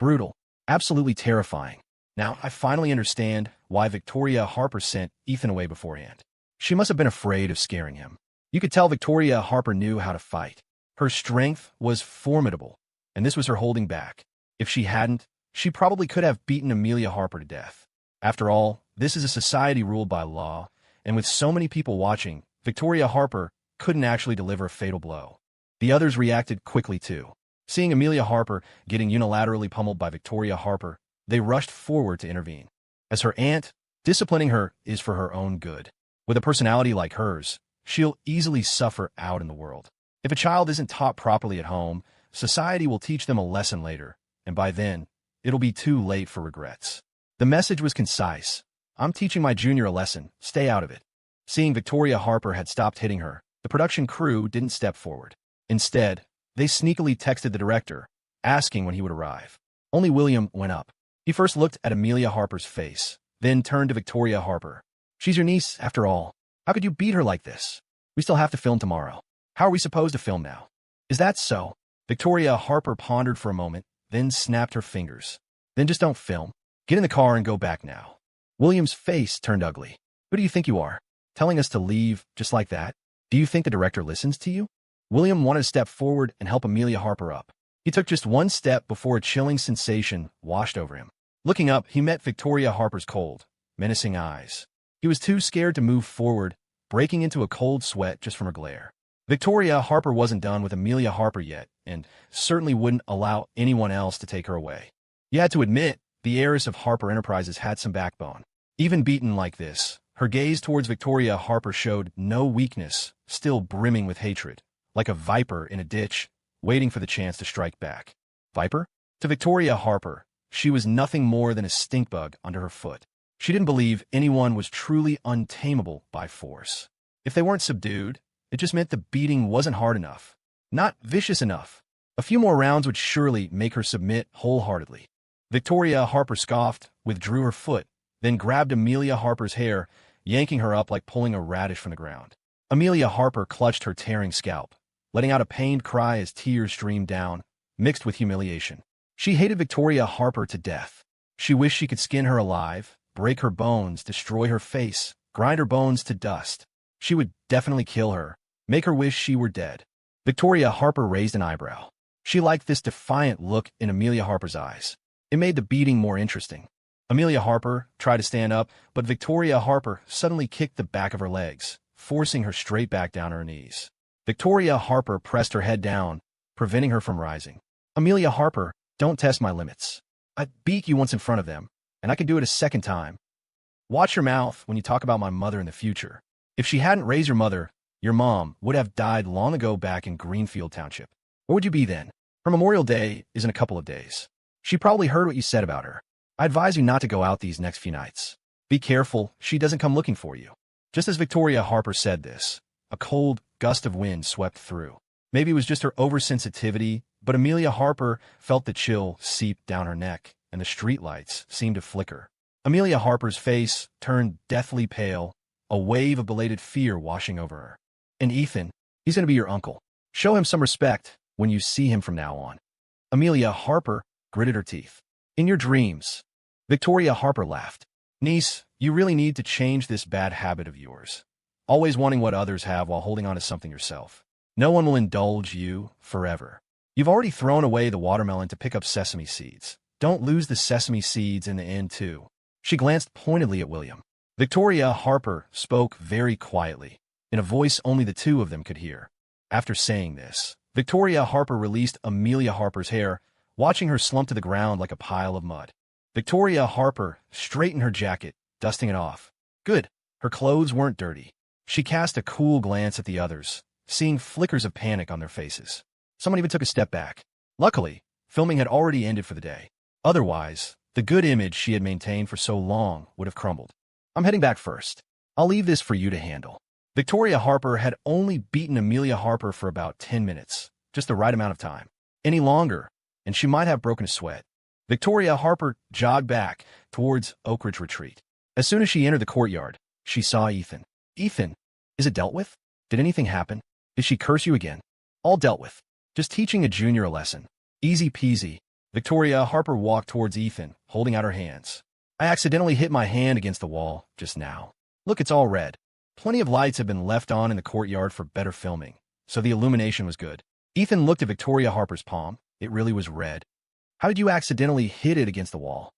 Brutal. Absolutely terrifying. Now, I finally understand why Victoria Harper sent Ethan away beforehand. She must have been afraid of scaring him. You could tell Victoria Harper knew how to fight. Her strength was formidable, and this was her holding back. If she hadn't, she probably could have beaten Amelia Harper to death. After all, this is a society ruled by law, and with so many people watching, Victoria Harper couldn't actually deliver a fatal blow. The others reacted quickly too. Seeing Amelia Harper getting unilaterally pummeled by Victoria Harper, they rushed forward to intervene. As her aunt, disciplining her is for her own good. With a personality like hers, she'll easily suffer out in the world. If a child isn't taught properly at home, society will teach them a lesson later, and by then, it'll be too late for regrets. The message was concise. I'm teaching my junior a lesson. Stay out of it. Seeing Victoria Harper had stopped hitting her, the production crew didn't step forward. Instead, they sneakily texted the director, asking when he would arrive. Only William went up. He first looked at Amelia Harper's face, then turned to Victoria Harper. She's your niece, after all. How could you beat her like this? We still have to film tomorrow. How are we supposed to film now? Is that so? Victoria Harper pondered for a moment, then snapped her fingers. Then just don't film. Get in the car and go back now. William's face turned ugly. Who do you think you are? Telling us to leave just like that? Do you think the director listens to you? William wanted to step forward and help Amelia Harper up. He took just one step before a chilling sensation washed over him. Looking up, he met Victoria Harper's cold, menacing eyes. He was too scared to move forward, breaking into a cold sweat just from her glare. Victoria Harper wasn't done with Amelia Harper yet, and certainly wouldn't allow anyone else to take her away. You had to admit, the heiress of Harper Enterprises had some backbone. Even beaten like this, her gaze towards Victoria Harper showed no weakness, still brimming with hatred, like a viper in a ditch, waiting for the chance to strike back. Viper? To Victoria Harper, she was nothing more than a stink bug under her foot. She didn't believe anyone was truly untamable by force. If they weren't subdued, it just meant the beating wasn't hard enough, not vicious enough. A few more rounds would surely make her submit wholeheartedly. Victoria Harper scoffed, withdrew her foot, then grabbed Amelia Harper's hair, yanking her up like pulling a radish from the ground. Amelia Harper clutched her tearing scalp, letting out a pained cry as tears streamed down, mixed with humiliation. She hated Victoria Harper to death. She wished she could skin her alive, break her bones, destroy her face, grind her bones to dust. She would definitely kill her, make her wish she were dead. Victoria Harper raised an eyebrow. She liked this defiant look in Amelia Harper's eyes. It made the beating more interesting. Amelia Harper tried to stand up, but Victoria Harper suddenly kicked the back of her legs, forcing her straight back down her knees. Victoria Harper pressed her head down, preventing her from rising. Amelia Harper, don't test my limits. I beat you once in front of them, and I can do it a second time. Watch your mouth when you talk about my mother in the future. If she hadn't raised your mother, your mom would have died long ago back in Greenfield Township. Where would you be then? Her Memorial Day is in a couple of days. She probably heard what you said about her. I advise you not to go out these next few nights. Be careful she doesn't come looking for you. Just as Victoria Harper said this, a cold gust of wind swept through. Maybe it was just her oversensitivity, but Amelia Harper felt the chill seep down her neck, and the streetlights seemed to flicker. Amelia Harper's face turned deathly pale, a wave of belated fear washing over her. And Ethan, he's going to be your uncle. Show him some respect when you see him from now on. Amelia Harper gritted her teeth. In your dreams. Victoria Harper laughed. Niece, you really need to change this bad habit of yours. Always wanting what others have while holding on to something yourself. No one will indulge you forever. You've already thrown away the watermelon to pick up sesame seeds. Don't lose the sesame seeds in the end, too. She glanced pointedly at William. Victoria Harper spoke very quietly, in a voice only the two of them could hear. After saying this, Victoria Harper released Amelia Harper's hair, watching her slump to the ground like a pile of mud. Victoria Harper straightened her jacket, dusting it off. Good. Her clothes weren't dirty. She cast a cool glance at the others, seeing flickers of panic on their faces. Someone even took a step back. Luckily, filming had already ended for the day. Otherwise, the good image she had maintained for so long would have crumbled. I'm heading back first. I'll leave this for you to handle. Victoria Harper had only beaten Amelia Harper for about 10 minutes, just the right amount of time. Any longer, and she might have broken a sweat. Victoria Harper jogged back towards Oak Ridge Retreat. As soon as she entered the courtyard, she saw Ethan. Ethan, is it dealt with? Did anything happen? Did she curse you again? All dealt with. Just teaching a junior a lesson. Easy peasy. Victoria Harper walked towards Ethan, holding out her hands. I accidentally hit my hand against the wall just now. Look, it's all red. Plenty of lights have been left on in the courtyard for better filming, so the illumination was good. Ethan looked at Victoria Harper's palm. It really was red. How did you accidentally hit it against the wall?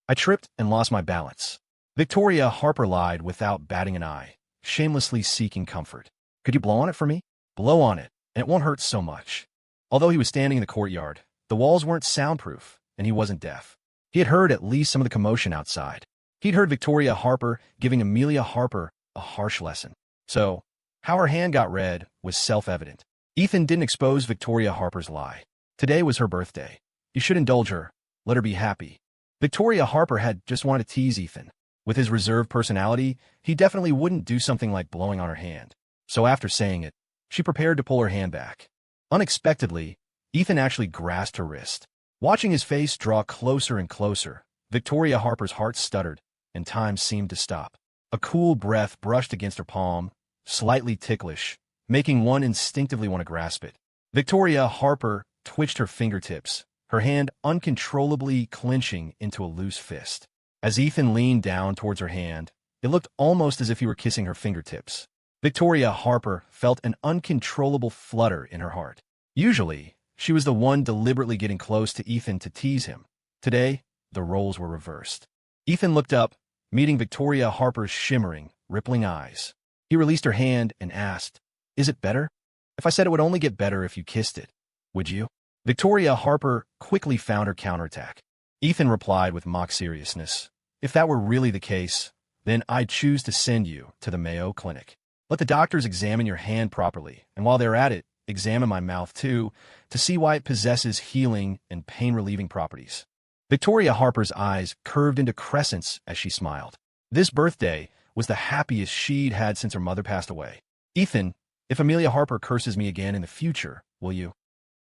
I tripped and lost my balance. Victoria Harper lied without batting an eye, shamelessly seeking comfort. Could you blow on it for me? Blow on it, and it won't hurt so much. Although he was standing in the courtyard, the walls weren't soundproof, and he wasn't deaf. He had heard at least some of the commotion outside. He'd heard Victoria Harper giving Amelia Harper a harsh lesson. So, how her hand got red was self-evident. Ethan didn't expose Victoria Harper's lie. Today was her birthday. You should indulge her. Let her be happy. Victoria Harper had just wanted to tease Ethan. With his reserved personality, he definitely wouldn't do something like blowing on her hand. So after saying it, she prepared to pull her hand back. Unexpectedly, Ethan actually grasped her wrist. Watching his face draw closer and closer, Victoria Harper's heart stuttered, and time seemed to stop. A cool breath brushed against her palm, slightly ticklish, making one instinctively want to grasp it. Victoria Harper twitched her fingertips, her hand uncontrollably clenching into a loose fist. As Ethan leaned down towards her hand, it looked almost as if he were kissing her fingertips. Victoria Harper felt an uncontrollable flutter in her heart. Usually, she was the one deliberately getting close to Ethan to tease him. Today, the roles were reversed. Ethan looked up, meeting Victoria Harper's shimmering, rippling eyes. He released her hand and asked, "Is it better? If I said it would only get better if you kissed it, would you?" Victoria Harper quickly found her counterattack. Ethan replied with mock seriousness, "If that were really the case, then I'd choose to send you to the Mayo Clinic. Let the doctors examine your hand properly, and while they're at it, examine my mouth too, to see why it possesses healing and pain-relieving properties." Victoria Harper's eyes curved into crescents as she smiled. This birthday was the happiest she'd had since her mother passed away. "Ethan, if Amelia Harper curses me again in the future, will you?"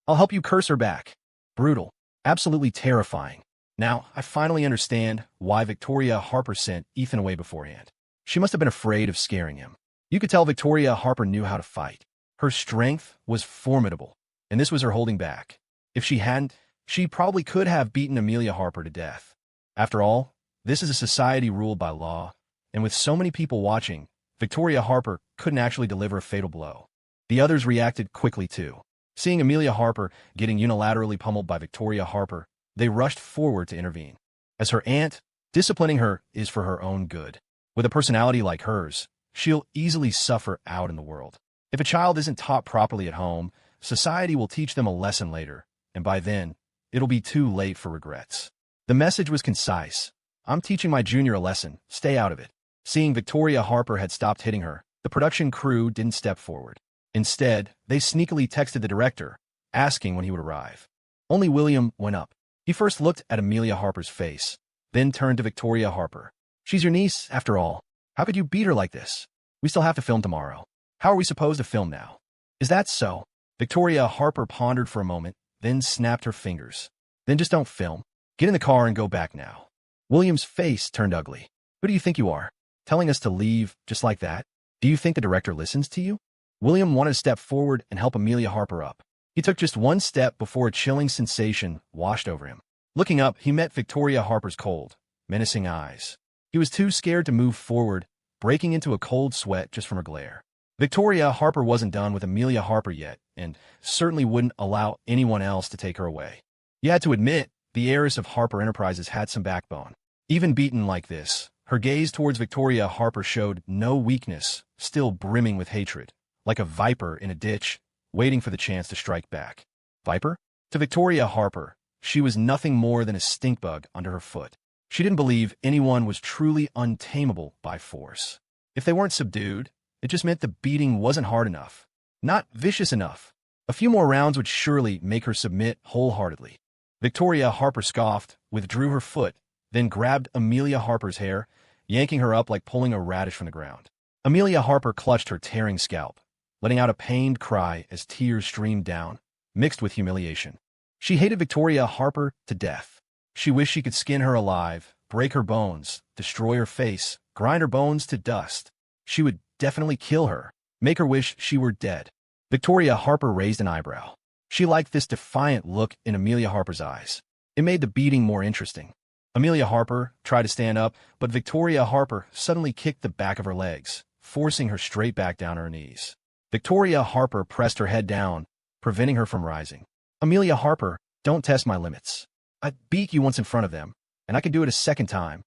"I'll help you curse her back." Brutal. Absolutely terrifying. Now, I finally understand why Victoria Harper sent Ethan away beforehand. She must have been afraid of scaring him. You could tell Victoria Harper knew how to fight. Her strength was formidable, and this was her holding back. If she hadn't, she probably could have beaten Amelia Harper to death. After all, this is a society ruled by law, and with so many people watching, Victoria Harper couldn't actually deliver a fatal blow. The others reacted quickly too. Seeing Amelia Harper getting unilaterally pummeled by Victoria Harper, they rushed forward to intervene. As her aunt, disciplining her is for her own good. With a personality like hers, she'll easily suffer out in the world. If a child isn't taught properly at home, society will teach them a lesson later, and by then, it'll be too late for regrets. The message was concise. "I'm teaching my junior a lesson. Stay out of it." Seeing Victoria Harper had stopped hitting her, the production crew didn't step forward. Instead, they sneakily texted the director, asking when he would arrive. Only William went up. He first looked at Amelia Harper's face, then turned to Victoria Harper. "She's your niece, after all. How could you beat her like this? We still have to film tomorrow. How are we supposed to film now?" "Is that so?" Victoria Harper pondered for a moment, then snapped her fingers. "Then just don't film. Get in the car and go back now." William's face turned ugly. "Who do you think you are? Telling us to leave just like that? Do you think the director listens to you?" William wanted to step forward and help Amelia Harper up. He took just one step before a chilling sensation washed over him. Looking up, he met Victoria Harper's cold, menacing eyes. He was too scared to move forward, breaking into a cold sweat just from her glare. Victoria Harper wasn't done with Amelia Harper yet, and certainly wouldn't allow anyone else to take her away. You had to admit, the heiress of Harper Enterprises had some backbone. Even beaten like this, her gaze towards Victoria Harper showed no weakness, still brimming with hatred, like a viper in a ditch, waiting for the chance to strike back. Viper? To Victoria Harper, she was nothing more than a stink bug under her foot. She didn't believe anyone was truly untamable by force. If they weren't subdued, it just meant the beating wasn't hard enough, not vicious enough. A few more rounds would surely make her submit wholeheartedly. Victoria Harper scoffed, withdrew her foot, then grabbed Amelia Harper's hair, yanking her up like pulling a radish from the ground. Amelia Harper clutched her tearing scalp, letting out a pained cry as tears streamed down, mixed with humiliation. She hated Victoria Harper to death. She wished she could skin her alive, break her bones, destroy her face, grind her bones to dust. She would definitely kill her, make her wish she were dead. Victoria Harper raised an eyebrow. She liked this defiant look in Amelia Harper's eyes. It made the beating more interesting. Amelia Harper tried to stand up, but Victoria Harper suddenly kicked the back of her legs, forcing her straight back down on her knees. Victoria Harper pressed her head down, preventing her from rising. Amelia Harper, don't test my limits. I beat you once in front of them, and I can do it a second time.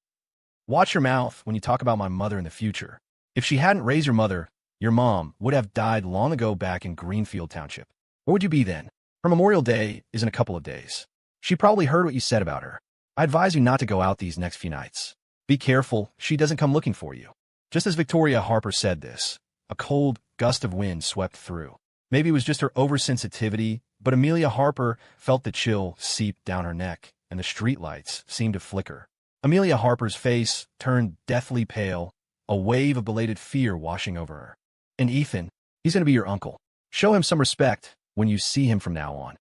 Watch your mouth when you talk about my mother in the future. If she hadn't raised your mom would have died long ago back in Greenfield Township. Where would you be then? Her Memorial Day is in a couple of days. She probably heard what you said about her. I advise you not to go out these next few nights. Be careful she doesn't come looking for you. Just as Victoria Harper said this, a cold gust of wind swept through. Maybe it was just her oversensitivity, but Amelia Harper felt the chill seep down her neck, and the streetlights seemed to flicker. Amelia Harper's face turned deathly pale, a wave of belated fear washing over her. And Ethan, he's going to be your uncle. Show him some respect when you see him from now on.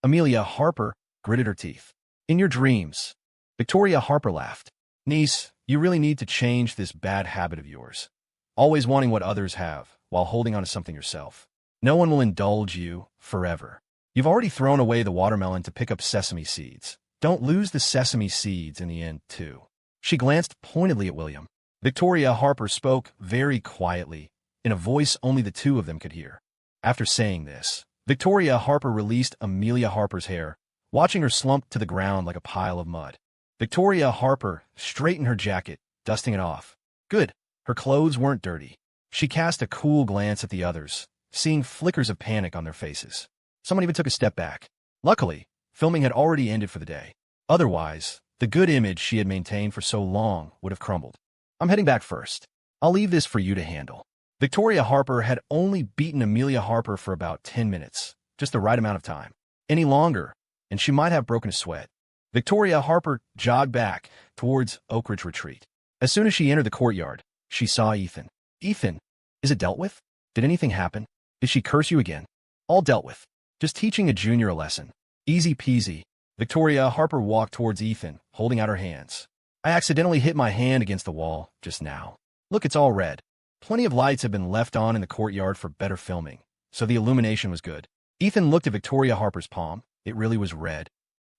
Amelia Harper gritted her teeth. In your dreams. Victoria Harper laughed. Niece, you really need to change this bad habit of yours. Always wanting what others have, while holding on to something yourself. No one will indulge you forever. You've already thrown away the watermelon to pick up sesame seeds. Don't lose the sesame seeds in the end, too. She glanced pointedly at William. Victoria Harper spoke very quietly, in a voice only the two of them could hear. After saying this, Victoria Harper released Amelia Harper's hair, watching her slump to the ground like a pile of mud. Victoria Harper straightened her jacket, dusting it off. Good. Her clothes weren't dirty. She cast a cool glance at the others, seeing flickers of panic on their faces. Someone even took a step back. Luckily, filming had already ended for the day. Otherwise, the good image she had maintained for so long would have crumbled. I'm heading back first. I'll leave this for you to handle. Victoria Harper had only beaten Amelia Harper for about 10 minutes, just the right amount of time. Any longer, and she might have broken a sweat. Victoria Harper jogged back towards Oak Ridge Retreat. As soon as she entered the courtyard, she saw Ethan. Ethan, is it dealt with? Did anything happen? Did she curse you again? All dealt with. Just teaching a junior a lesson. Easy peasy. Victoria Harper walked towards Ethan, holding out her hands. I accidentally hit my hand against the wall just now. Look, it's all red. Plenty of lights have been left on in the courtyard for better filming, so the illumination was good. Ethan looked at Victoria Harper's palm. It really was red.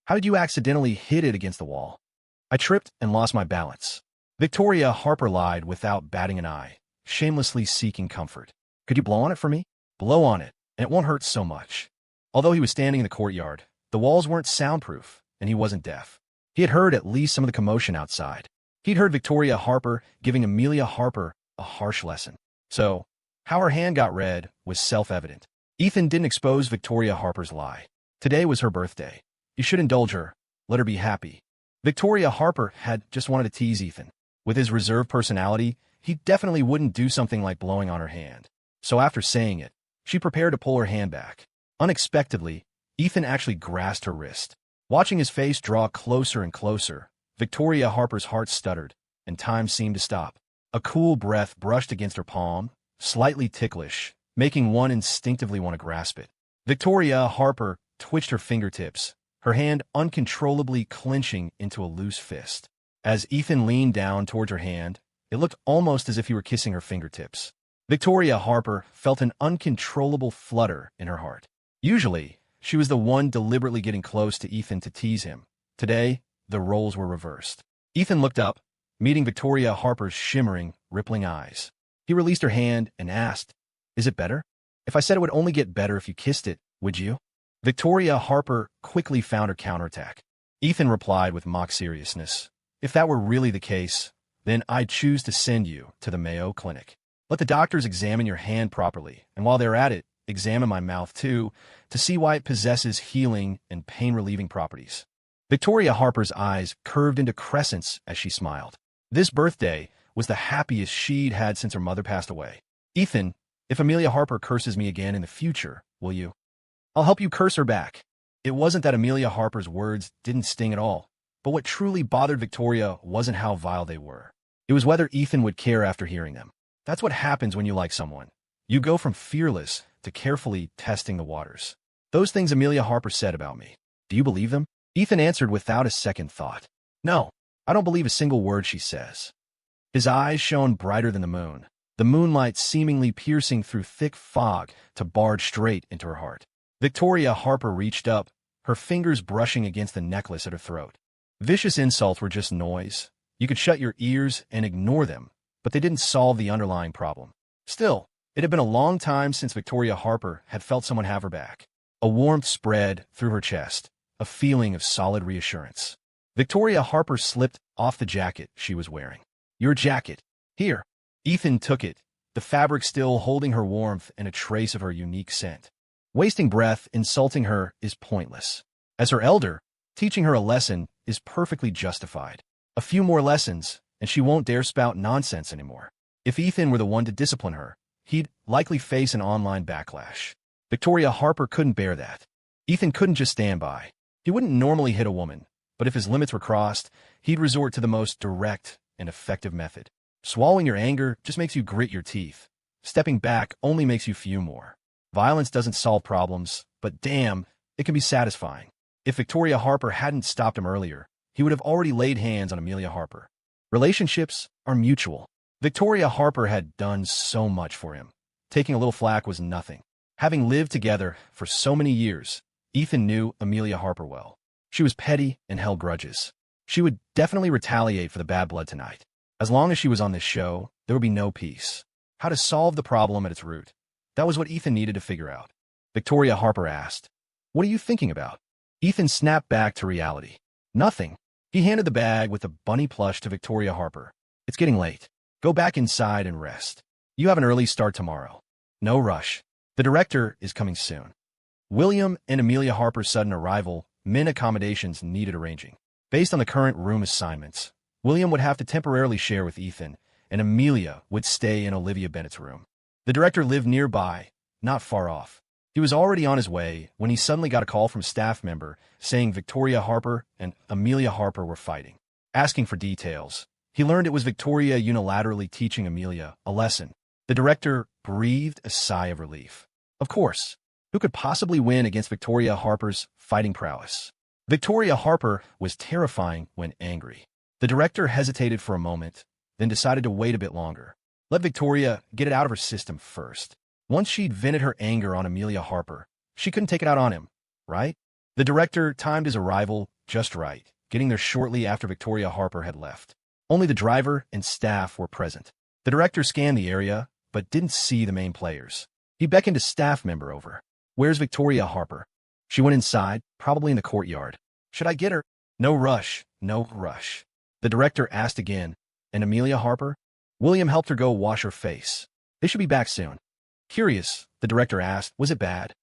How did you accidentally hit it against the wall? I tripped and lost my balance. Victoria Harper lied without batting an eye, shamelessly seeking comfort. Could you blow on it for me? Blow on it, and it won't hurt so much. Although he was standing in the courtyard, the walls weren't soundproof, and he wasn't deaf. He had heard at least some of the commotion outside. He'd heard Victoria Harper giving Amelia Harper a harsh lesson. So, how her hand got red was self-evident. Ethan didn't expose Victoria Harper's lie. Today was her birthday. You should indulge her. Let her be happy. Victoria Harper had just wanted to tease Ethan. With his reserved personality, he definitely wouldn't do something like blowing on her hand. So after saying it, she prepared to pull her hand back. Unexpectedly, Ethan actually grasped her wrist. Watching his face draw closer and closer, Victoria Harper's heart stuttered, and time seemed to stop. A cool breath brushed against her palm, slightly ticklish, making one instinctively want to grasp it. Victoria Harper twitched her fingertips, her hand uncontrollably clenching into a loose fist. As Ethan leaned down towards her hand, it looked almost as if he were kissing her fingertips. Victoria Harper felt an uncontrollable flutter in her heart. Usually, she was the one deliberately getting close to Ethan to tease him. Today, the roles were reversed. Ethan looked up, meeting Victoria Harper's shimmering, rippling eyes. He released her hand and asked, "Is it better? If I said it would only get better if you kissed it, would you?" Victoria Harper quickly found her counterattack. Ethan replied with mock seriousness, "If that were really the case, then I'd choose to send you to the Mayo Clinic. Let the doctors examine your hand properly, and while they're at it, examine my mouth too, to see why it possesses healing and pain-relieving properties." Victoria Harper's eyes curved into crescents as she smiled. This birthday was the happiest she'd had since her mother passed away. "Ethan, if Amelia Harper curses me again in the future, will you?" "I'll help you curse her back." It wasn't that Amelia Harper's words didn't sting at all, but what truly bothered Victoria wasn't how vile they were. It was whether Ethan would care after hearing them. That's what happens when you like someone. You go from fearless to carefully testing the waters. "Those things Amelia Harper said about me, do you believe them?" Ethan answered without a second thought. "No, I don't believe a single word she says." His eyes shone brighter than the moon, the moonlight seemingly piercing through thick fog to barge straight into her heart. Victoria Harper reached up, her fingers brushing against the necklace at her throat. Vicious insults were just noise. You could shut your ears and ignore them, but they didn't solve the underlying problem. Still, it had been a long time since Victoria Harper had felt someone have her back. A warmth spread through her chest, a feeling of solid reassurance. Victoria Harper slipped off the jacket she was wearing. "Your jacket. Here." Ethan took it, the fabric still holding her warmth and a trace of her unique scent. Wasting breath insulting her is pointless. As her elder, teaching her a lesson is perfectly justified. A few more lessons, and she won't dare spout nonsense anymore. If Ethan were the one to discipline her, he'd likely face an online backlash. Victoria Harper couldn't bear that. Ethan couldn't just stand by. He wouldn't normally hit a woman, but if his limits were crossed, he'd resort to the most direct and effective method. Swallowing your anger just makes you grit your teeth. Stepping back only makes you fume more. Violence doesn't solve problems, but damn, it can be satisfying. If Victoria Harper hadn't stopped him earlier, he would have already laid hands on Amelia Harper. Relationships are mutual. Victoria Harper had done so much for him. Taking a little flack was nothing. Having lived together for so many years, Ethan knew Amelia Harper well. She was petty and held grudges. She would definitely retaliate for the bad blood tonight. As long as she was on this show, there would be no peace. How to solve the problem at its root. That was what Ethan needed to figure out. Victoria Harper asked, "What are you thinking about?" Ethan snapped back to reality. "Nothing." He handed the bag with the bunny plush to Victoria Harper. "It's getting late. Go back inside and rest. You have an early start tomorrow. No rush. The director is coming soon." William and Amelia Harper's sudden arrival meant accommodations needed arranging. Based on the current room assignments, William would have to temporarily share with Ethan, and Amelia would stay in Olivia Bennett's room. The director lived nearby, not far off. He was already on his way when he suddenly got a call from a staff member saying Victoria Harper and Amelia Harper were fighting. Asking for details, he learned it was Victoria unilaterally teaching Amelia a lesson. The director breathed a sigh of relief. Of course, who could possibly win against Victoria Harper's fighting prowess? Victoria Harper was terrifying when angry. The director hesitated for a moment, then decided to wait a bit longer. Let Victoria get it out of her system first. Once she'd vented her anger on Amelia Harper, she couldn't take it out on him, right? The director timed his arrival just right, getting there shortly after Victoria Harper had left. Only the driver and staff were present. The director scanned the area, but didn't see the main players. He beckoned a staff member over. "Where's Victoria Harper?" "She went inside, probably in the courtyard." "Should I get her?" "No rush, no rush." The director asked again, "And Amelia Harper?" William helped her go wash her face. "They should be back soon." Curious, the director asked, "Was it bad?"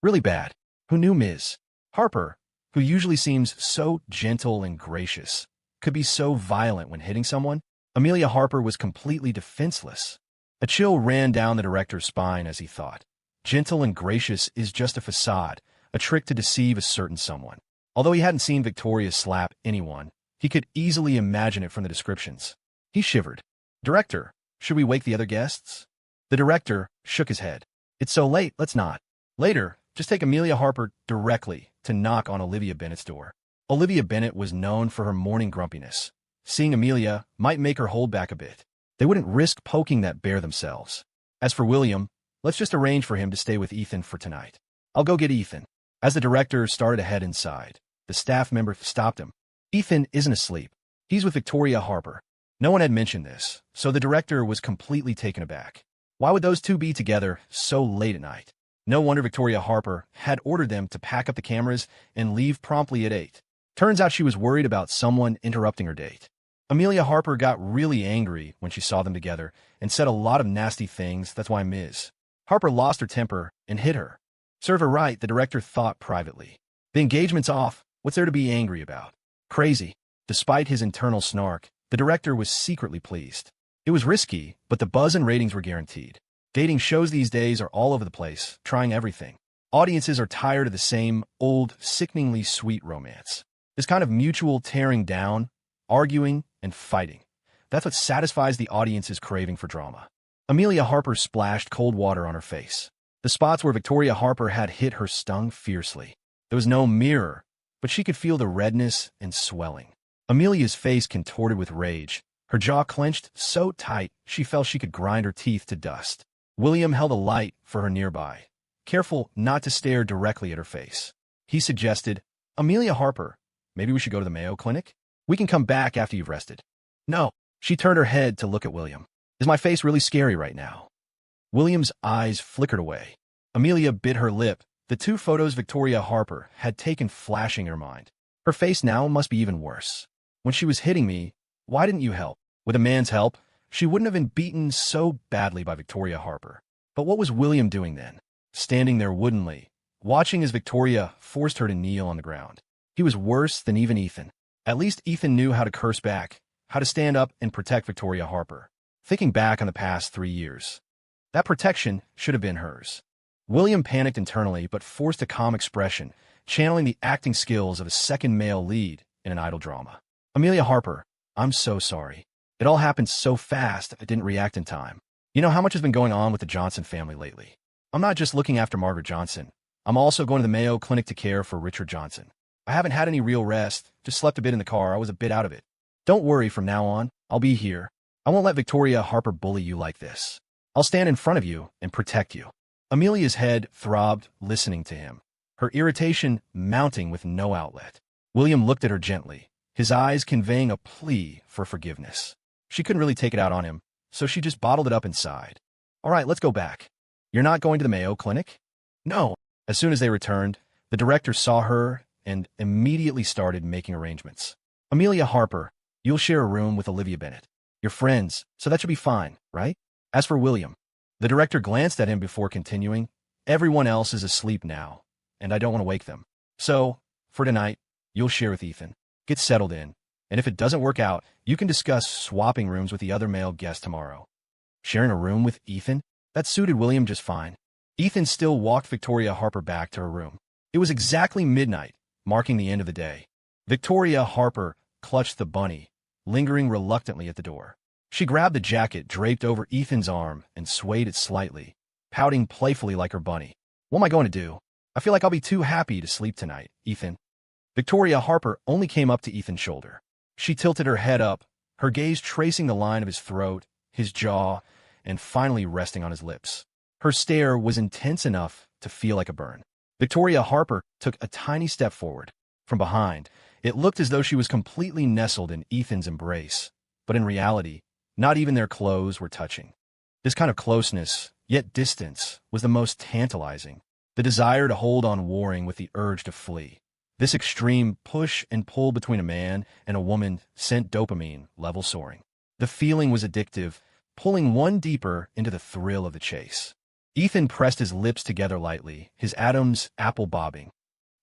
"Really bad." Who knew Ms. Harper, who usually seems so gentle and gracious, could be so violent when hitting someone? Amelia Harper was completely defenseless. A chill ran down the director's spine as he thought. Gentle and gracious is just a facade, a trick to deceive a certain someone. Although he hadn't seen Victoria slap anyone, he could easily imagine it from the descriptions. He shivered. "Director, should we wake the other guests?" The director shook his head. "It's so late, let's not. Later, just take Amelia Harper directly to knock on Olivia Bennett's door." Olivia Bennett was known for her morning grumpiness. Seeing Amelia might make her hold back a bit. They wouldn't risk poking that bear themselves. As for William, let's just arrange for him to stay with Ethan for tonight. "I'll go get Ethan." As the director started to head inside, the staff member stopped him. "Ethan isn't asleep. He's with Victoria Harper." No one had mentioned this, so the director was completely taken aback. Why would those two be together so late at night? No wonder Victoria Harper had ordered them to pack up the cameras and leave promptly at 8. Turns out she was worried about someone interrupting her date. Amelia Harper got really angry when she saw them together and said a lot of nasty things. That's why Ms. Harper lost her temper and hit her. Serve her right, the director thought privately. The engagement's off. What's there to be angry about? Crazy. Despite his internal snark, the director was secretly pleased. It was risky, but the buzz and ratings were guaranteed. Dating shows these days are all over the place, trying everything. Audiences are tired of the same old, sickeningly sweet romance. This kind of mutual tearing down, arguing, and fighting. That's what satisfies the audience's craving for drama. Amelia Harper splashed cold water on her face. The spots where Victoria Harper had hit her stung fiercely. There was no mirror, but she could feel the redness and swelling. Amelia's face contorted with rage, her jaw clenched so tight she felt she could grind her teeth to dust. William held a light for her nearby, careful not to stare directly at her face. He suggested, Amelia Harper, maybe we should go to the Mayo Clinic? We can come back after you've rested. No. She turned her head to look at William. Is my face really scary right now? William's eyes flickered away. Amelia bit her lip, the two photos Victoria Harper had taken flashing in her mind. Her face now must be even worse. When she was hitting me, why didn't you help? With a man's help, she wouldn't have been beaten so badly by Victoria Harper. But what was William doing then? Standing there woodenly, watching as Victoria forced her to kneel on the ground. He was worse than even Ethan. At least Ethan knew how to curse back, how to stand up and protect Victoria Harper. Thinking back on the past 3 years, that protection should have been hers. William panicked internally but forced a calm expression, channeling the acting skills of a second male lead in an idol drama. Amelia Harper, I'm so sorry. It all happened so fast I didn't react in time. You know how much has been going on with the Johnson family lately. I'm not just looking after Margaret Johnson. I'm also going to the Mayo Clinic to care for Richard Johnson. I haven't had any real rest, just slept a bit in the car. I was a bit out of it. Don't worry, from now on, I'll be here. I won't let Victoria Harper bully you like this. I'll stand in front of you and protect you. Amelia's head throbbed, listening to him, her irritation mounting with no outlet. William looked at her gently, his eyes conveying a plea for forgiveness. She couldn't really take it out on him, so she just bottled it up inside. All right, let's go back. You're not going to the Mayo Clinic? No. As soon as they returned, the director saw her and immediately started making arrangements. Amelia Harper, you'll share a room with Olivia Bennett. You're friends, so that should be fine, right? As for William, the director glanced at him before continuing, everyone else is asleep now, and I don't want to wake them. So, for tonight, you'll share with Ethan. Get settled in, and if it doesn't work out, you can discuss swapping rooms with the other male guest tomorrow. Sharing a room with Ethan? That suited William just fine. Ethan still walked Victoria Harper back to her room. It was exactly midnight, marking the end of the day. Victoria Harper clutched the bunny, lingering reluctantly at the door. She grabbed the jacket draped over Ethan's arm and swayed it slightly, pouting playfully like her bunny. What am I going to do? I feel like I'll be too happy to sleep tonight, Ethan. Victoria Harper only came up to Ethan's shoulder. She tilted her head up, her gaze tracing the line of his throat, his jaw, and finally resting on his lips. Her stare was intense enough to feel like a burn. Victoria Harper took a tiny step forward. From behind, it looked as though she was completely nestled in Ethan's embrace, but in reality, not even their clothes were touching. This kind of closeness, yet distance, was the most tantalizing. The desire to hold on warring with the urge to flee. This extreme push and pull between a man and a woman sent dopamine levels soaring. The feeling was addictive, pulling one deeper into the thrill of the chase. Ethan pressed his lips together lightly, his atoms apple bobbing.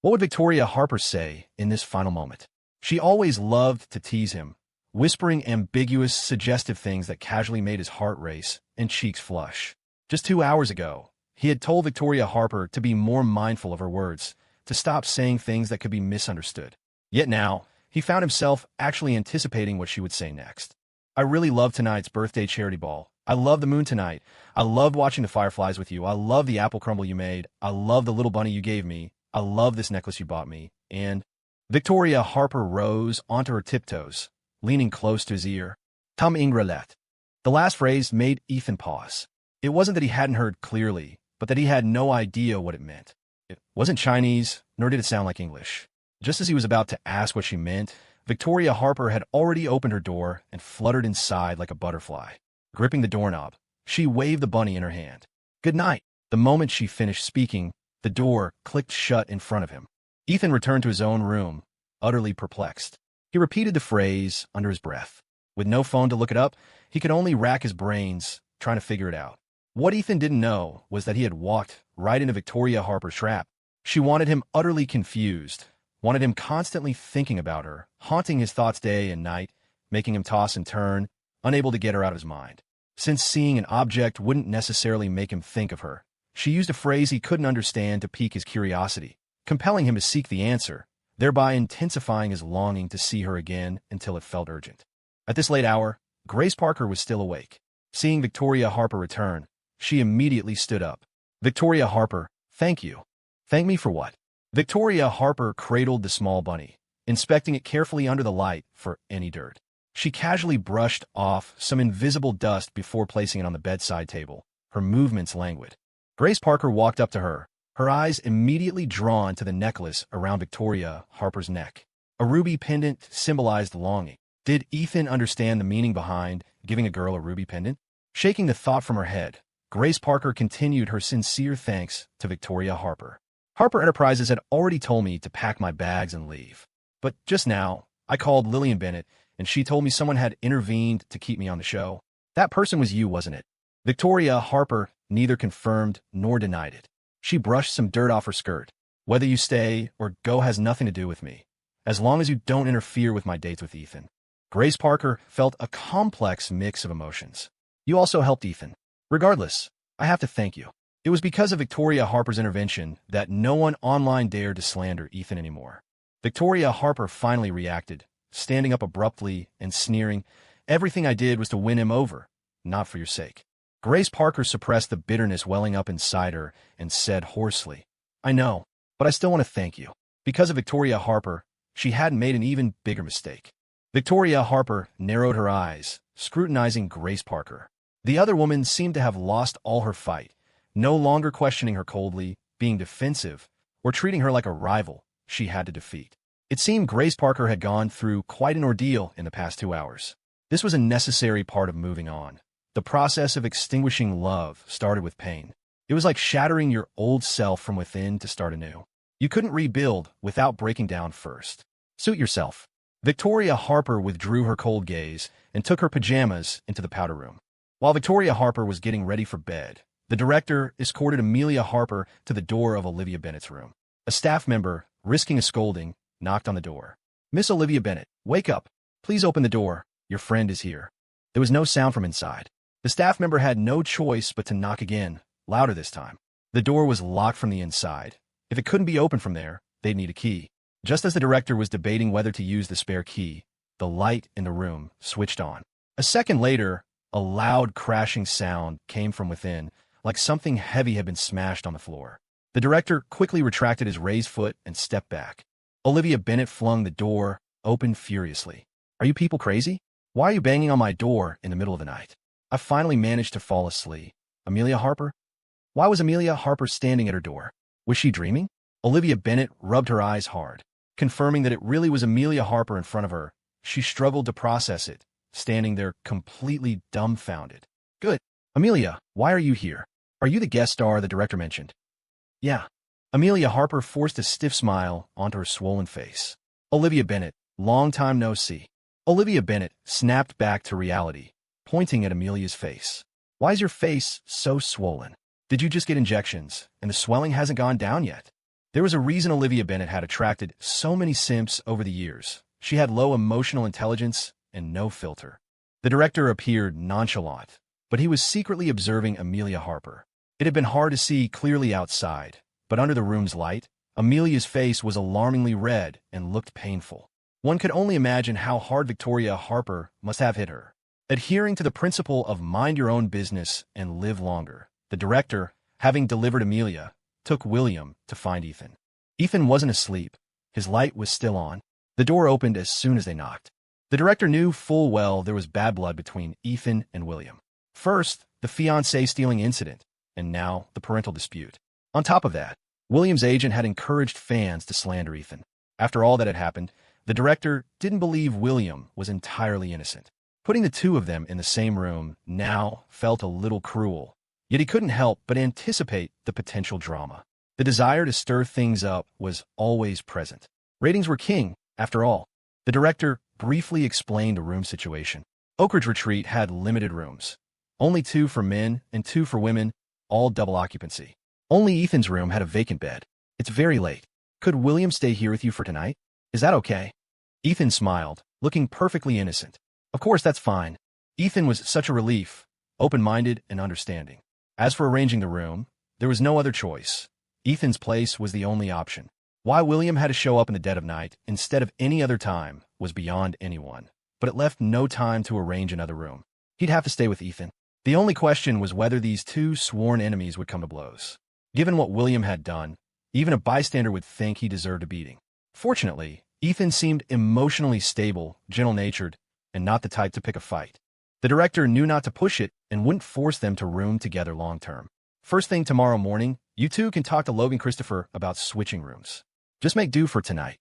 What would Victoria Harper say in this final moment? She always loved to tease him, whispering ambiguous, suggestive things that casually made his heart race and cheeks flush. Just 2 hours ago, he had told Victoria Harper to be more mindful of her words, to stop saying things that could be misunderstood. Yet now, he found himself actually anticipating what she would say next. I really love tonight's birthday charity ball. I love the moon tonight. I loved watching the fireflies with you. I love the apple crumble you made. I love the little bunny you gave me. I love this necklace you bought me. And Victoria Harper rose onto her tiptoes, leaning close to his ear. Tom Ingrelet. The last phrase made Ethan pause. It wasn't that he hadn't heard clearly, but that he had no idea what it meant. It wasn't Chinese, nor did it sound like English. Just as he was about to ask what she meant, Victoria Harper had already opened her door and fluttered inside like a butterfly. Gripping the doorknob, she waved the bunny in her hand. Good night. The moment she finished speaking, the door clicked shut in front of him. Ethan returned to his own room, utterly perplexed. He repeated the phrase under his breath. With no phone to look it up, he could only rack his brains, trying to figure it out. What Ethan didn't know was that he had walked right into Victoria Harper's trap. She wanted him utterly confused, wanted him constantly thinking about her, haunting his thoughts day and night, making him toss and turn, unable to get her out of his mind. Since seeing an object wouldn't necessarily make him think of her, she used a phrase he couldn't understand to pique his curiosity, compelling him to seek the answer, thereby intensifying his longing to see her again until it felt urgent. At this late hour, Grace Parker was still awake. Seeing Victoria Harper return, she immediately stood up. Victoria Harper, thank you. Thank me for what? Victoria Harper cradled the small bunny, inspecting it carefully under the light for any dirt. She casually brushed off some invisible dust before placing it on the bedside table, her movements languid. Grace Parker walked up to her, her eyes immediately drawn to the necklace around Victoria Harper's neck. A ruby pendant symbolized longing. Did Ethan understand the meaning behind giving a girl a ruby pendant? Shaking the thought from her head, Grace Parker continued her sincere thanks to Victoria Harper. Harper Enterprises had already told me to pack my bags and leave. But just now, I called Lillian Bennett, and she told me someone had intervened to keep me on the show. That person was you, wasn't it? Victoria Harper neither confirmed nor denied it. She brushed some dirt off her skirt. Whether you stay or go has nothing to do with me, as long as you don't interfere with my dates with Ethan. Grace Parker felt a complex mix of emotions. You also helped Ethan. Regardless, I have to thank you. It was because of Victoria Harper's intervention that no one online dared to slander Ethan anymore. Victoria Harper finally reacted, standing up abruptly and sneering, "Everything I did was to win him over, not for your sake." Grace Parker suppressed the bitterness welling up inside her and said hoarsely, "I know, but I still want to thank you." Because of Victoria Harper, she hadn't made an even bigger mistake. Victoria Harper narrowed her eyes, scrutinizing Grace Parker. The other woman seemed to have lost all her fight, no longer questioning her coldly, being defensive, or treating her like a rival she had to defeat. It seemed Grace Parker had gone through quite an ordeal in the past 2 hours. This was a necessary part of moving on. The process of extinguishing love started with pain. It was like shattering your old self from within to start anew. You couldn't rebuild without breaking down first. Suit yourself. Victoria Harper withdrew her cold gaze and took her pajamas into the powder room. While Victoria Harper was getting ready for bed, the director escorted Amelia Harper to the door of Olivia Bennett's room. A staff member, risking a scolding, knocked on the door. "Miss Olivia Bennett, wake up. Please open the door. Your friend is here." There was no sound from inside. The staff member had no choice but to knock again, louder this time. The door was locked from the inside. If it couldn't be opened from there, they'd need a key. Just as the director was debating whether to use the spare key, the light in the room switched on. A second later, a loud crashing sound came from within, like something heavy had been smashed on the floor. The director quickly retracted his raised foot and stepped back. Olivia Bennett flung the door open furiously. "Are you people crazy? Why are you banging on my door in the middle of the night? I finally managed to fall asleep. Amelia Harper?" Why was Amelia Harper standing at her door? Was she dreaming? Olivia Bennett rubbed her eyes hard, confirming that it really was Amelia Harper in front of her. She struggled to process it, standing there completely dumbfounded. "Good. Amelia, why are you here? Are you the guest star the director mentioned?" "Yeah." Amelia Harper forced a stiff smile onto her swollen face. "Olivia Bennett, long time no see." Olivia Bennett snapped back to reality, pointing at Amelia's face. "Why is your face so swollen? Did you just get injections, and the swelling hasn't gone down yet?" There was a reason Olivia Bennett had attracted so many simps over the years. She had low emotional intelligence and no filter. The director appeared nonchalant, but he was secretly observing Amelia Harper. It had been hard to see clearly outside, but under the room's light, Amelia's face was alarmingly red and looked painful. One could only imagine how hard Victoria Harper must have hit her. Adhering to the principle of mind your own business and live longer, the director, having delivered Amelia, took William to find Ethan. Ethan wasn't asleep. His light was still on. The door opened as soon as they knocked. The director knew full well there was bad blood between Ethan and William. First, the fiancé stealing incident, and now the parental dispute. On top of that, William's agent had encouraged fans to slander Ethan. After all that had happened, the director didn't believe William was entirely innocent. Putting the two of them in the same room now felt a little cruel, yet he couldn't help but anticipate the potential drama. The desire to stir things up was always present. Ratings were king, after all. The director briefly explained the room situation. Oak Ridge Retreat had limited rooms. Only 2 for men and 2 for women, all double occupancy. Only Ethan's room had a vacant bed. "It's very late. Could William stay here with you for tonight? Is that okay?" Ethan smiled, looking perfectly innocent. "Of course, that's fine." Ethan was such a relief, open-minded and understanding. As for arranging the room, there was no other choice. Ethan's place was the only option. Why William had to show up in the dead of night instead of any other time was beyond anyone, but it left no time to arrange another room. He'd have to stay with Ethan. The only question was whether these two sworn enemies would come to blows. Given what William had done, even a bystander would think he deserved a beating. Fortunately, Ethan seemed emotionally stable, gentle-natured, and not the type to pick a fight. The director knew not to push it and wouldn't force them to room together long-term. First thing tomorrow morning, You two can talk to Logan Christopher about switching rooms. Just make do for tonight.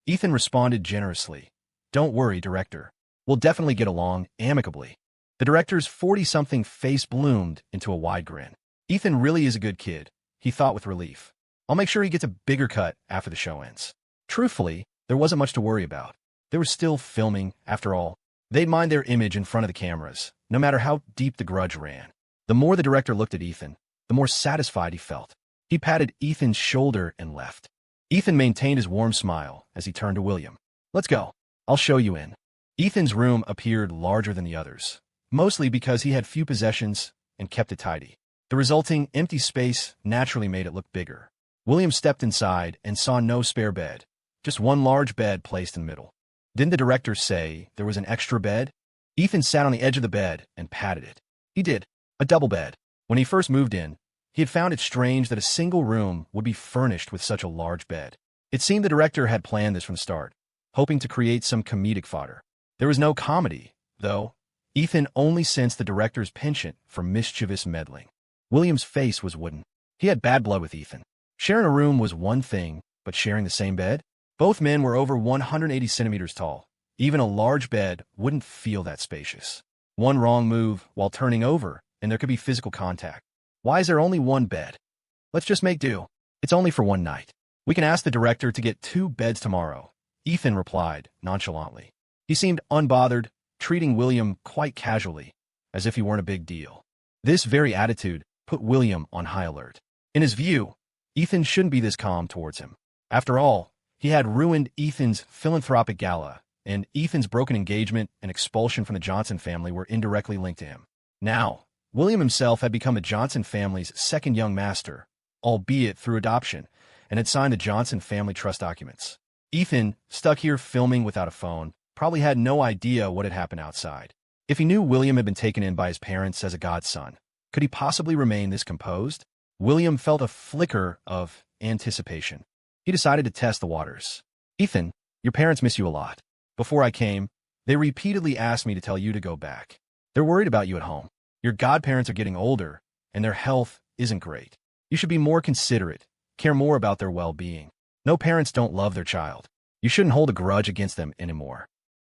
Ethan responded generously. Don't worry, director. We'll definitely get along amicably. The director's 40-something face bloomed into a wide grin. Ethan really is a good kid, he thought with relief. I'll make sure he gets a bigger cut after the show ends. Truthfully, there wasn't much to worry about. They were still filming, after all. They'd mind their image in front of the cameras, no matter how deep the grudge ran. The more the director looked at Ethan, the more satisfied he felt. He patted Ethan's shoulder and left. Ethan maintained his warm smile as he turned to William. Let's go. I'll show you in. Ethan's room appeared larger than the others, mostly because he had few possessions and kept it tidy. The resulting empty space naturally made it look bigger. William stepped inside and saw no spare bed, just one large bed placed in the middle. Didn't the director say there was an extra bed? Ethan sat on the edge of the bed and patted it. He did. A double bed. When he first moved in, he had found it strange that a single room would be furnished with such a large bed. It seemed the director had planned this from the start, hoping to create some comedic fodder. There was no comedy, though. Ethan only sensed the director's penchant for mischievous meddling. William's face was wooden. He had bad blood with Ethan. Sharing a room was one thing, but sharing the same bed? Both men were over 180 centimeters tall. Even a large bed wouldn't feel that spacious. One wrong move while turning over, and there could be physical contact. Why is there only one bed? Let's just make do. It's only for one night. We can ask the director to get 2 beds tomorrow, Ethan replied nonchalantly. He seemed unbothered, treating William quite casually, as if he weren't a big deal. This very attitude put William on high alert. In his view, Ethan shouldn't be this calm towards him. After all, he had ruined Ethan's philanthropic gala, and Ethan's broken engagement and expulsion from the Johnson family were indirectly linked to him. Now, William himself had become the Johnson family's second young master, albeit through adoption, and had signed the Johnson family trust documents. Ethan, stuck here filming without a phone, probably had no idea what had happened outside. If he knew William had been taken in by his parents as a godson, could he possibly remain this composed? William felt a flicker of anticipation. He decided to test the waters. Ethan, your parents miss you a lot. Before I came, they repeatedly asked me to tell you to go back. They're worried about you at home. Your godparents are getting older, and their health isn't great. You should be more considerate, care more about their well-being. No parents don't love their child. You shouldn't hold a grudge against them anymore.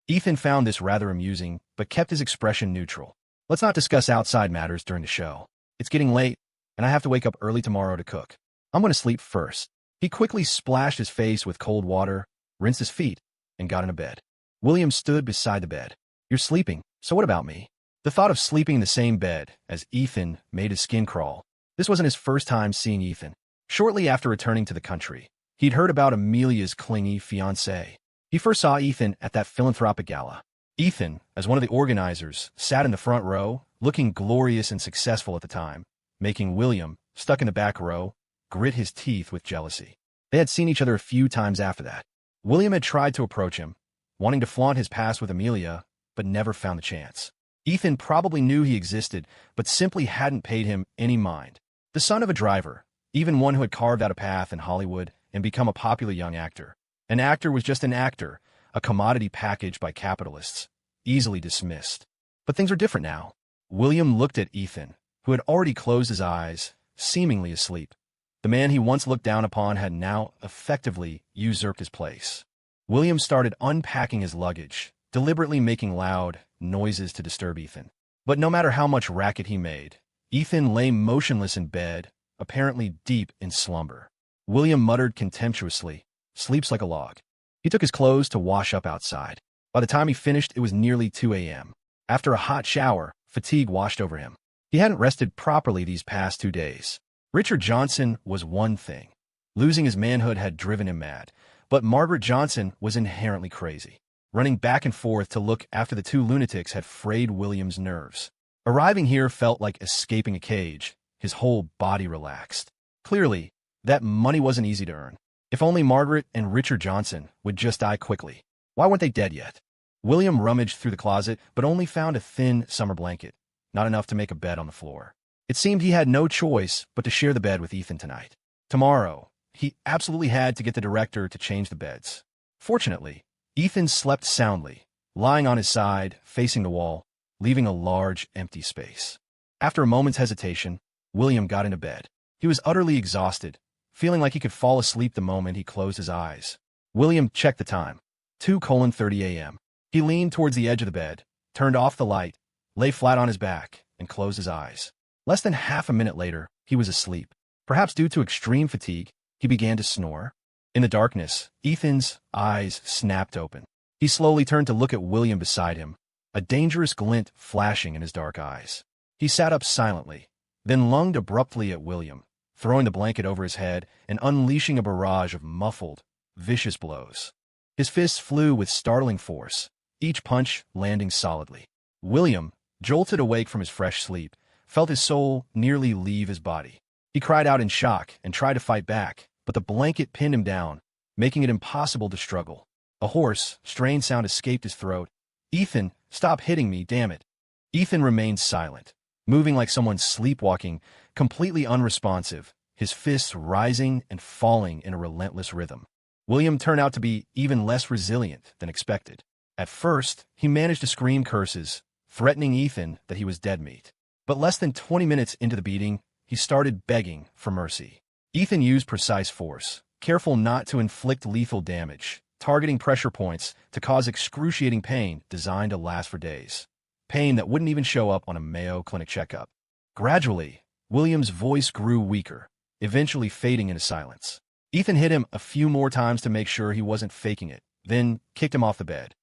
Ethan found this rather amusing, but kept his expression neutral. Let's not discuss outside matters during the show. It's getting late, and I have to wake up early tomorrow to cook. I'm going to sleep first. He quickly splashed his face with cold water, rinsed his feet, and got into bed. William stood beside the bed. You're sleeping, so what about me? The thought of sleeping in the same bed as Ethan made his skin crawl. This wasn't his first time seeing Ethan. Shortly after returning to the country, he'd heard about Amelia's clingy fiancé. He first saw Ethan at that philanthropic gala. Ethan, as one of the organizers, sat in the front row, looking glorious and successful at the time, making William, stuck in the back row, grit his teeth with jealousy. They had seen each other a few times after that. William had tried to approach him, wanting to flaunt his past with Amelia, but never found the chance. Ethan probably knew he existed, but simply hadn't paid him any mind. The son of a driver, even one who had carved out a path in Hollywood and become a popular young actor. An actor was just an actor, a commodity packaged by capitalists, easily dismissed. But things are different now. William looked at Ethan, who had already closed his eyes, seemingly asleep. The man he once looked down upon had now effectively usurped his place. William started unpacking his luggage, deliberately making loud noises to disturb Ethan. But no matter how much racket he made, Ethan lay motionless in bed, apparently deep in slumber. William muttered contemptuously, "Sleeps like a log." He took his clothes to wash up outside. By the time he finished, it was nearly 2 a.m. After a hot shower, fatigue washed over him. He hadn't rested properly these past 2 days. Richard Johnson was one thing. Losing his manhood had driven him mad, but Margaret Johnson was inherently crazy. Running back and forth to look after the 2 lunatics had frayed William's nerves. Arriving here felt like escaping a cage. His whole body relaxed. Clearly, that money wasn't easy to earn. If only Margaret and Richard Johnson would just die quickly. Why weren't they dead yet? William rummaged through the closet, but only found a thin summer blanket, not enough to make a bed on the floor. It seemed he had no choice but to share the bed with Ethan tonight. Tomorrow, he absolutely had to get the director to change the beds. Fortunately, Ethan slept soundly, lying on his side, facing the wall, leaving a large, empty space. After a moment's hesitation, William got into bed. He was utterly exhausted, feeling like he could fall asleep the moment he closed his eyes. William checked the time. 2:30 a.m. He leaned towards the edge of the bed, turned off the light, lay flat on his back, and closed his eyes. Less than half a minute later, he was asleep. Perhaps due to extreme fatigue, he began to snore. In the darkness, Ethan's eyes snapped open. He slowly turned to look at William beside him, a dangerous glint flashing in his dark eyes. He sat up silently, then lunged abruptly at William, throwing the blanket over his head and unleashing a barrage of muffled, vicious blows. His fists flew with startling force, each punch landing solidly. William, jolted awake from his fresh sleep, felt his soul nearly leave his body. He cried out in shock and tried to fight back, but the blanket pinned him down, making it impossible to struggle. A hoarse, strained sound escaped his throat. "Ethan, stop hitting me, damn it." Ethan remained silent, moving like someone sleepwalking, completely unresponsive, his fists rising and falling in a relentless rhythm. William turned out to be even less resilient than expected. At first, he managed to scream curses, threatening Ethan that he was dead meat. But less than 20 minutes into the beating, he started begging for mercy. Ethan used precise force, careful not to inflict lethal damage, targeting pressure points to cause excruciating pain designed to last for days. Pain that wouldn't even show up on a Mayo Clinic checkup. Gradually, William's voice grew weaker, eventually fading into silence. Ethan hit him a few more times to make sure he wasn't faking it, then kicked him off the bed.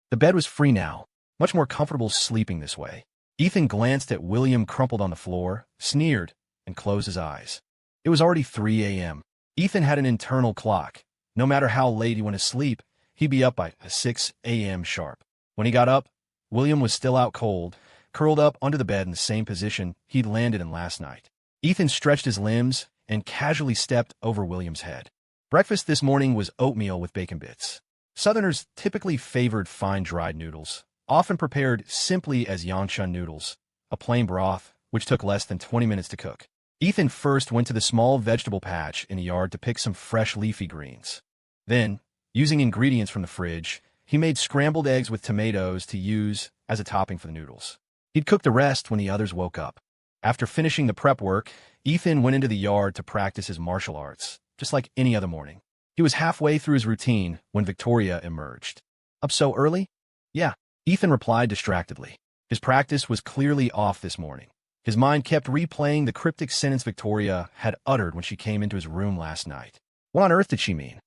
The bed was free now, much more comfortable sleeping this way. Ethan glanced at William crumpled on the floor, sneered, and closed his eyes. It was already 3 a.m. Ethan had an internal clock. No matter how late he went to sleep, he'd be up by 6 a.m. sharp. When he got up, William was still out cold, curled up under the bed in the same position he'd landed in last night. Ethan stretched his limbs and casually stepped over William's head. Breakfast this morning was oatmeal with bacon bits. Southerners typically favored fine dried noodles, often prepared simply as yanchun noodles, a plain broth which took less than 20 minutes to cook. Ethan first went to the small vegetable patch in the yard to pick some fresh leafy greens. Then, using ingredients from the fridge, he made scrambled eggs with tomatoes to use as a topping for the noodles. He'd cook the rest when the others woke up. After finishing the prep work, Ethan went into the yard to practice his martial arts, just like any other morning. He was halfway through his routine when Victoria emerged. "Up so early?" "Yeah," Ethan replied distractedly. His practice was clearly off this morning. His mind kept replaying the cryptic sentence Victoria had uttered when she came into his room last night. What on earth did she mean?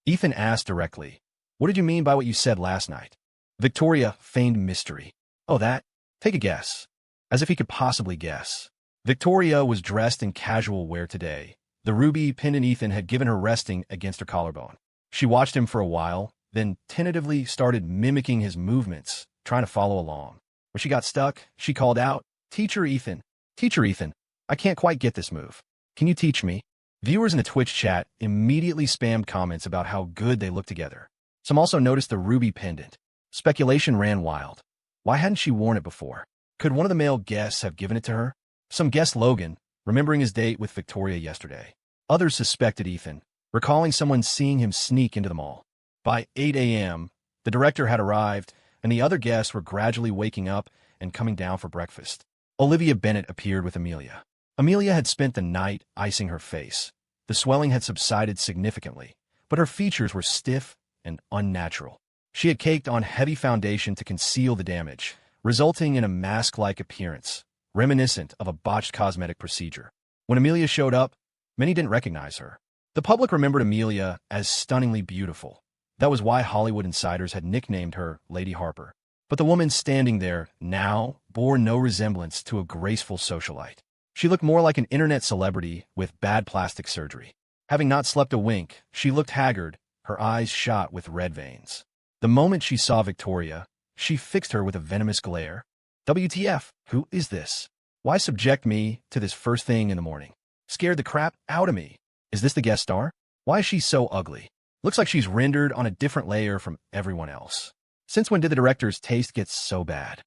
Ethan asked directly. "What did you mean by what you said last night?" Victoria feigned mystery. "Oh, that? Take a guess." As if he could possibly guess. Victoria was dressed in casual wear today. The ruby pendant Ethan had given her resting against her collarbone. She watched him for a while, then tentatively started mimicking his movements, trying to follow along. When she got stuck, she called out, "Teacher Ethan, Teacher Ethan, I can't quite get this move. Can you teach me?" Viewers in the Twitch chat immediately spammed comments about how good they looked together. Some also noticed the ruby pendant. Speculation ran wild. Why hadn't she worn it before? Could one of the male guests have given it to her? Some guessed Logan, remembering his date with Victoria yesterday. Others suspected Ethan, recalling someone seeing him sneak into the mall. By 8 a.m., the director had arrived, and the other guests were gradually waking up and coming down for breakfast. Olivia Bennett appeared with Amelia. Amelia had spent the night icing her face. The swelling had subsided significantly, but her features were stiff and unnatural. She had caked on heavy foundation to conceal the damage, resulting in a mask-like appearance, reminiscent of a botched cosmetic procedure. When Amelia showed up, many didn't recognize her. The public remembered Amelia as stunningly beautiful. That was why Hollywood insiders had nicknamed her Lady Harper. But the woman standing there now bore no resemblance to a graceful socialite. She looked more like an internet celebrity with bad plastic surgery. Having not slept a wink, she looked haggard, her eyes shot with red veins. The moment she saw Victoria, she fixed her with a venomous glare. WTF, who is this? Why subject me to this first thing in the morning? Scared the crap out of me. Is this the guest star? Why is she so ugly? Looks like she's rendered on a different layer from everyone else. Since when did the director's taste get so bad?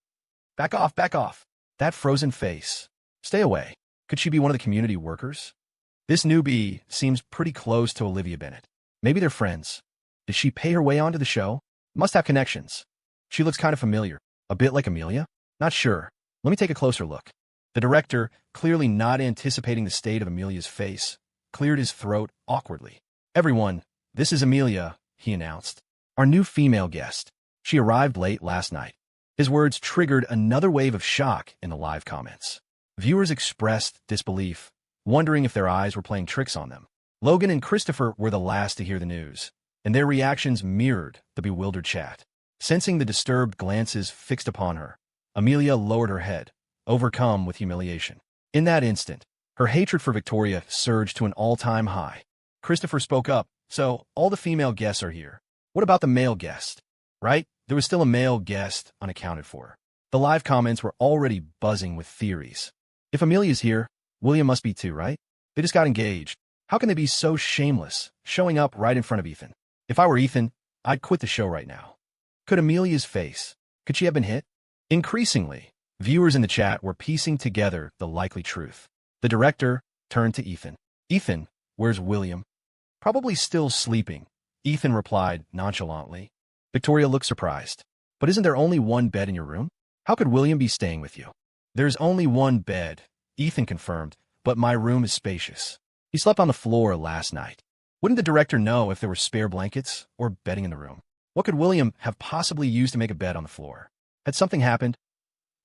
Back off, back off. That frozen face. Stay away. Could she be one of the community workers? This newbie seems pretty close to Olivia Bennett. Maybe they're friends. Did she pay her way onto the show? Must have connections. She looks kind of familiar. A bit like Amelia? Not sure. Let me take a closer look. The director, clearly not anticipating the state of Amelia's face, cleared his throat awkwardly. "Everyone, this is Amelia," he announced. "Our new female guest. She arrived late last night." His words triggered another wave of shock in the live comments. Viewers expressed disbelief, wondering if their eyes were playing tricks on them. Logan and Christopher were the last to hear the news, and their reactions mirrored the bewildered chat. Sensing the disturbed glances fixed upon her, Amelia lowered her head, overcome with humiliation. In that instant, her hatred for Victoria surged to an all-time high. Christopher spoke up. "So, all the female guests are here. What about the male guest?" Right? There was still a male guest unaccounted for. The live comments were already buzzing with theories. If Amelia's here, William must be too, right? They just got engaged. How can they be so shameless, showing up right in front of Ethan? If I were Ethan, I'd quit the show right now. Could Amelia's face, could she have been hit? Increasingly, viewers in the chat were piecing together the likely truth. The director turned to Ethan. "Ethan, where's William?" "Probably still sleeping," Ethan replied nonchalantly. Victoria looked surprised. "But isn't there only one bed in your room? How could William be staying with you?" "There's only one bed," Ethan confirmed, "but my room is spacious. He slept on the floor last night." Wouldn't the director know if there were spare blankets or bedding in the room? What could William have possibly used to make a bed on the floor? Had something happened?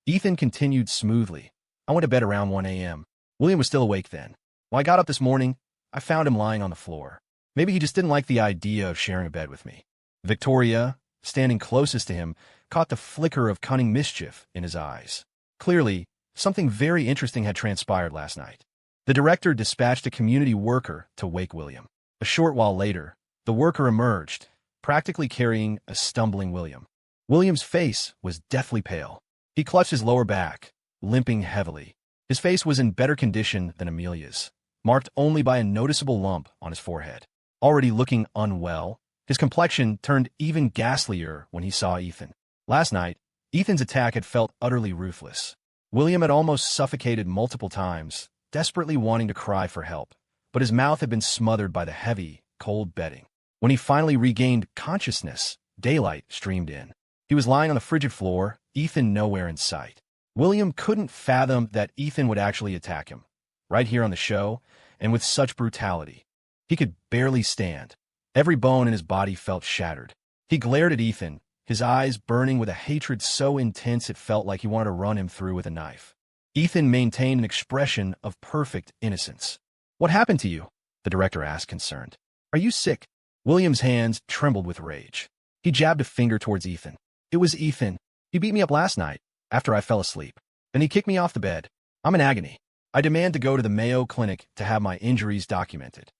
Ethan continued smoothly. "I went to bed around 1 a.m. William was still awake then. When I got up this morning, I found him lying on the floor. Maybe he just didn't like the idea of sharing a bed with me." Victoria, standing closest to him, caught the flicker of cunning mischief in his eyes. Clearly, something very interesting had transpired last night. The director dispatched a community worker to wake William. A short while later, the worker emerged, practically carrying a stumbling William. William's face was deathly pale. He clutched his lower back, limping heavily. His face was in better condition than Amelia's, marked only by a noticeable lump on his forehead. Already looking unwell, his complexion turned even ghastlier when he saw Ethan. Last night, Ethan's attack had felt utterly ruthless. William had almost suffocated multiple times, desperately wanting to cry for help, but his mouth had been smothered by the heavy, cold bedding. When he finally regained consciousness, daylight streamed in. He was lying on the frigid floor, Ethan nowhere in sight. William couldn't fathom that Ethan would actually attack him, right here on the show, and with such brutality. He could barely stand. Every bone in his body felt shattered. He glared at Ethan, his eyes burning with a hatred so intense it felt like he wanted to run him through with a knife. Ethan maintained an expression of perfect innocence. "What happened to you?" the director asked, concerned. "Are you sick?" William's hands trembled with rage. He jabbed a finger towards Ethan. "It was Ethan. He beat me up last night, after I fell asleep. Then he kicked me off the bed. I'm in agony. I demand to go to the Mayo Clinic to have my injuries documented."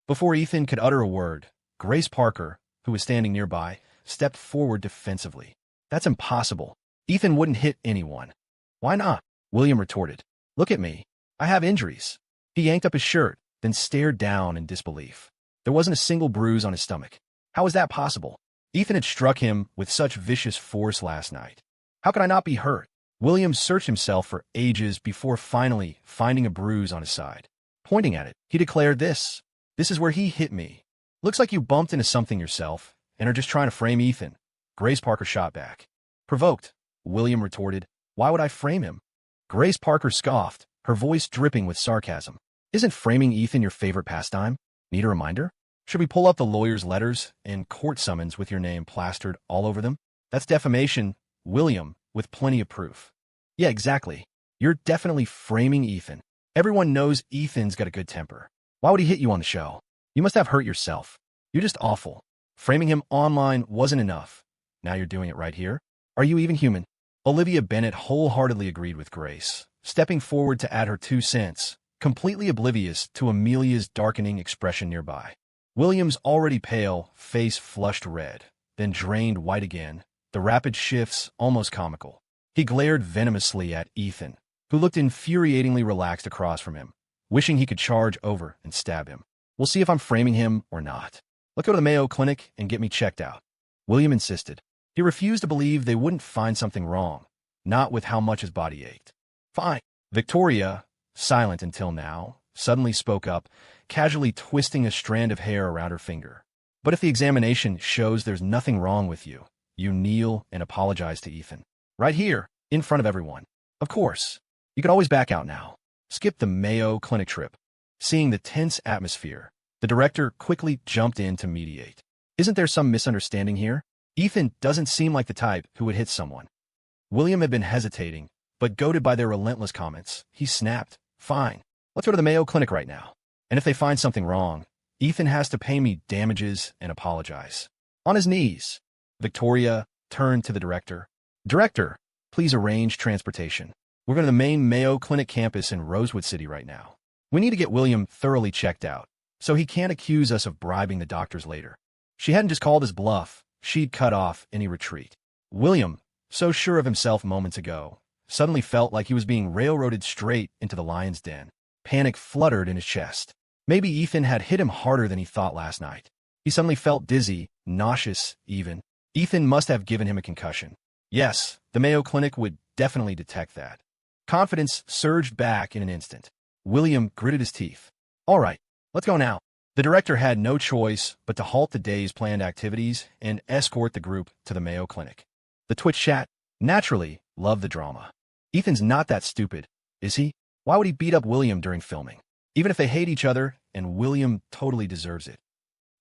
Before Ethan could utter a word, Grace Parker, who was standing nearby, stepped forward defensively. "That's impossible. Ethan wouldn't hit anyone." "Why not?" William retorted. "Look at me. I have injuries." He yanked up his shirt, then stared down in disbelief. There wasn't a single bruise on his stomach. How was that possible? Ethan had struck him with such vicious force last night. How could I not be hurt? William searched himself for ages before finally finding a bruise on his side. Pointing at it, he declared, This is where he hit me. Looks like you bumped into something yourself and are just trying to frame Ethan." Grace Parker shot back. Provoked, William retorted, "Why would I frame him?" Grace Parker scoffed, her voice dripping with sarcasm. "Isn't framing Ethan your favorite pastime? Need a reminder? Should we pull up the lawyer's letters and court summons with your name plastered all over them? That's defamation, William, with plenty of proof." "Yeah, exactly. You're definitely framing Ethan. Everyone knows Ethan's got a good temper. Why would he hit you on the show? You must have hurt yourself. You're just awful. Framing him online wasn't enough. Now you're doing it right here? Are you even human?" Olivia Bennett wholeheartedly agreed with Grace, stepping forward to add her 2 cents, completely oblivious to Amelia's darkening expression nearby. William's already pale face flushed red, then drained white again, the rapid shifts almost comical. He glared venomously at Ethan, who looked infuriatingly relaxed across from him, wishing he could charge over and stab him. "We'll see if I'm framing him or not. Let's go to the Mayo Clinic and get me checked out." William insisted. He refused to believe they wouldn't find something wrong, not with how much his body ached. "Fine." Victoria, silent until now, suddenly spoke up, casually twisting a strand of hair around her finger. "But if the examination shows there's nothing wrong with you, you kneel and apologize to Ethan. Right here, in front of everyone." "Of course." You could always back out now. Skip the Mayo Clinic trip. Seeing the tense atmosphere, the director quickly jumped in to mediate. Isn't there some misunderstanding here? Ethan doesn't seem like the type who would hit someone. William had been hesitating, but goaded by their relentless comments, he snapped, "Fine, let's go to the Mayo Clinic right now. And if they find something wrong, Ethan has to pay me damages and apologize." On his knees, Victoria turned to the director. "Director, please arrange transportation. We're going to the main Mayo Clinic campus in Rosewood City right now. We need to get William thoroughly checked out, so he can't accuse us of bribing the doctors later." She hadn't just called his bluff, she'd cut off any retreat. William, so sure of himself moments ago, suddenly felt like he was being railroaded straight into the lion's den. Panic fluttered in his chest. Maybe Ethan had hit him harder than he thought last night. He suddenly felt dizzy, nauseous even. Ethan must have given him a concussion. Yes, the Mayo Clinic would definitely detect that. Confidence surged back in an instant. William gritted his teeth. "All right, let's go now." The director had no choice but to halt the day's planned activities and escort the group to the Mayo Clinic. The Twitch chat, naturally, loved the drama. Ethan's not that stupid, is he? Why would he beat up William during filming? Even if they hate each other, and William totally deserves it.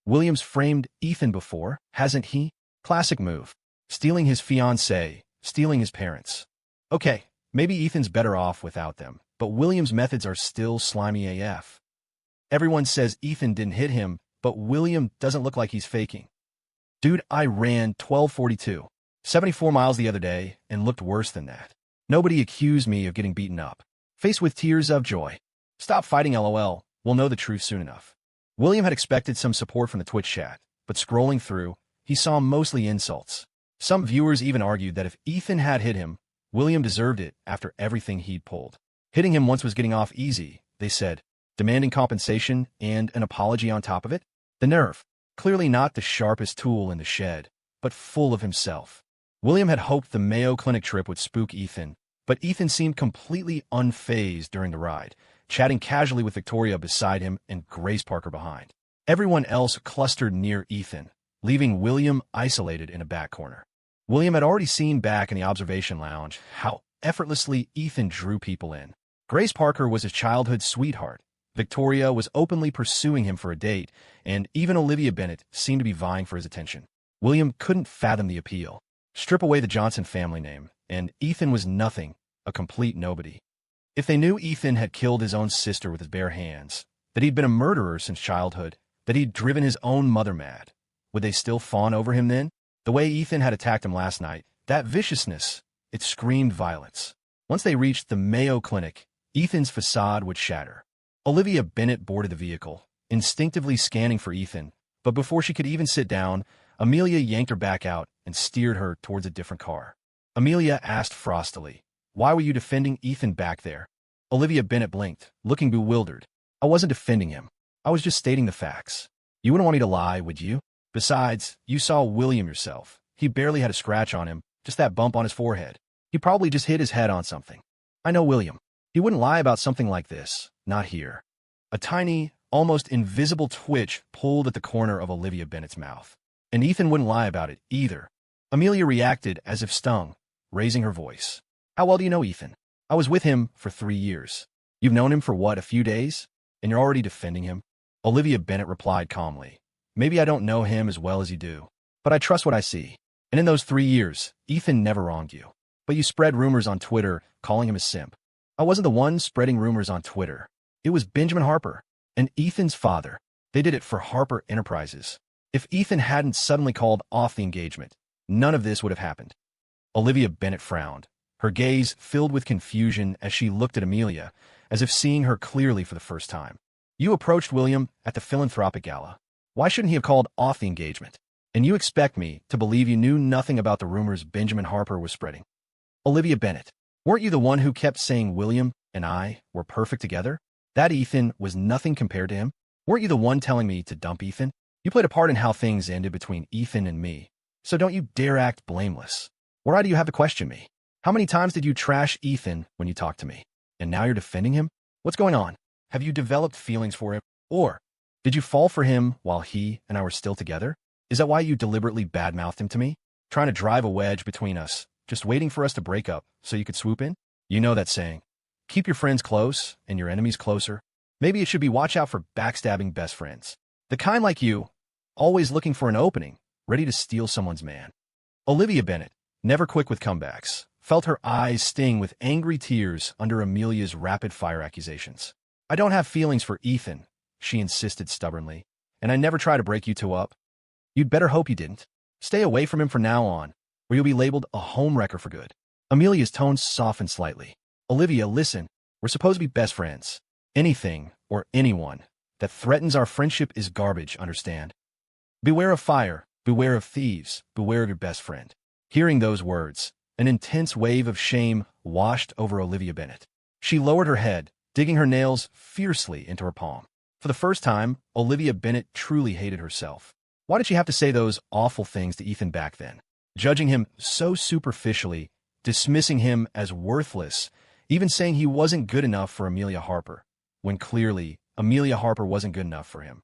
William's framed Ethan before, hasn't he? Classic move. Stealing his fiancée, stealing his parents. Okay, maybe Ethan's better off without them, but William's methods are still slimy AF. Everyone says Ethan didn't hit him, but William doesn't look like he's faking. "Dude, I ran 12:42, 74 miles the other day, and looked worse than that. Nobody accused me of getting beaten up." Faced with tears of joy. "Stop fighting, LOL. We'll know the truth soon enough." William had expected some support from the Twitch chat, but scrolling through, he saw mostly insults. Some viewers even argued that if Ethan had hit him, William deserved it after everything he'd pulled. Hitting him once was getting off easy, they said, demanding compensation and an apology on top of it? The nerve. Clearly not the sharpest tool in the shed, but full of himself. William had hoped the Mayo Clinic trip would spook Ethan, but Ethan seemed completely unfazed during the ride, chatting casually with Victoria beside him and Grace Parker behind. Everyone else clustered near Ethan, leaving William isolated in a back corner. William had already seen back in the observation lounge how effortlessly Ethan drew people in. Grace Parker was his childhood sweetheart. Victoria was openly pursuing him for a date, and even Olivia Bennet seemed to be vying for his attention. William couldn't fathom the appeal. Strip away the Johnson family name, and Ethan was nothing, a complete nobody. If they knew Ethan had killed his own sister with his bare hands, that he'd been a murderer since childhood, that he'd driven his own mother mad, would they still fawn over him then? The way Ethan had attacked him last night, that viciousness, it screamed violence. Once they reached the Mayo Clinic, Ethan's facade would shatter. Olivia Bennet boarded the vehicle, instinctively scanning for Ethan, but before she could even sit down, Amelia yanked her back out and steered her towards a different car. Amelia asked frostily, "Why were you defending Ethan back there?" Olivia Bennet blinked, looking bewildered. "I wasn't defending him. I was just stating the facts. You wouldn't want me to lie, would you? Besides, you saw William yourself. He barely had a scratch on him, just that bump on his forehead. He probably just hit his head on something. I know William. He wouldn't lie about something like this. Not here." A tiny, almost invisible twitch pulled at the corner of Olivia Bennet's mouth. And Ethan wouldn't lie about it, either. Amelia reacted as if stung, raising her voice. "How well do you know Ethan? I was with him for 3 years. You've known him for what, a few days? And you're already defending him?" Olivia Bennet replied calmly. "Maybe I don't know him as well as you do, but I trust what I see. And in those 3 years, Ethan never wronged you. But you spread rumors on Twitter, calling him a simp. I wasn't the one spreading rumors on Twitter. It was Benjamin Harper, and Ethan's father. They did it for Harper Enterprises. If Ethan hadn't suddenly called off the engagement, none of this would have happened." Olivia Bennet frowned, her gaze filled with confusion as she looked at Amelia, as if seeing her clearly for the first time. "You approached William at the philanthropic gala. Why shouldn't he have called off the engagement? And you expect me to believe you knew nothing about the rumors Benjamin Harper was spreading? Olivia Bennet, weren't you the one who kept saying William and I were perfect together? That Ethan was nothing compared to him? Weren't you the one telling me to dump Ethan? You played a part in how things ended between Ethan and me. So don't you dare act blameless. What right do you have to question me? How many times did you trash Ethan when you talked to me? And now you're defending him? What's going on? Have you developed feelings for him? Or did you fall for him while he and I were still together? Is that why you deliberately badmouthed him to me? Trying to drive a wedge between us, just waiting for us to break up so you could swoop in? You know that saying, Keep your friends close and your enemies closer. Maybe it should be watch out for backstabbing best friends. The kind like you, always looking for an opening, ready to steal someone's man. Olivia Bennet, never quick with comebacks, felt her eyes sting with angry tears under Amelia's rapid-fire accusations. I don't have feelings for Ethan, she insisted stubbornly, and I never try to break you two up. You'd better hope you didn't. Stay away from him from now on, or you'll be labeled a homewrecker for good. Amelia's tone softened slightly. Olivia, listen, we're supposed to be best friends. Anything, or anyone, that threatens our friendship is garbage, understand? Beware of fire, beware of thieves, beware of your best friend. Hearing those words, an intense wave of shame washed over Olivia Bennet. She lowered her head, digging her nails fiercely into her palm. For the first time, Olivia Bennet truly hated herself. Why did she have to say those awful things to Ethan back then? Judging him so superficially, dismissing him as worthless, even saying he wasn't good enough for Amelia Harper, when clearly Amelia Harper wasn't good enough for him.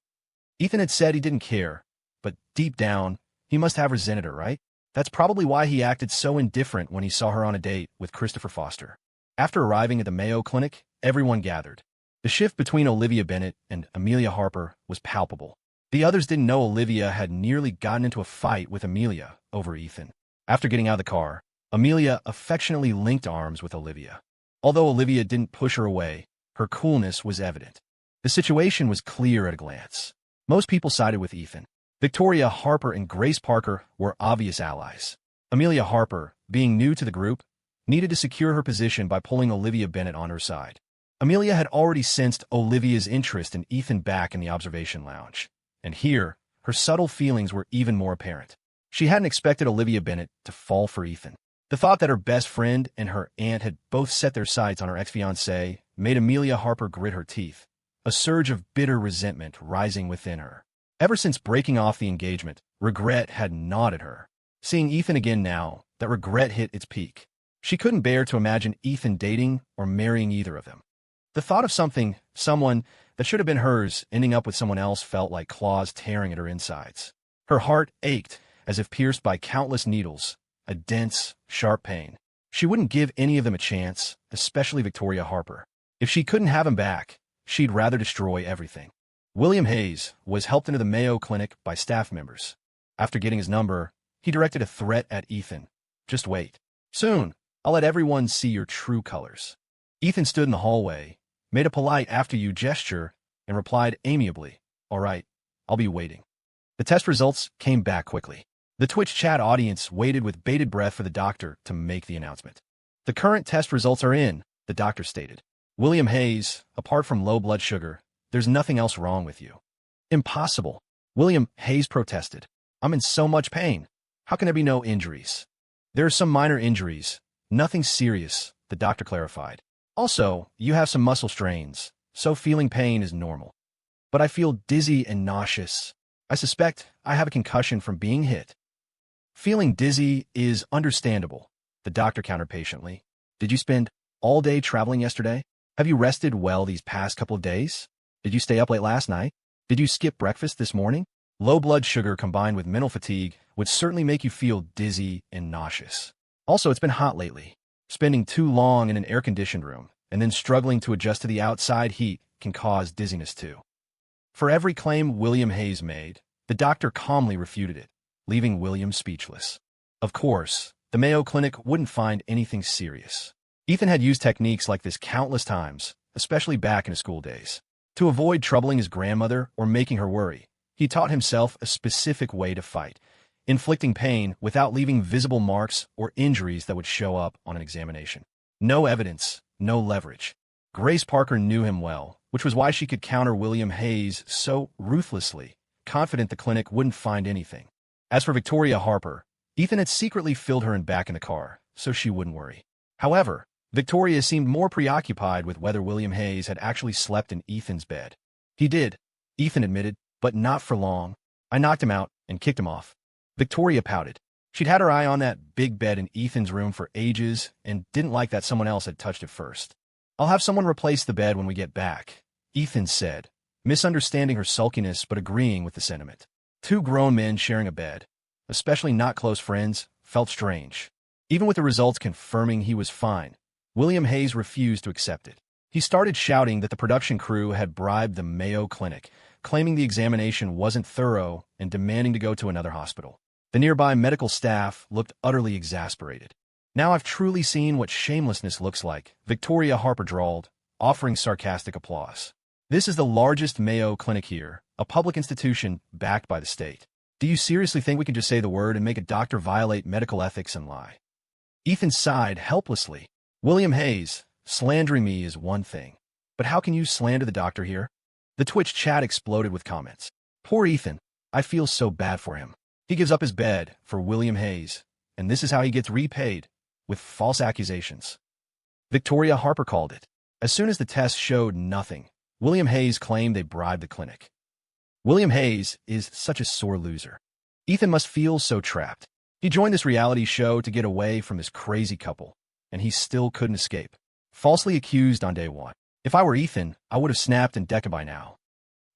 Ethan had said he didn't care, but deep down, he must have resented her, right? That's probably why he acted so indifferent when he saw her on a date with Christopher Foster. After arriving at the Mayo Clinic, everyone gathered. The shift between Olivia Bennet and Amelia Harper was palpable. The others didn't know Olivia had nearly gotten into a fight with Amelia over Ethan. After getting out of the car, Amelia affectionately linked arms with Olivia. Although Olivia didn't push her away, her coolness was evident. The situation was clear at a glance. Most people sided with Ethan. Victoria Harper and Grace Parker were obvious allies. Amelia Harper, being new to the group, needed to secure her position by pulling Olivia Bennet on her side. Amelia had already sensed Olivia's interest in Ethan back in the observation lounge, and here, her subtle feelings were even more apparent. She hadn't expected Olivia Bennet to fall for Ethan. The thought that her best friend and her aunt had both set their sights on her ex-fiancé made Amelia Harper grit her teeth, a surge of bitter resentment rising within her. Ever since breaking off the engagement, regret had gnawed at her. Seeing Ethan again now, that regret hit its peak. She couldn't bear to imagine Ethan dating or marrying either of them. The thought of someone that should have been hers, ending up with someone else felt like claws tearing at her insides. Her heart ached as if pierced by countless needles, a dense, sharp pain. She wouldn't give any of them a chance, especially Victoria Harper. If she couldn't have him back, she'd rather destroy everything. William Hayes was helped into the Mayo Clinic by staff members. After getting his number, he directed a threat at Ethan. Just wait. Soon, I'll let everyone see your true colors. Ethan stood in the hallway, made a polite after-you gesture, and replied amiably, all right, I'll be waiting. The test results came back quickly. The Twitch chat audience waited with bated breath for the doctor to make the announcement. The current test results are in, the doctor stated. William Hayes, apart from low blood sugar, there's nothing else wrong with you. Impossible. William Hayes protested. I'm in so much pain. How can there be no injuries? There are some minor injuries. Nothing serious, the doctor clarified. Also, you have some muscle strains, so feeling pain is normal. But I feel dizzy and nauseous. I suspect I have a concussion from being hit. Feeling dizzy is understandable, the doctor countered patiently. Did you spend all day traveling yesterday? Have you rested well these past couple of days? Did you stay up late last night? Did you skip breakfast this morning? Low blood sugar combined with mental fatigue would certainly make you feel dizzy and nauseous. Also, it's been hot lately. Spending too long in an air-conditioned room and then struggling to adjust to the outside heat can cause dizziness too. For every claim William Hayes made, the doctor calmly refuted it, leaving William speechless. Of course, the Mayo Clinic wouldn't find anything serious. Ethan had used techniques like this countless times, especially back in his school days. To avoid troubling his grandmother or making her worry, he taught himself a specific way to fight, inflicting pain without leaving visible marks or injuries that would show up on an examination. No evidence, no leverage. Grace Parker knew him well, which was why she could counter William Hayes so ruthlessly, confident the clinic wouldn't find anything. As for Victoria Harper, Ethan had secretly filled her back in the car, so she wouldn't worry. However, Victoria seemed more preoccupied with whether William Hayes had actually slept in Ethan's bed. He did, Ethan admitted, but not for long. I knocked him out and kicked him off. Victoria pouted. She'd had her eye on that big bed in Ethan's room for ages and didn't like that someone else had touched it first. I'll have someone replace the bed when we get back, Ethan said, misunderstanding her sulkiness but agreeing with the sentiment. Two grown men sharing a bed, especially not close friends, felt strange. Even with the results confirming he was fine, William Hayes refused to accept it. He started shouting that the production crew had bribed the Mayo Clinic, claiming the examination wasn't thorough and demanding to go to another hospital. The nearby medical staff looked utterly exasperated. "Now I've truly seen what shamelessness looks like," Victoria Harper drawled, offering sarcastic applause. "This is the largest Mayo Clinic here, a public institution backed by the state. Do you seriously think we can just say the word and make a doctor violate medical ethics and lie?" Ethan sighed helplessly. "William Hayes, slandering me is one thing. But how can you slander the doctor here?" The Twitch chat exploded with comments. "Poor Ethan. I feel so bad for him. He gives up his bed for William Hayes, and this is how he gets repaid, with false accusations." Victoria Harper called it. As soon as the test showed nothing, William Hayes claimed they bribed the clinic. William Hayes is such a sore loser. Ethan must feel so trapped. He joined this reality show to get away from this crazy couple, and he still couldn't escape. Falsely accused on day one. If I were Ethan, I would have snapped and decked by now.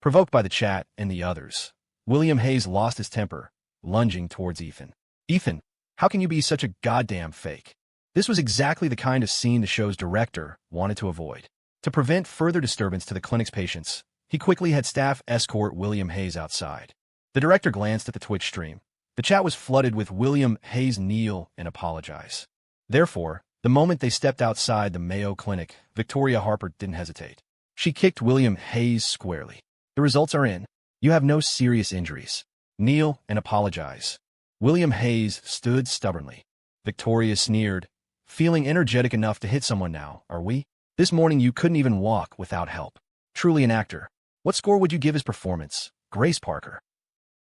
Provoked by the chat and the others, William Hayes lost his temper, lunging towards Ethan. "Ethan, how can you be such a goddamn fake?" This was exactly the kind of scene the show's director wanted to avoid. To prevent further disturbance to the clinic's patients, he quickly had staff escort William Hayes outside. The director glanced at the Twitch stream. The chat was flooded with William Hayes kneel and apologize. Therefore, the moment they stepped outside the Mayo Clinic, Victoria Harper didn't hesitate. She kicked William Hayes squarely. "The results are in. You have no serious injuries. Kneel and apologize." William Hayes stood stubbornly. Victoria sneered. "Feeling energetic enough to hit someone now, are we? This morning you couldn't even walk without help. Truly an actor. What score would you give his performance, Grace Parker?"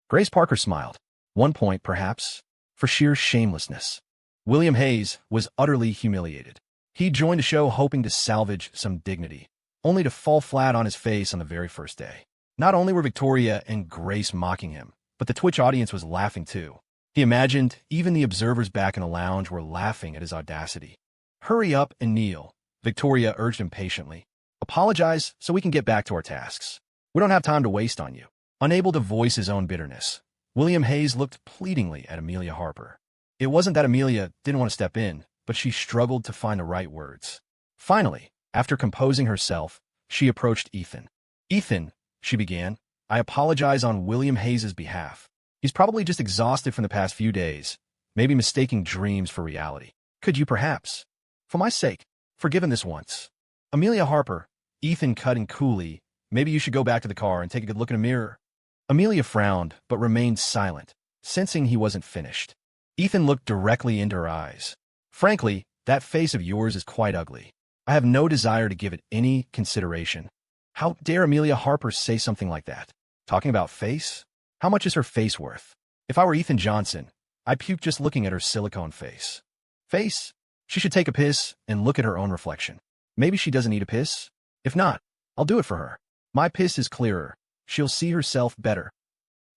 Grace Parker smiled. 1 point, perhaps, for sheer shamelessness. William Hayes was utterly humiliated. He joined the show hoping to salvage some dignity, only to fall flat on his face on the very first day. Not only were Victoria and Grace mocking him, but the Twitch audience was laughing too. He imagined even the observers back in the lounge were laughing at his audacity. "Hurry up and kneel," Victoria urged impatiently. "Apologize so we can get back to our tasks. We don't have time to waste on you." Unable to voice his own bitterness, William Hayes looked pleadingly at Amelia Harper. It wasn't that Amelia didn't want to step in, but she struggled to find the right words. Finally, after composing herself, she approached Ethan. "Ethan," she began, "I apologize on William Hayes' behalf. He's probably just exhausted from the past few days, maybe mistaking dreams for reality. Could you perhaps, for my sake, forgive him this once?" "Amelia Harper," Ethan cut in coolly, "maybe you should go back to the car and take a good look in a mirror." Amelia frowned, but remained silent, sensing he wasn't finished. Ethan looked directly into her eyes. "Frankly, that face of yours is quite ugly. I have no desire to give it any consideration." How dare Amelia Harper say something like that? Talking about face? How much is her face worth? If I were Ethan Johnson, I'd puke just looking at her silicone face. Face? She should take a piss and look at her own reflection. Maybe she doesn't need a piss? If not, I'll do it for her. My piss is clearer. She'll see herself better.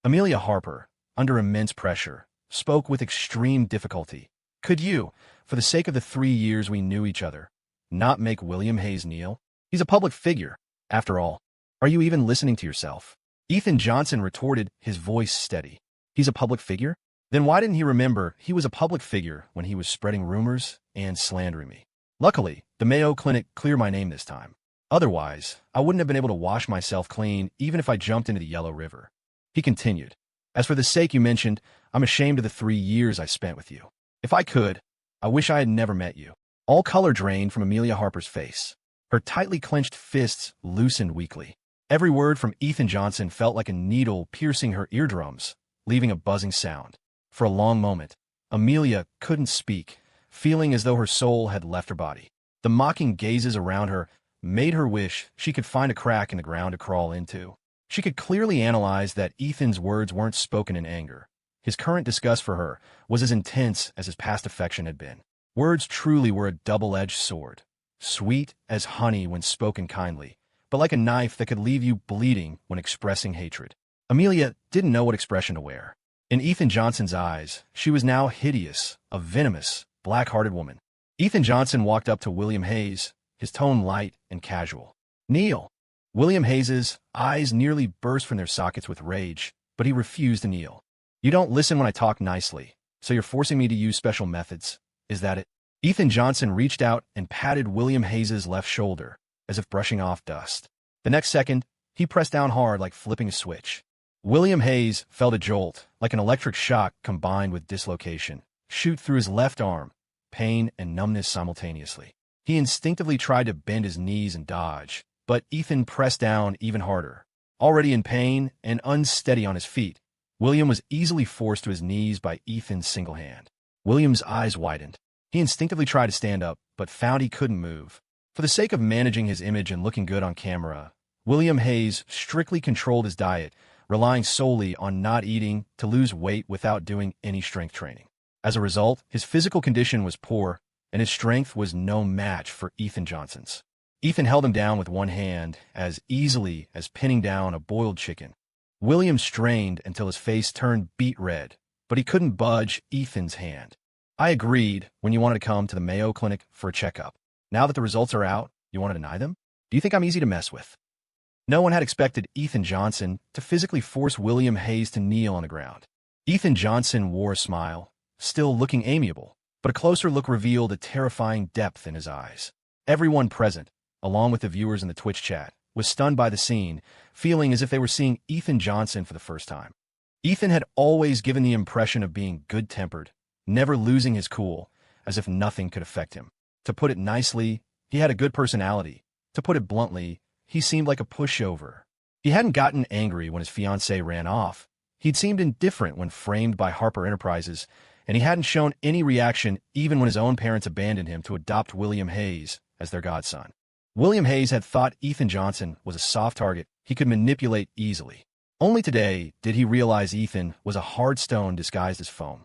Amelia Harper, under immense pressure, spoke with extreme difficulty. "Could you, for the sake of the 3 years we knew each other, not make William Hayes kneel? He's a public figure, after all. Are you even listening to yourself?" Ethan Johnson retorted, his voice steady. "He's a public figure? Then why didn't he remember he was a public figure when he was spreading rumors and slandering me? Luckily, the Mayo Clinic cleared my name this time. Otherwise, I wouldn't have been able to wash myself clean even if I jumped into the Yellow River." He continued, "As for the sake you mentioned, I'm ashamed of the 3 years I spent with you. If I could, I wish I had never met you." All color drained from Amelia Harper's face. Her tightly clenched fists loosened weakly. Every word from Ethan Johnson felt like a needle piercing her eardrums, leaving a buzzing sound. For a long moment, Amelia couldn't speak, feeling as though her soul had left her body. The mocking gazes around her made her wish she could find a crack in the ground to crawl into. She could clearly analyze that Ethan's words weren't spoken in anger. His current disgust for her was as intense as his past affection had been. Words truly were a double-edged sword, sweet as honey when spoken kindly, but like a knife that could leave you bleeding when expressing hatred. Amelia didn't know what expression to wear. In Ethan Johnson's eyes, she was now hideous, a venomous, black-hearted woman. Ethan Johnson walked up to William Hayes, his tone light and casual. "Kneel." William Hayes's eyes nearly burst from their sockets with rage, but he refused to kneel. "You don't listen when I talk nicely, so you're forcing me to use special methods. Is that it?" Ethan Johnson reached out and patted William Hayes's left shoulder, as if brushing off dust. The next second, he pressed down hard like flipping a switch. William Hayes felt a jolt, like an electric shock combined with dislocation, shoot through his left arm, pain and numbness simultaneously. He instinctively tried to bend his knees and dodge, but Ethan pressed down even harder. Already in pain and unsteady on his feet, William was easily forced to his knees by Ethan's single hand. William's eyes widened. He instinctively tried to stand up, but found he couldn't move. For the sake of managing his image and looking good on camera, William Hayes strictly controlled his diet, relying solely on not eating to lose weight without doing any strength training. As a result, his physical condition was poor, and his strength was no match for Ethan Johnson's. Ethan held him down with one hand, as easily as pinning down a boiled chicken. William strained until his face turned beet red, but he couldn't budge Ethan's hand. I agreed when you wanted to come to the Mayo Clinic for a checkup. Now that the results are out, you want to deny them? Do you think I'm easy to mess with? No one had expected Ethan Johnson to physically force William Hayes to kneel on the ground. Ethan Johnson wore a smile, still looking amiable, but a closer look revealed a terrifying depth in his eyes. Everyone present, along with the viewers in the Twitch chat, was stunned by the scene, feeling as if they were seeing Ethan Johnson for the first time. Ethan had always given the impression of being good-tempered, never losing his cool, as if nothing could affect him. To put it nicely, he had a good personality. To put it bluntly, he seemed like a pushover. He hadn't gotten angry when his fiancée ran off. He'd seemed indifferent when framed by Harper Enterprises, and he hadn't shown any reaction even when his own parents abandoned him to adopt William Hayes as their godson. William Hayes had thought Ethan Johnson was a soft target he could manipulate easily. Only today did he realize Ethan was a hard stone disguised as foam.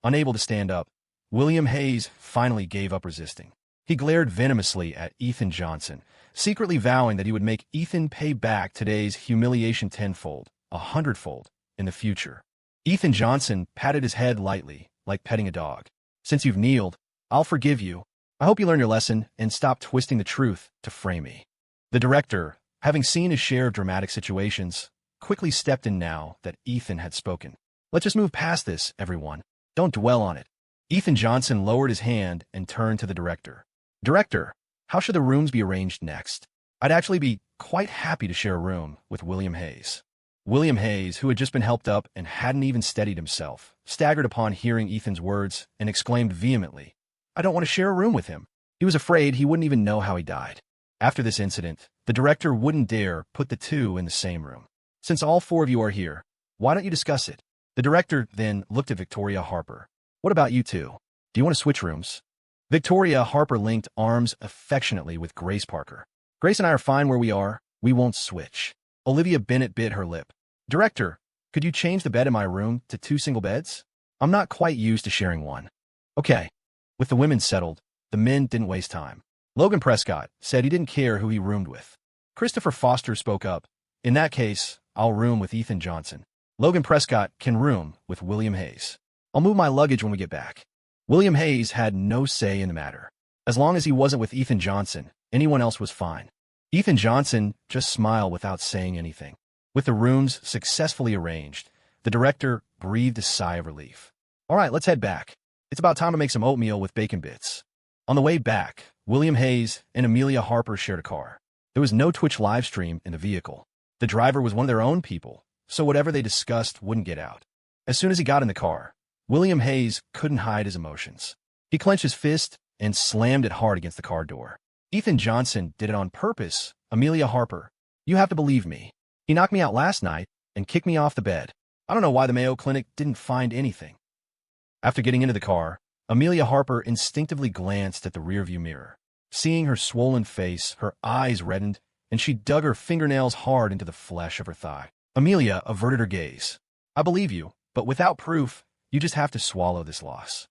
Unable to stand up, William Hayes finally gave up resisting. He glared venomously at Ethan Johnson, secretly vowing that he would make Ethan pay back today's humiliation tenfold, 100-fold, in the future. Ethan Johnson patted his head lightly, like petting a dog. Since you've kneeled, I'll forgive you. I hope you learn your lesson and stop twisting the truth to frame me. The director, having seen his share of dramatic situations, quickly stepped in now that Ethan had spoken. Let's just move past this, everyone. Don't dwell on it. Ethan Johnson lowered his hand and turned to the director. Director, how should the rooms be arranged next? I'd actually be quite happy to share a room with William Hayes. William Hayes, who had just been helped up and hadn't even steadied himself, staggered upon hearing Ethan's words and exclaimed vehemently, I don't want to share a room with him. He was afraid he wouldn't even know how he died. After this incident, the director wouldn't dare put the two in the same room. Since all four of you are here, why don't you discuss it? The director then looked at Victoria Harper. What about you two? Do you want to switch rooms? Victoria Harper linked arms affectionately with Grace Parker. Grace and I are fine where we are. We won't switch. Olivia Bennett bit her lip. Director, could you change the bed in my room to 2 single beds? I'm not quite used to sharing one. Okay. With the women settled, the men didn't waste time. Logan Prescott said he didn't care who he roomed with. Christopher Foster spoke up. In that case, I'll room with Ethan Johnson. Logan Prescott can room with William Hayes. I'll move my luggage when we get back. William Hayes had no say in the matter. As long as he wasn't with Ethan Johnson, anyone else was fine. Ethan Johnson just smiled without saying anything. With the rooms successfully arranged, the director breathed a sigh of relief. All right, let's head back. It's about time to make some oatmeal with bacon bits. On the way back, William Hayes and Amelia Harper shared a car. There was no Twitch livestream in the vehicle. The driver was one of their own people, so whatever they discussed wouldn't get out. As soon as he got in the car, William Hayes couldn't hide his emotions. He clenched his fist and slammed it hard against the car door. Ethan Johnson did it on purpose. Amelia Harper, you have to believe me. He knocked me out last night and kicked me off the bed. I don't know why the Mayo Clinic didn't find anything. After getting into the car, Amelia Harper instinctively glanced at the rearview mirror. Seeing her swollen face, her eyes reddened, and she dug her fingernails hard into the flesh of her thigh. Amelia averted her gaze. I believe you, but without proof, you just have to swallow this loss.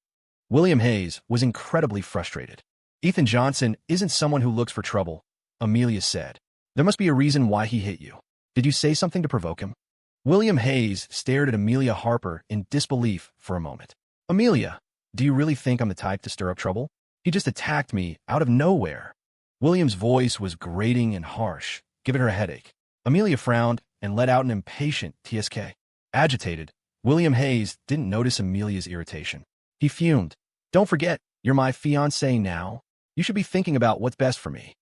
William Hayes was incredibly frustrated. Ethan Johnson isn't someone who looks for trouble, Amelia said. There must be a reason why he hit you. Did you say something to provoke him? William Hayes stared at Amelia Harper in disbelief for a moment. Amelia, do you really think I'm the type to stir up trouble? He just attacked me out of nowhere. William's voice was grating and harsh, giving her a headache. Amelia frowned and let out an impatient TSK. Agitated, William Hayes didn't notice Amelia's irritation. He fumed. Don't forget, You're my fiancé now. You should be thinking about what's best for me.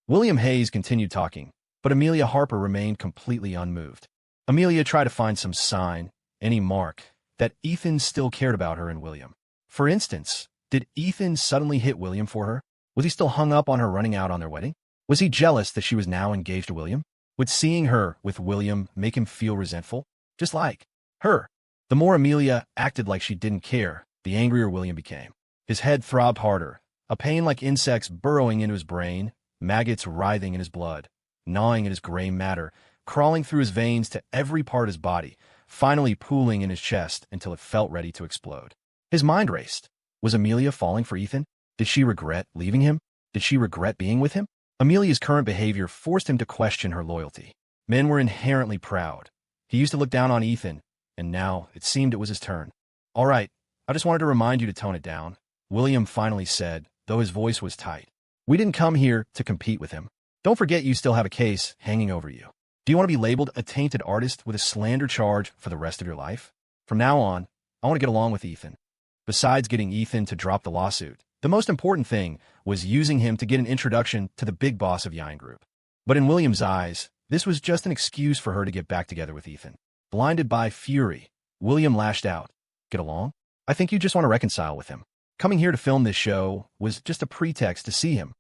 William Hayes continued talking, but Amelia Harper remained completely unmoved. Amelia tried to find some sign, any mark, that Ethan still cared about her and William. For instance, did Ethan suddenly hit William for her? Was he still hung up on her running out on their wedding? Was he jealous that she was now engaged to William? Would seeing her with William make him feel resentful? Just like her. The more Amelia acted like she didn't care, the angrier William became. His head throbbed harder, a pain like insects burrowing into his brain, maggots writhing in his blood, gnawing at his gray matter, crawling through his veins to every part of his body, finally pooling in his chest until it felt ready to explode. His mind raced. Was Amelia falling for Ethan? Did she regret leaving him? Did she regret being with him? Amelia's current behavior forced him to question her loyalty. Men were inherently proud. He used to look down on Ethan, and now it seemed it was his turn. All right, I just wanted to remind you to tone it down, William finally said, though his voice was tight. We didn't come here to compete with him. Don't forget you still have a case hanging over you. Do you want to be labeled a tainted artist with a slander charge for the rest of your life? From now on, I want to get along with Ethan. Besides getting Ethan to drop the lawsuit, the most important thing was using him to get an introduction to the big boss of Yang Group. But in William's eyes, this was just an excuse for her to get back together with Ethan. Blinded by fury, William lashed out. Get along? I think you just want to reconcile with him. Coming here to film this show was just a pretext to see him.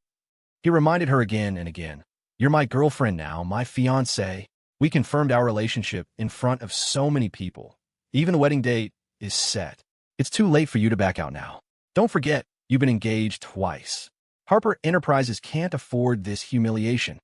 He reminded her again and again. You're my girlfriend now, my fiancée. We confirmed our relationship in front of so many people. Even the wedding date is set. It's too late for you to back out now. Don't forget, you've been engaged twice. Harper Enterprises can't afford this humiliation.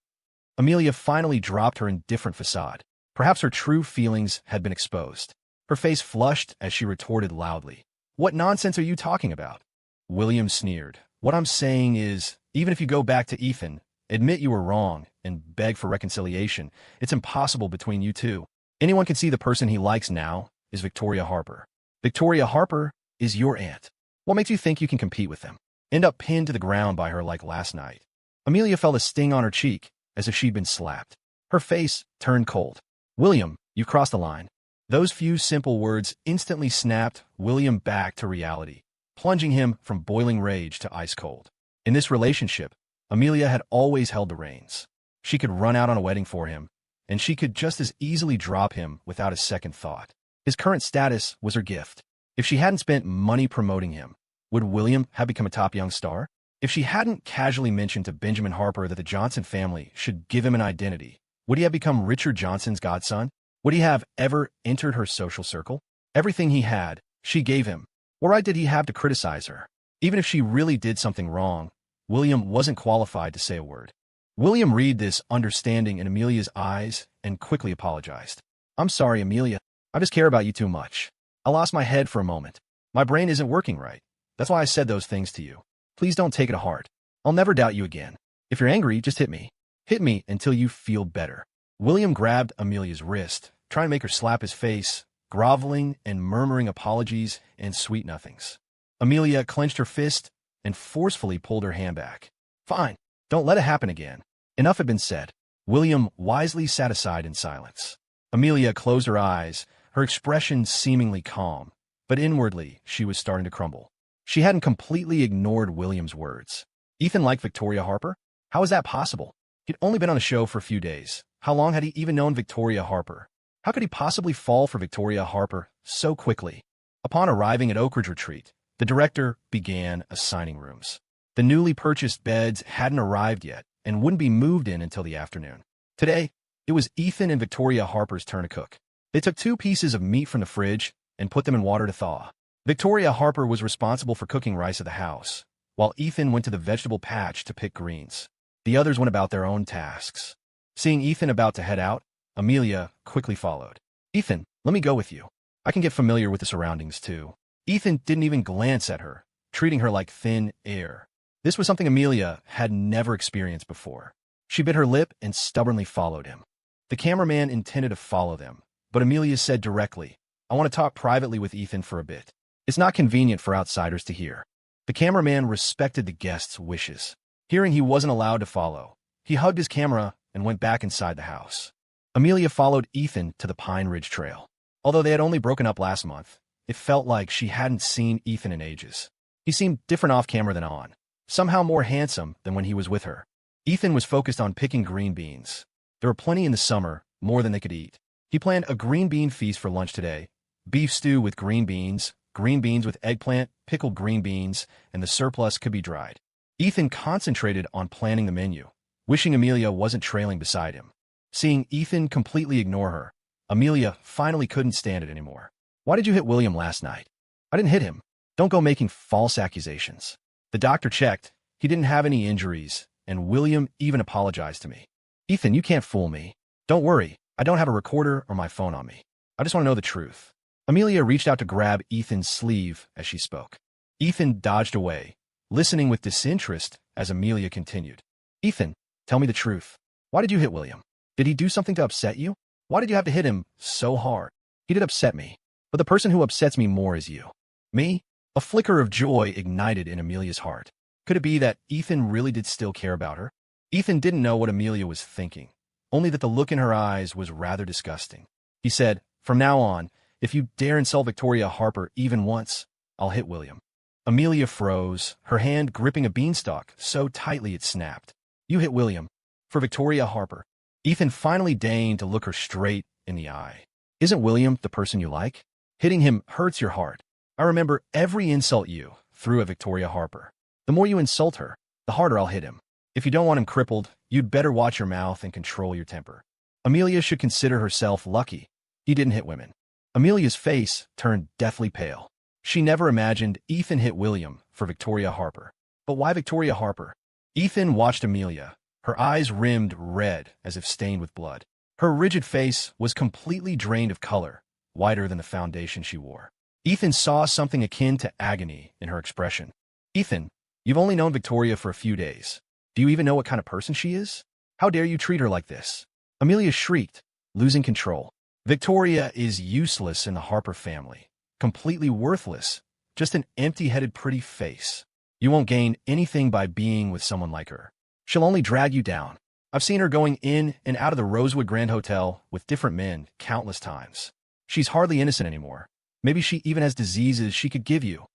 Amelia finally dropped her indifferent facade. Perhaps her true feelings had been exposed. Her face flushed as she retorted loudly. What nonsense are you talking about? William sneered. What I'm saying is, even if you go back to Ethan, admit you were wrong, and beg for reconciliation, it's impossible between you two. Anyone can see the person he likes now is Victoria Harper. Victoria Harper is your aunt. What makes you think you can compete with them? End up pinned to the ground by her like last night. Amelia felt a sting on her cheek, as if she'd been slapped. Her face turned cold. William, you've crossed the line. Those few simple words instantly snapped William back to reality, plunging him from boiling rage to ice cold. In this relationship, Amelia had always held the reins. She could run out on a wedding for him, and she could just as easily drop him without a second thought. His current status was her gift. If she hadn't spent money promoting him, would William have become a top young star? If she hadn't casually mentioned to Benjamin Harper that the Johnson family should give him an identity, would he have become Richard Johnson's godson? Would he have ever entered her social circle? Everything he had, she gave him. What right did he have to criticize her? Even if she really did something wrong, William wasn't qualified to say a word. William read this understanding in Amelia's eyes and quickly apologized. I'm sorry, Amelia. I just care about you too much. I lost my head for a moment. My brain isn't working right. That's why I said those things to you. Please don't take it to heart. I'll never doubt you again. If you're angry, just hit me. Hit me until you feel better. William grabbed Amelia's wrist, trying to make her slap his face, groveling and murmuring apologies and sweet nothings. Amelia clenched her fist and forcefully pulled her hand back. Fine. Don't let it happen again. Enough had been said. William wisely sat aside in silence. Amelia closed her eyes, her expression seemingly calm, but inwardly she was starting to crumble. She hadn't completely ignored William's words. Ethan liked Victoria Harper? How was that possible? He'd only been on the show for a few days. How long had he even known Victoria Harper? How could he possibly fall for Victoria Harper so quickly? Upon arriving at Oak Ridge Retreat, the director began assigning rooms. The newly purchased beds hadn't arrived yet and wouldn't be moved in until the afternoon. Today, it was Ethan and Victoria Harper's turn to cook. They took 2 pieces of meat from the fridge and put them in water to thaw. Victoria Harper was responsible for cooking rice at the house, while Ethan went to the vegetable patch to pick greens. The others went about their own tasks. Seeing Ethan about to head out, Amelia quickly followed. Ethan, let me go with you. I can get familiar with the surroundings too. Ethan didn't even glance at her, treating her like thin air. This was something Amelia had never experienced before. She bit her lip and stubbornly followed him. The cameraman intended to follow them, but Amelia said directly, I want to talk privately with Ethan for a bit. It's not convenient for outsiders to hear. The cameraman respected the guest's wishes. Hearing he wasn't allowed to follow, he hugged his camera and went back inside the house. Amelia followed Ethan to the Pine Ridge Trail. Although they had only broken up last month, it felt like she hadn't seen Ethan in ages. He seemed different off camera than on, somehow more handsome than when he was with her. Ethan was focused on picking green beans. There were plenty in the summer, more than they could eat. He planned a green bean feast for lunch today. Beef stew with green beans with eggplant, pickled green beans, and the surplus could be dried. Ethan concentrated on planning the menu, wishing Amelia wasn't trailing beside him. Seeing Ethan completely ignore her, Amelia finally couldn't stand it anymore. Why did you hit William last night? I didn't hit him. Don't go making false accusations. The doctor checked. He didn't have any injuries, and William even apologized to me. Ethan, you can't fool me. Don't worry. I don't have a recorder or my phone on me. I just want to know the truth. Amelia reached out to grab Ethan's sleeve as she spoke. Ethan dodged away, listening with disinterest as Amelia continued. Ethan, tell me the truth. Why did you hit William? Did he do something to upset you? Why did you have to hit him so hard? He did upset me, but the person who upsets me more is you. Me? A flicker of joy ignited in Amelia's heart. Could it be that Ethan really did still care about her? Ethan didn't know what Amelia was thinking, only that the look in her eyes was rather disgusting. He said, from now on, if you dare insult Victoria Harper even once, I'll hit William. Amelia froze, her hand gripping a beanstalk so tightly it snapped. You hit William. For Victoria Harper. Ethan finally deigned to look her straight in the eye. Isn't William the person you like? Hitting him hurts your heart. I remember every insult you threw at Victoria Harper. The more you insult her, the harder I'll hit him. If you don't want him crippled, you'd better watch your mouth and control your temper. Amelia should consider herself lucky. He didn't hit women. Amelia's face turned deathly pale. She never imagined Ethan hit William for Victoria Harper. But why Victoria Harper? Ethan watched Amelia, her eyes rimmed red as if stained with blood. Her rigid face was completely drained of color, whiter than the foundation she wore. Ethan saw something akin to agony in her expression. Ethan, you've only known Victoria for a few days. Do you even know what kind of person she is? How dare you treat her like this? Amelia shrieked, losing control. Victoria is useless in the Harper family. Completely worthless. Just an empty-headed pretty face. You won't gain anything by being with someone like her. She'll only drag you down. I've seen her going in and out of the Rosewood Grand Hotel with different men countless times. She's hardly innocent anymore. Maybe she even has diseases she could give you.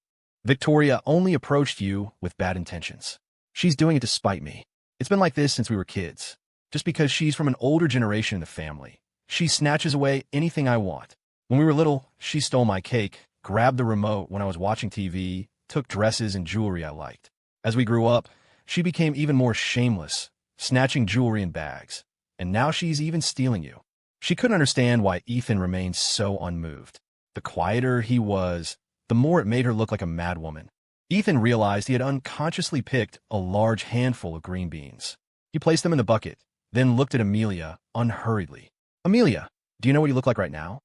Victoria only approached you with bad intentions. She's doing it to spite me. It's been like this since we were kids. Just because she's from an older generation in the family. She snatches away anything I want. When we were little, she stole my cake, grabbed the remote when I was watching TV, took dresses and jewelry I liked. As we grew up, she became even more shameless, snatching jewelry and bags. And now she's even stealing you. She couldn't understand why Ethan remained so unmoved. The quieter he was, the more it made her look like a mad woman. Ethan realized he had unconsciously picked a large handful of green beans. He placed them in the bucket, then looked at Amelia unhurriedly. Amelia, do you know what you look like right now?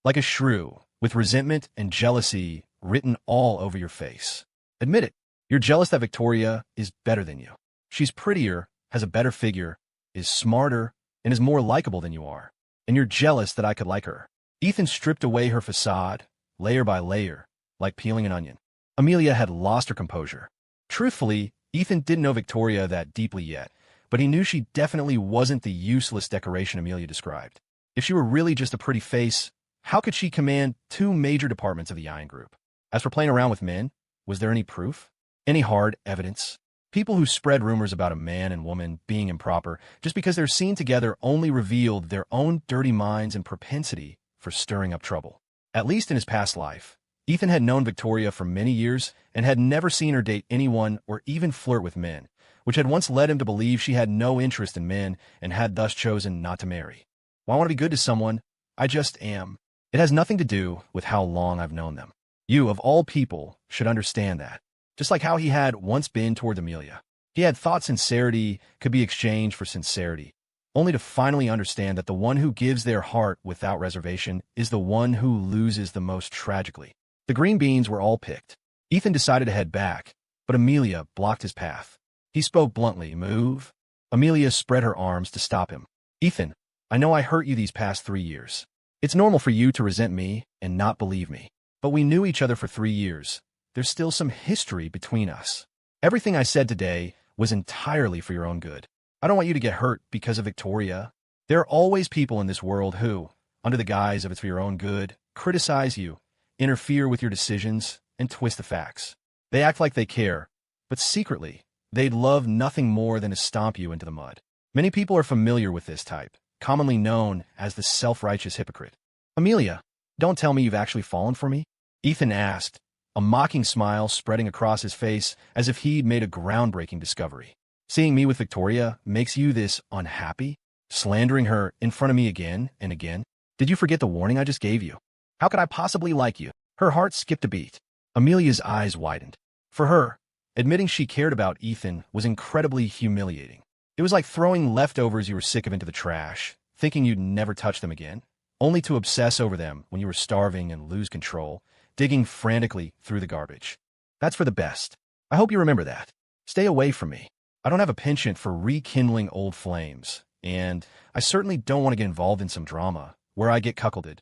Like a shrew, with resentment and jealousy written all over your face. Admit it, you're jealous that Victoria is better than you. She's prettier, has a better figure, is smarter, and is more likable than you are. And you're jealous that I could like her. Ethan stripped away her facade, layer by layer, like peeling an onion. Amelia had lost her composure. Truthfully, Ethan didn't know Victoria that deeply yet, but he knew she definitely wasn't the useless decoration Amelia described. If she were really just a pretty face, how could she command 2 major departments of the Iron Group? As for playing around with men, was there any proof? Any hard evidence? People who spread rumors about a man and woman being improper just because they're seen together only revealed their own dirty minds and propensity for stirring up trouble. At least in his past life, Ethan had known Victoria for many years and had never seen her date anyone or even flirt with men, which had once led him to believe she had no interest in men and had thus chosen not to marry. Well, I want to be good to someone. I just am. It has nothing to do with how long I've known them. You, of all people, should understand that. Just like how he had once been toward Amelia. He had thought sincerity could be exchanged for sincerity, only to finally understand that the one who gives their heart without reservation is the one who loses the most tragically. The green beans were all picked. Ethan decided to head back, but Amelia blocked his path. He spoke bluntly, "Move." Amelia spread her arms to stop him. Ethan, I know I hurt you these past 3 years. It's normal for you to resent me and not believe me. But we knew each other for 3 years. There's still some history between us. Everything I said today was entirely for your own good. I don't want you to get hurt because of Victoria. There are always people in this world who, under the guise of it's for your own good, criticize you, interfere with your decisions, and twist the facts. They act like they care, but secretly, they'd love nothing more than to stomp you into the mud. Many people are familiar with this type, commonly known as the self-righteous hypocrite. Amelia, don't tell me you've actually fallen for me? Ethan asked, a mocking smile spreading across his face as if he'd made a groundbreaking discovery. Seeing me with Victoria makes you this unhappy? Slandering her in front of me again and again? Did you forget the warning I just gave you? How could I possibly like you? Her heart skipped a beat. Amelia's eyes widened. For her, admitting she cared about Ethan was incredibly humiliating. It was like throwing leftovers you were sick of into the trash, thinking you'd never touch them again, only to obsess over them when you were starving and lose control, digging frantically through the garbage. That's for the best. I hope you remember that. Stay away from me. I don't have a penchant for rekindling old flames, and I certainly don't want to get involved in some drama where I get cuckolded.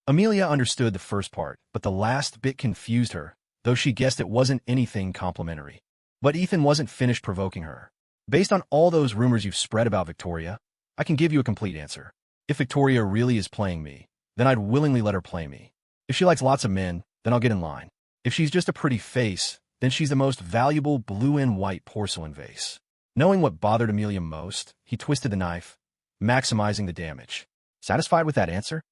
Amelia understood the first part, but the last bit confused her, though she guessed it wasn't anything complimentary. But Ethan wasn't finished provoking her. Based on all those rumors you've spread about Victoria, I can give you a complete answer. If Victoria really is playing me, then I'd willingly let her play me. If she likes lots of men, then I'll get in line. If she's just a pretty face, then she's the most valuable blue and white porcelain vase. Knowing what bothered Amelia most, he twisted the knife, maximizing the damage. Satisfied with that answer?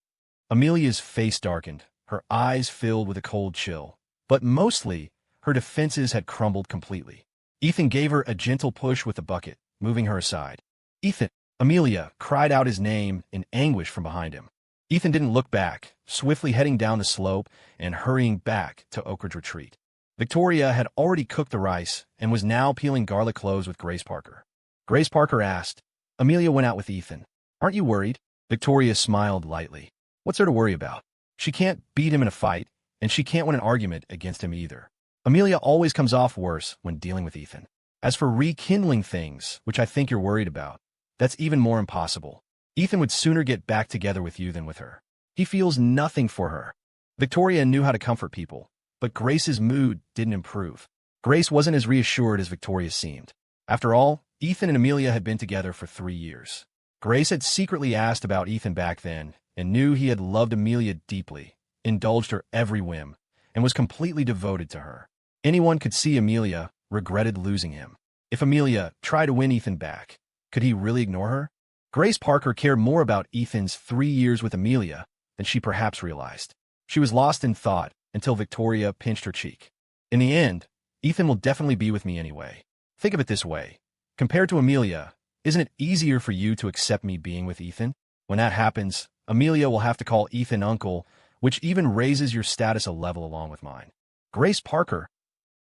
Amelia's face darkened, her eyes filled with a cold chill. But mostly, her defenses had crumbled completely. Ethan gave her a gentle push with the bucket, moving her aside. Ethan! Amelia cried out his name in anguish from behind him. Ethan didn't look back, swiftly heading down the slope and hurrying back to Oak Ridge Retreat. Victoria had already cooked the rice and was now peeling garlic cloves with Grace Parker. Grace Parker asked, Amelia went out with Ethan. Aren't you worried? Victoria smiled lightly. What's there to worry about? She can't beat him in a fight, and she can't win an argument against him either. Amelia always comes off worse when dealing with Ethan. As for rekindling things, which I think you're worried about, that's even more impossible. Ethan would sooner get back together with you than with her. He feels nothing for her. Victoria knew how to comfort people, but Grace's mood didn't improve. Grace wasn't as reassured as Victoria seemed. After all, Ethan and Amelia had been together for 3 years. Grace had secretly asked about Ethan back then and knew he had loved Amelia deeply, indulged her every whim, and was completely devoted to her. Anyone could see Amelia regretted losing him. If Amelia tried to win Ethan back, could he really ignore her? Grace Parker cared more about Ethan's 3 years with Amelia than she perhaps realized. She was lost in thought until Victoria pinched her cheek. In the end, Ethan will definitely be with me anyway. Think of it this way. Compared to Amelia, isn't it easier for you to accept me being with Ethan? When that happens, Amelia will have to call Ethan uncle, which even raises your status a level along with mine. Grace Parker.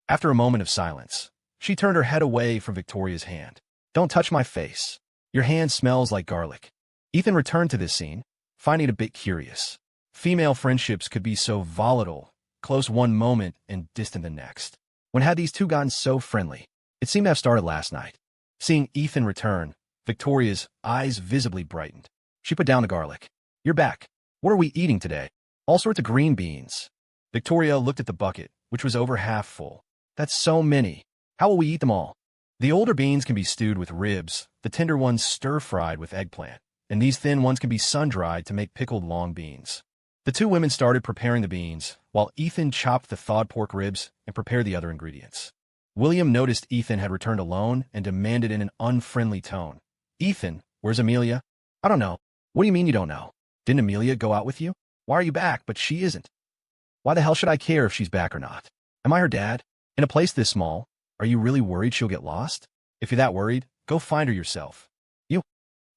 After a moment of silence, she turned her head away from Victoria's hand. Don't touch my face. Your hand smells like garlic. Ethan returned to this scene, finding it a bit curious. Female friendships could be so volatile, close one moment and distant the next. When had these two gotten so friendly? It seemed to have started last night. Seeing Ethan return, Victoria's eyes visibly brightened. She put down the garlic. You're back. What are we eating today? All sorts of green beans. Victoria looked at the bucket, which was over half full. That's so many. How will we eat them all? The older beans can be stewed with ribs, the tender ones stir-fried with eggplant, and these thin ones can be sun-dried to make pickled long beans. The two women started preparing the beans, while Ethan chopped the thawed pork ribs and prepared the other ingredients. William noticed Ethan had returned alone and demanded in an unfriendly tone. Ethan, where's Amelia? I don't know. What do you mean you don't know? Didn't Amelia go out with you? Why are you back, but she isn't? Why the hell should I care if she's back or not? Am I her dad? In a place this small, are you really worried she'll get lost? If you're that worried, go find her yourself. You.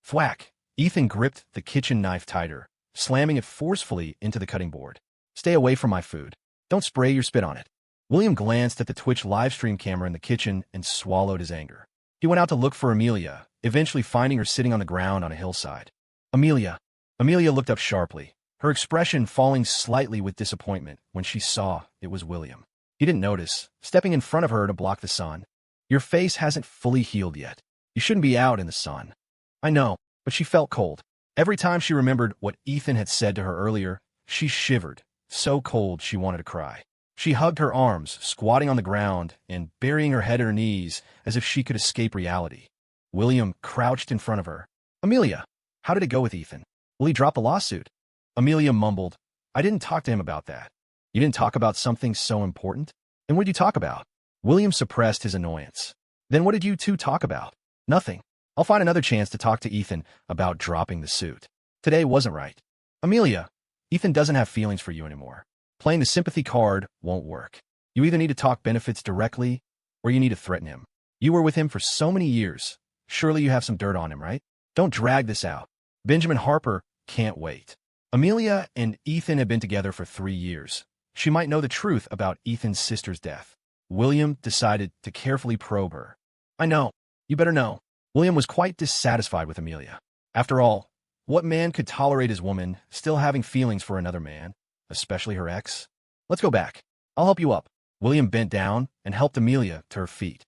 Thwack. Ethan gripped the kitchen knife tighter, slamming it forcefully into the cutting board. Stay away from my food. Don't spray your spit on it. William glanced at the Twitch livestream camera in the kitchen and swallowed his anger. He went out to look for Amelia, eventually finding her sitting on the ground on a hillside. Amelia. Amelia looked up sharply, her expression falling slightly with disappointment when she saw it was William. He didn't notice, stepping in front of her to block the sun. Your face hasn't fully healed yet. You shouldn't be out in the sun. I know, but she felt cold. Every time she remembered what Ethan had said to her earlier, she shivered, so cold she wanted to cry. She hugged her arms, squatting on the ground and burying her head in her knees as if she could escape reality. William crouched in front of her. Amelia, how did it go with Ethan? Will he drop the lawsuit? Amelia mumbled, I didn't talk to him about that. You didn't talk about something so important? And what did you talk about? William suppressed his annoyance. Then what did you two talk about? Nothing. I'll find another chance to talk to Ethan about dropping the suit. Today wasn't right. Amelia, Ethan doesn't have feelings for you anymore. Playing the sympathy card won't work. You either need to talk benefits directly, or you need to threaten him. You were with him for so many years. Surely you have some dirt on him, right? Don't drag this out. Benjamin Harper can't wait. Amelia and Ethan have been together for 3 years. She might know the truth about Ethan's sister's death. William decided to carefully probe her. I know. You better know. William was quite dissatisfied with Amelia. After all, what man could tolerate his woman still having feelings for another man, especially her ex? Let's go back. I'll help you up. William bent down and helped Amelia to her feet.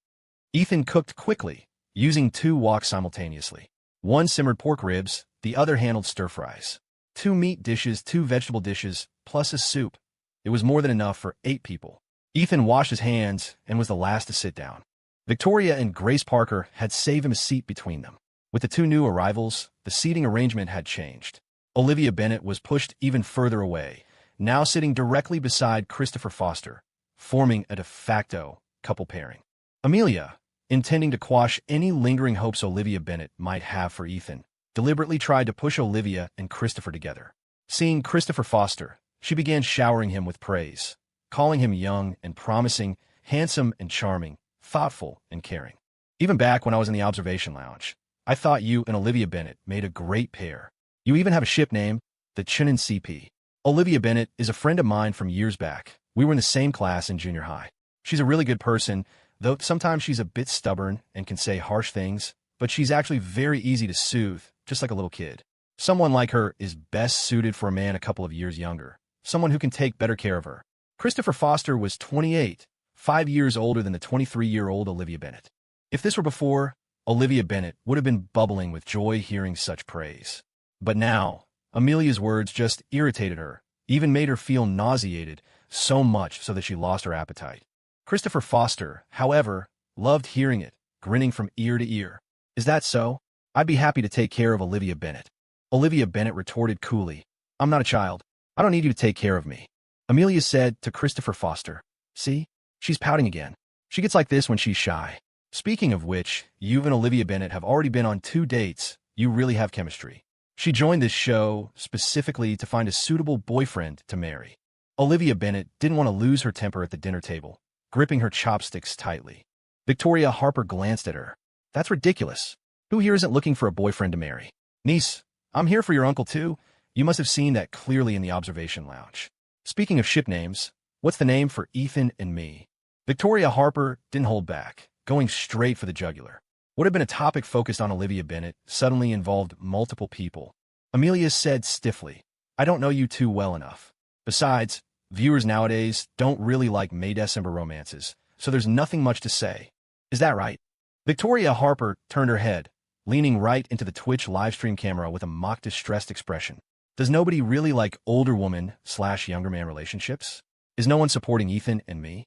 Ethan cooked quickly, using 2 woks simultaneously. One simmered pork ribs, the other handled stir-fries. 2 meat dishes, 2 vegetable dishes, plus a soup. It was more than enough for 8 people. Ethan washed his hands and was the last to sit down. Victoria and Grace Parker had saved him a seat between them. With the 2 new arrivals, the seating arrangement had changed. Olivia Bennet was pushed even further away, now sitting directly beside Christopher Foster, forming a de facto couple pairing. Amelia, intending to quash any lingering hopes Olivia Bennet might have for Ethan, deliberately tried to push Olivia and Christopher together. Seeing Christopher Foster, she began showering him with praise, calling him young and promising, handsome and charming, thoughtful and caring. Even back when I was in the observation lounge, I thought you and Olivia Bennet made a great pair. You even have a ship name, the Chinin CP. Olivia Bennet is a friend of mine from years back. We were in the same class in junior high. She's a really good person, though sometimes she's a bit stubborn and can say harsh things, but she's actually very easy to soothe, just like a little kid. Someone like her is best suited for a man a couple of years younger, someone who can take better care of her. Christopher Foster was 28, 5 years older than the 23-year-old Olivia Bennet. If this were before, Olivia Bennet would have been bubbling with joy hearing such praise. But now, Amelia's words just irritated her, even made her feel nauseated, so much so that she lost her appetite. Christopher Foster, however, loved hearing it, grinning from ear to ear. Is that so? I'd be happy to take care of Olivia Bennet. Olivia Bennet retorted coolly. I'm not a child. I don't need you to take care of me. Amelia said to Christopher Foster. See? She's pouting again. She gets like this when she's shy. Speaking of which, you and Olivia Bennet have already been on 2 dates. You really have chemistry. She joined this show specifically to find a suitable boyfriend to marry. Olivia Bennet didn't want to lose her temper at the dinner table, gripping her chopsticks tightly. Victoria Harper glanced at her. That's ridiculous. Who here isn't looking for a boyfriend to marry? Niece, I'm here for your uncle too. You must have seen that clearly in the observation lounge. Speaking of ship names, what's the name for Ethan and me? Victoria Harper didn't hold back, going straight for the jugular. What had been a topic focused on Olivia Bennet suddenly involved multiple people. Amelia said stiffly, I don't know you two well enough. Besides, viewers nowadays don't really like May-December romances, so there's nothing much to say. Is that right? Victoria Harper turned her head, leaning right into the Twitch livestream camera with a mock distressed expression. Does nobody really like older woman/younger man relationships? Is no one supporting Ethan and me?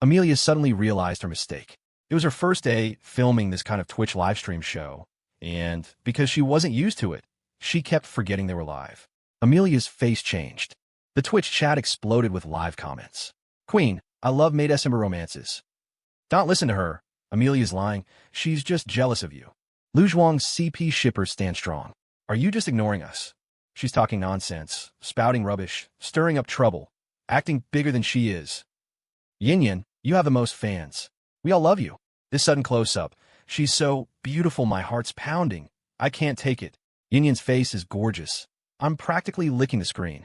Amelia suddenly realized her mistake. It was her first day filming this kind of Twitch livestream show, and because she wasn't used to it, she kept forgetting they were live. Amelia's face changed. The Twitch chat exploded with live comments. Queen, I love May-December romances. Don't listen to her. Amelia's lying. She's just jealous of you. Lu Zhuang's CP shippers stand strong. Are you just ignoring us? She's talking nonsense, spouting rubbish, stirring up trouble, acting bigger than she is. Yin Yin, you have the most fans. We all love you. This sudden close-up. She's so beautiful, my heart's pounding. I can't take it. Yin Yin's face is gorgeous. I'm practically licking the screen.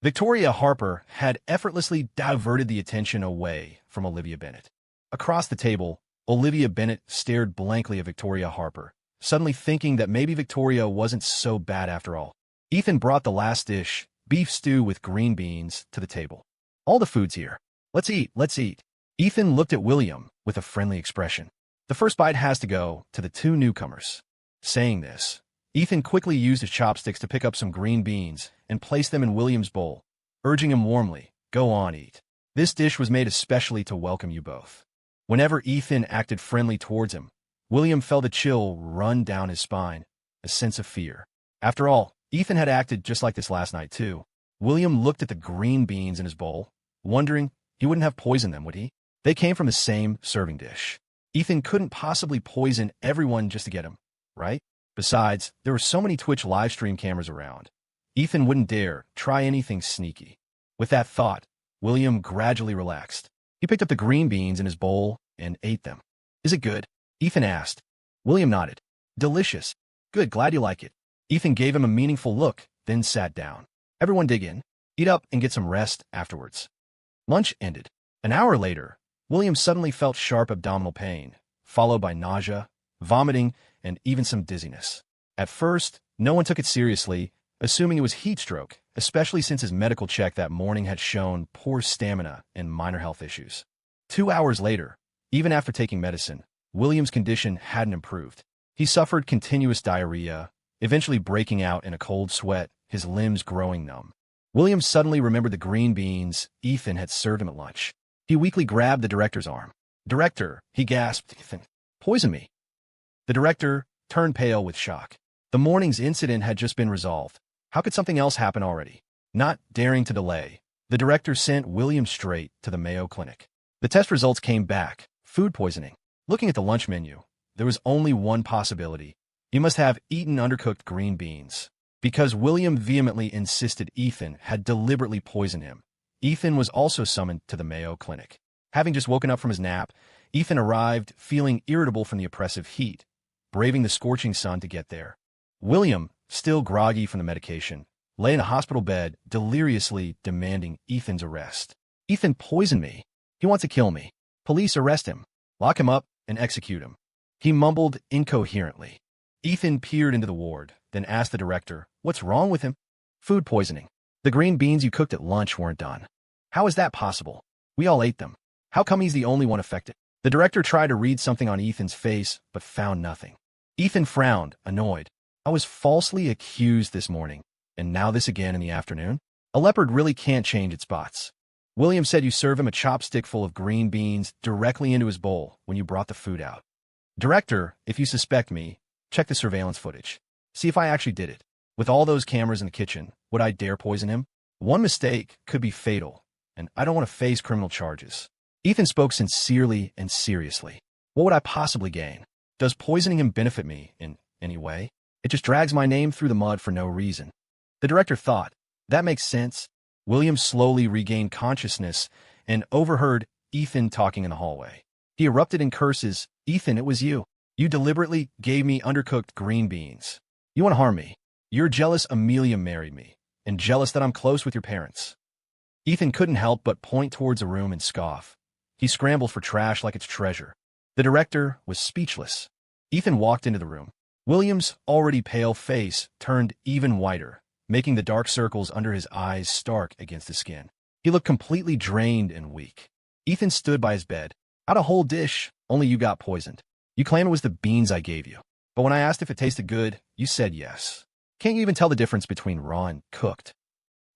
Victoria Harper had effortlessly diverted the attention away from Olivia Bennet. Across the table, Olivia Bennet stared blankly at Victoria Harper, suddenly thinking that maybe Victoria wasn't so bad after all. Ethan brought the last dish, beef stew with green beans, to the table. All the food's here. Let's eat, let's eat. Ethan looked at William with a friendly expression. The first bite has to go to the 2 newcomers. Saying this, Ethan quickly used his chopsticks to pick up some green beans and place them in William's bowl, urging him warmly, go on, eat. This dish was made especially to welcome you both. Whenever Ethan acted friendly towards him, William felt a chill run down his spine, a sense of fear. After all, Ethan had acted just like this last night too. William looked at the green beans in his bowl, wondering He wouldn't have poisoned them, would he? They came from the same serving dish. Ethan couldn't possibly poison everyone just to get him, right? Besides, there were so many Twitch livestream cameras around. Ethan wouldn't dare try anything sneaky. With that thought, William gradually relaxed. He picked up the green beans in his bowl and ate them. Is it good? Ethan asked. William nodded. Delicious. Good, glad you like it. Ethan gave him a meaningful look, then sat down. Everyone dig in, eat up, and get some rest afterwards. Lunch ended. An hour later, William suddenly felt sharp abdominal pain, followed by nausea, vomiting, and even some dizziness. At first, no one took it seriously, assuming it was heat stroke, especially since his medical check that morning had shown poor stamina and minor health issues. 2 hours later, even after taking medicine, William's condition hadn't improved. He suffered continuous diarrhea, eventually breaking out in a cold sweat, his limbs growing numb. William suddenly remembered the green beans Ethan had served him at lunch. He weakly grabbed the director's arm. Director, he gasped, Ethan, poison me. The director turned pale with shock. The morning's incident had just been resolved. How could something else happen already? Not daring to delay, the director sent William straight to the Mayo Clinic. The test results came back, food poisoning. Looking at the lunch menu, there was only one possibility. He must have eaten undercooked green beans. Because William vehemently insisted Ethan had deliberately poisoned him, Ethan was also summoned to the Mayo Clinic. Having just woken up from his nap, Ethan arrived feeling irritable from the oppressive heat, braving the scorching sun to get there. William, still groggy from the medication, lay in a hospital bed, deliriously demanding Ethan's arrest. Ethan poisoned me. He wants to kill me. Police arrest him, lock him up, and execute him. He mumbled incoherently. Ethan peered into the ward, then asked the director, what's wrong with him? Food poisoning. The green beans you cooked at lunch weren't done. How is that possible? We all ate them. How come he's the only one affected? The director tried to read something on Ethan's face, but found nothing. Ethan frowned, annoyed. I was falsely accused this morning, and now this again in the afternoon? A leopard really can't change its spots. William said you serve him a chopstick full of green beans directly into his bowl when you brought the food out. Director, if you suspect me, check the surveillance footage. See if I actually did it. With all those cameras in the kitchen, would I dare poison him? One mistake could be fatal, and I don't want to face criminal charges. Ethan spoke sincerely and seriously. What would I possibly gain? Does poisoning him benefit me in any way? It just drags my name through the mud for no reason. The director thought, that makes sense. William slowly regained consciousness and overheard Ethan talking in the hallway. He erupted in curses. Ethan, it was you. You deliberately gave me undercooked green beans. You want to harm me. You're jealous Amelia married me, and jealous that I'm close with your parents. Ethan couldn't help but point towards a room and scoff. He scrambled for trash like it's treasure. The director was speechless. Ethan walked into the room. William's already pale face turned even whiter, making the dark circles under his eyes stark against his skin. He looked completely drained and weak. Ethan stood by his bed. Out a whole dish, only you got poisoned. You claim it was the beans I gave you. But when I asked if it tasted good, you said yes. Can't you even tell the difference between raw and cooked?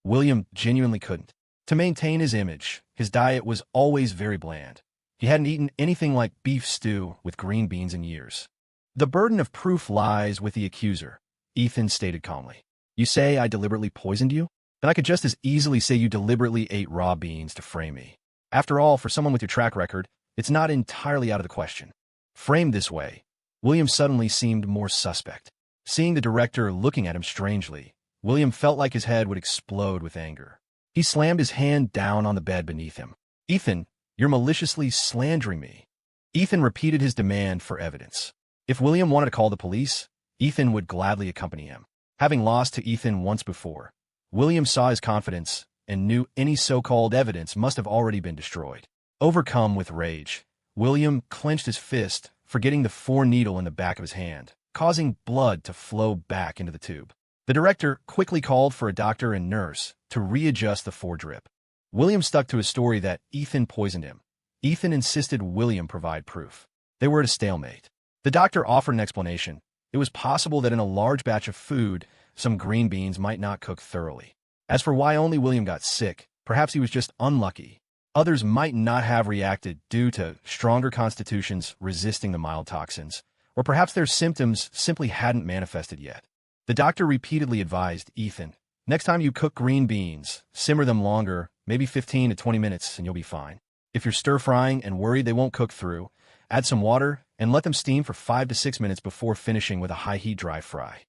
William genuinely couldn't. To maintain his image, his diet was always very bland. He hadn't eaten anything like beef stew with green beans in years. The burden of proof lies with the accuser, Ethan stated calmly. You say I deliberately poisoned you? Then I could just as easily say you deliberately ate raw beans to frame me. After all, for someone with your track record, it's not entirely out of the question. Framed this way, William suddenly seemed more suspect. Seeing the director looking at him strangely, William felt like his head would explode with anger. He slammed his hand down on the bed beneath him. Ethan, you're maliciously slandering me. Ethan repeated his demand for evidence. If William wanted to call the police, Ethan would gladly accompany him. Having lost to Ethan once before, William saw his confidence and knew any so-called evidence must have already been destroyed. Overcome with rage, William clenched his fist, forgetting the 4-needle in the back of his hand, causing blood to flow back into the tube. The director quickly called for a doctor and nurse to readjust the 4-drip. William stuck to his story that Ethan poisoned him. Ethan insisted William provide proof. They were at a stalemate. The doctor offered an explanation. It was possible that in a large batch of food, some green beans might not cook thoroughly. As for why only William got sick, perhaps he was just unlucky. Others might not have reacted due to stronger constitutions resisting the mild toxins, or perhaps their symptoms simply hadn't manifested yet. The doctor repeatedly advised Ethan, next time you cook green beans, simmer them longer, maybe 15 to 20 minutes, and you'll be fine. If you're stir-frying and worried they won't cook through, add some water and let them steam for 5 to 6 minutes before finishing with a high-heat dry fry.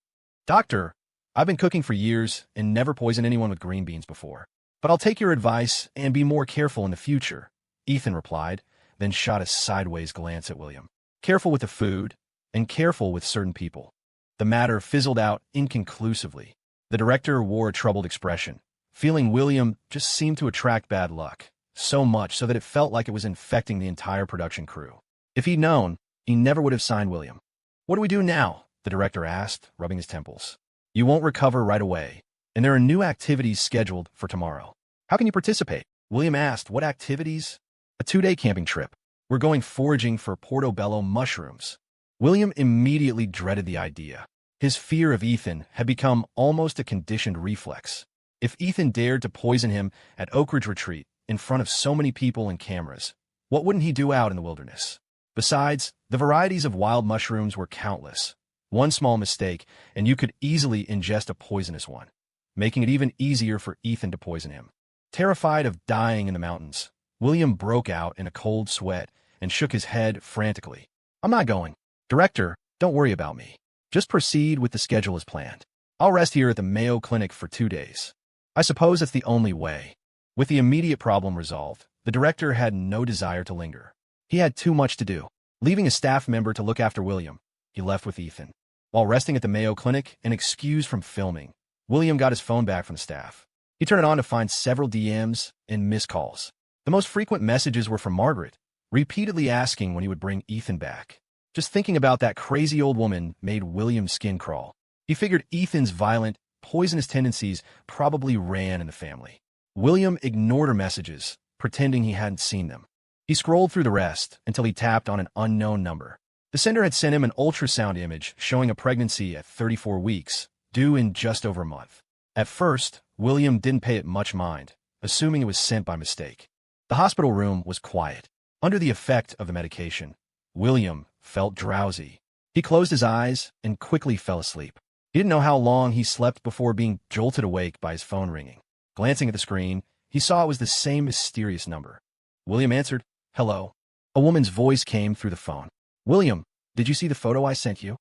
Doctor, I've been cooking for years and never poisoned anyone with green beans before. But I'll take your advice and be more careful in the future, Ethan replied, then shot a sideways glance at William. Careful with the food, and careful with certain people. The matter fizzled out inconclusively. The director wore a troubled expression, feeling William just seemed to attract bad luck, so much so that it felt like it was infecting the entire production crew. If he'd known, he never would have signed William. What do we do now? The director asked, rubbing his temples. You won't recover right away, and there are new activities scheduled for tomorrow. How can you participate? William asked. What activities? A 2-day camping trip. We're going foraging for portobello mushrooms. William immediately dreaded the idea. His fear of Ethan had become almost a conditioned reflex. If Ethan dared to poison him at Oak Ridge Retreat in front of so many people and cameras, what wouldn't he do out in the wilderness? Besides, the varieties of wild mushrooms were countless. One small mistake, and you could easily ingest a poisonous one, making it even easier for Ethan to poison him. Terrified of dying in the mountains, William broke out in a cold sweat and shook his head frantically. I'm not going. Director, don't worry about me. Just proceed with the schedule as planned. I'll rest here at the Mayo Clinic for 2 days. I suppose it's the only way. With the immediate problem resolved, the director had no desire to linger. He had too much to do. Leaving a staff member to look after William, he left with Ethan. While resting at the Mayo Clinic and excused from filming, William got his phone back from the staff. He turned it on to find several DMs and missed calls. The most frequent messages were from Margaret, repeatedly asking when he would bring Ethan back. Just thinking about that crazy old woman made William's skin crawl. He figured Ethan's violent, poisonous tendencies probably ran in the family. William ignored her messages, pretending he hadn't seen them. He scrolled through the rest until he tapped on an unknown number. The sender had sent him an ultrasound image showing a pregnancy at 34 weeks, due in just over a month. At first, William didn't pay it much mind, assuming it was sent by mistake. The hospital room was quiet. Under the effect of the medication, William felt drowsy. He closed his eyes and quickly fell asleep. He didn't know how long he slept before being jolted awake by his phone ringing. Glancing at the screen, he saw it was the same mysterious number. William answered, "Hello." A woman's voice came through the phone. "William, did you see the photo I sent you?"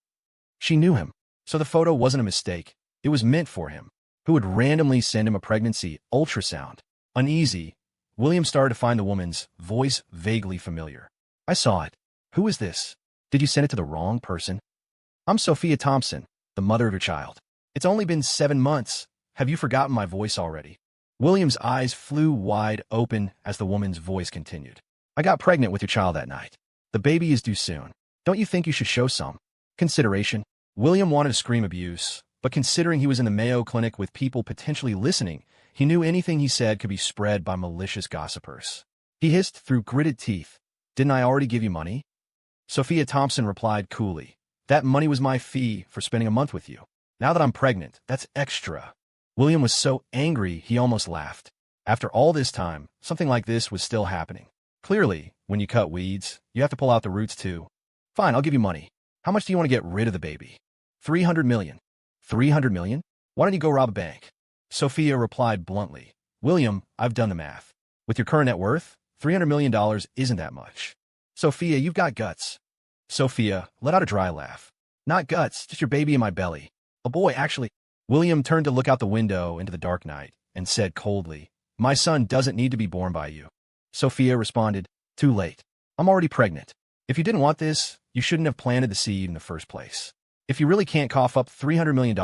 She knew him, so the photo wasn't a mistake. It was meant for him. Who would randomly send him a pregnancy ultrasound? Uneasy, William started to find the woman's voice vaguely familiar. "I saw it. Who is this? Did you send it to the wrong person?" "I'm Sophia Thompson, the mother of your child. It's only been 7 months. Have you forgotten my voice already?" William's eyes flew wide open as the woman's voice continued. "I got pregnant with your child that night. The baby is due soon. Don't you think you should show some consideration?" William wanted to scream abuse, but considering he was in the Mayo Clinic with people potentially listening, he knew anything he said could be spread by malicious gossipers. He hissed through gritted teeth, "Didn't I already give you money?" Sophia Thompson replied coolly, "That money was my fee for spending a month with you. Now that I'm pregnant, that's extra." William was so angry he almost laughed. After all this time, something like this was still happening. Clearly, when you cut weeds, you have to pull out the roots too. "Fine, I'll give you money. How much do you want to get rid of the baby?" 300 million. 300 million? Why don't you go rob a bank? Sophia replied bluntly, "William, I've done the math. With your current net worth, $300 million isn't that much." "Sophia, you've got guts." Sophia let out a dry laugh. "Not guts, just your baby in my belly. A boy, actually." William turned to look out the window into the dark night and said coldly, "My son doesn't need to be born by you." Sophia responded, "Too late. I'm already pregnant. If you didn't want this, you shouldn't have planted the seed in the first place. If you really can't cough up $300 million,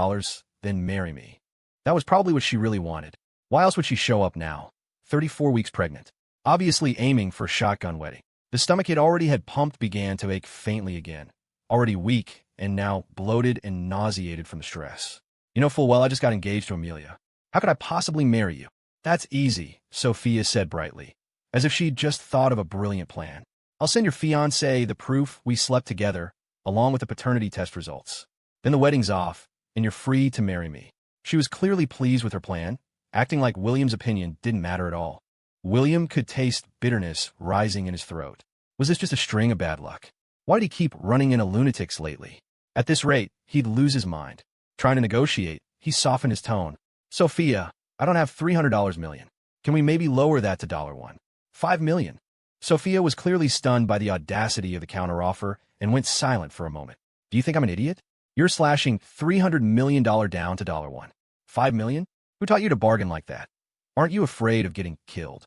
then marry me." That was probably what she really wanted. Why else would she show up now? 34 weeks pregnant. Obviously aiming for a shotgun wedding. The stomach it already had pumped began to ache faintly again. Already weak, and now bloated and nauseated from the stress. "You know full well I just got engaged to Amelia. How could I possibly marry you?" "That's easy," Sophia said brightly, as if she'd just thought of a brilliant plan. "I'll send your fiancé the proof we slept together, along with the paternity test results. Then the wedding's off, and you're free to marry me." She was clearly pleased with her plan, acting like William's opinion didn't matter at all. William could taste bitterness rising in his throat. Was this just a string of bad luck? Why did he keep running into lunatics lately? At this rate, he'd lose his mind. Trying to negotiate, he softened his tone. "Sophia, I don't have $300 million. Can we maybe lower that to $1? 5 million. Sophia was clearly stunned by the audacity of the counteroffer and went silent for a moment. Do you think I'm an idiot? You're slashing $300 million down to $1. 5 million? Who taught you to bargain like that? Aren't you afraid of getting killed?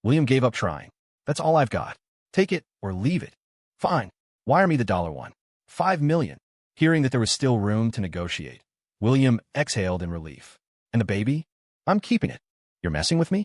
William gave up trying. That's all I've got. Take it or leave it. Fine. Wire me the $1. 5 million. Hearing that there was still room to negotiate, William exhaled in relief. And the baby? I'm keeping it. You're messing with me?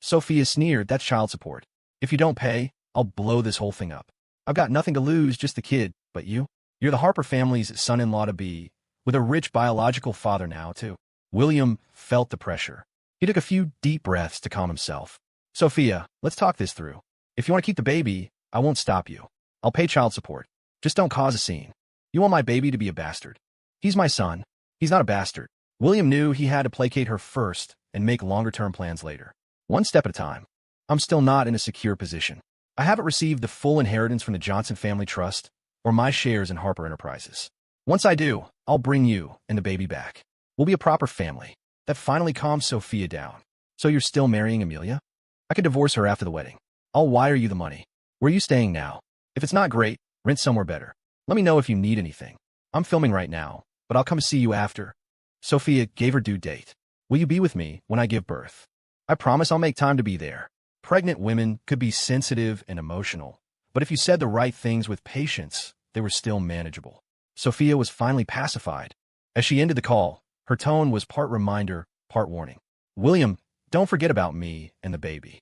Sophia sneered. That's child support. If you don't pay, I'll blow this whole thing up. I've got nothing to lose, just the kid. But you? You're the Harper family's son-in-law-to-be, with a rich biological father now, too. William felt the pressure. He took a few deep breaths to calm himself. Sophia, let's talk this through. If you want to keep the baby, I won't stop you. I'll pay child support. Just don't cause a scene. You want my baby to be a bastard? He's my son. He's not a bastard. William knew he had to placate her first and make longer-term plans later. One step at a time. I'm still not in a secure position. I haven't received the full inheritance from the Johnson Family Trust or my shares in Harper Enterprises. Once I do, I'll bring you and the baby back. We'll be a proper family. That finally calmed Sophia down. So you're still marrying Amelia? I could divorce her after the wedding. I'll wire you the money. Where are you staying now? If it's not great, rent somewhere better. Let me know if you need anything. I'm filming right now, but I'll come see you after. Sophia gave her due date. Will you be with me when I give birth? I promise I'll make time to be there. Pregnant women could be sensitive and emotional, but if you said the right things with patience, they were still manageable. Sophia was finally pacified. As she ended the call, her tone was part reminder, part warning. William, don't forget about me and the baby.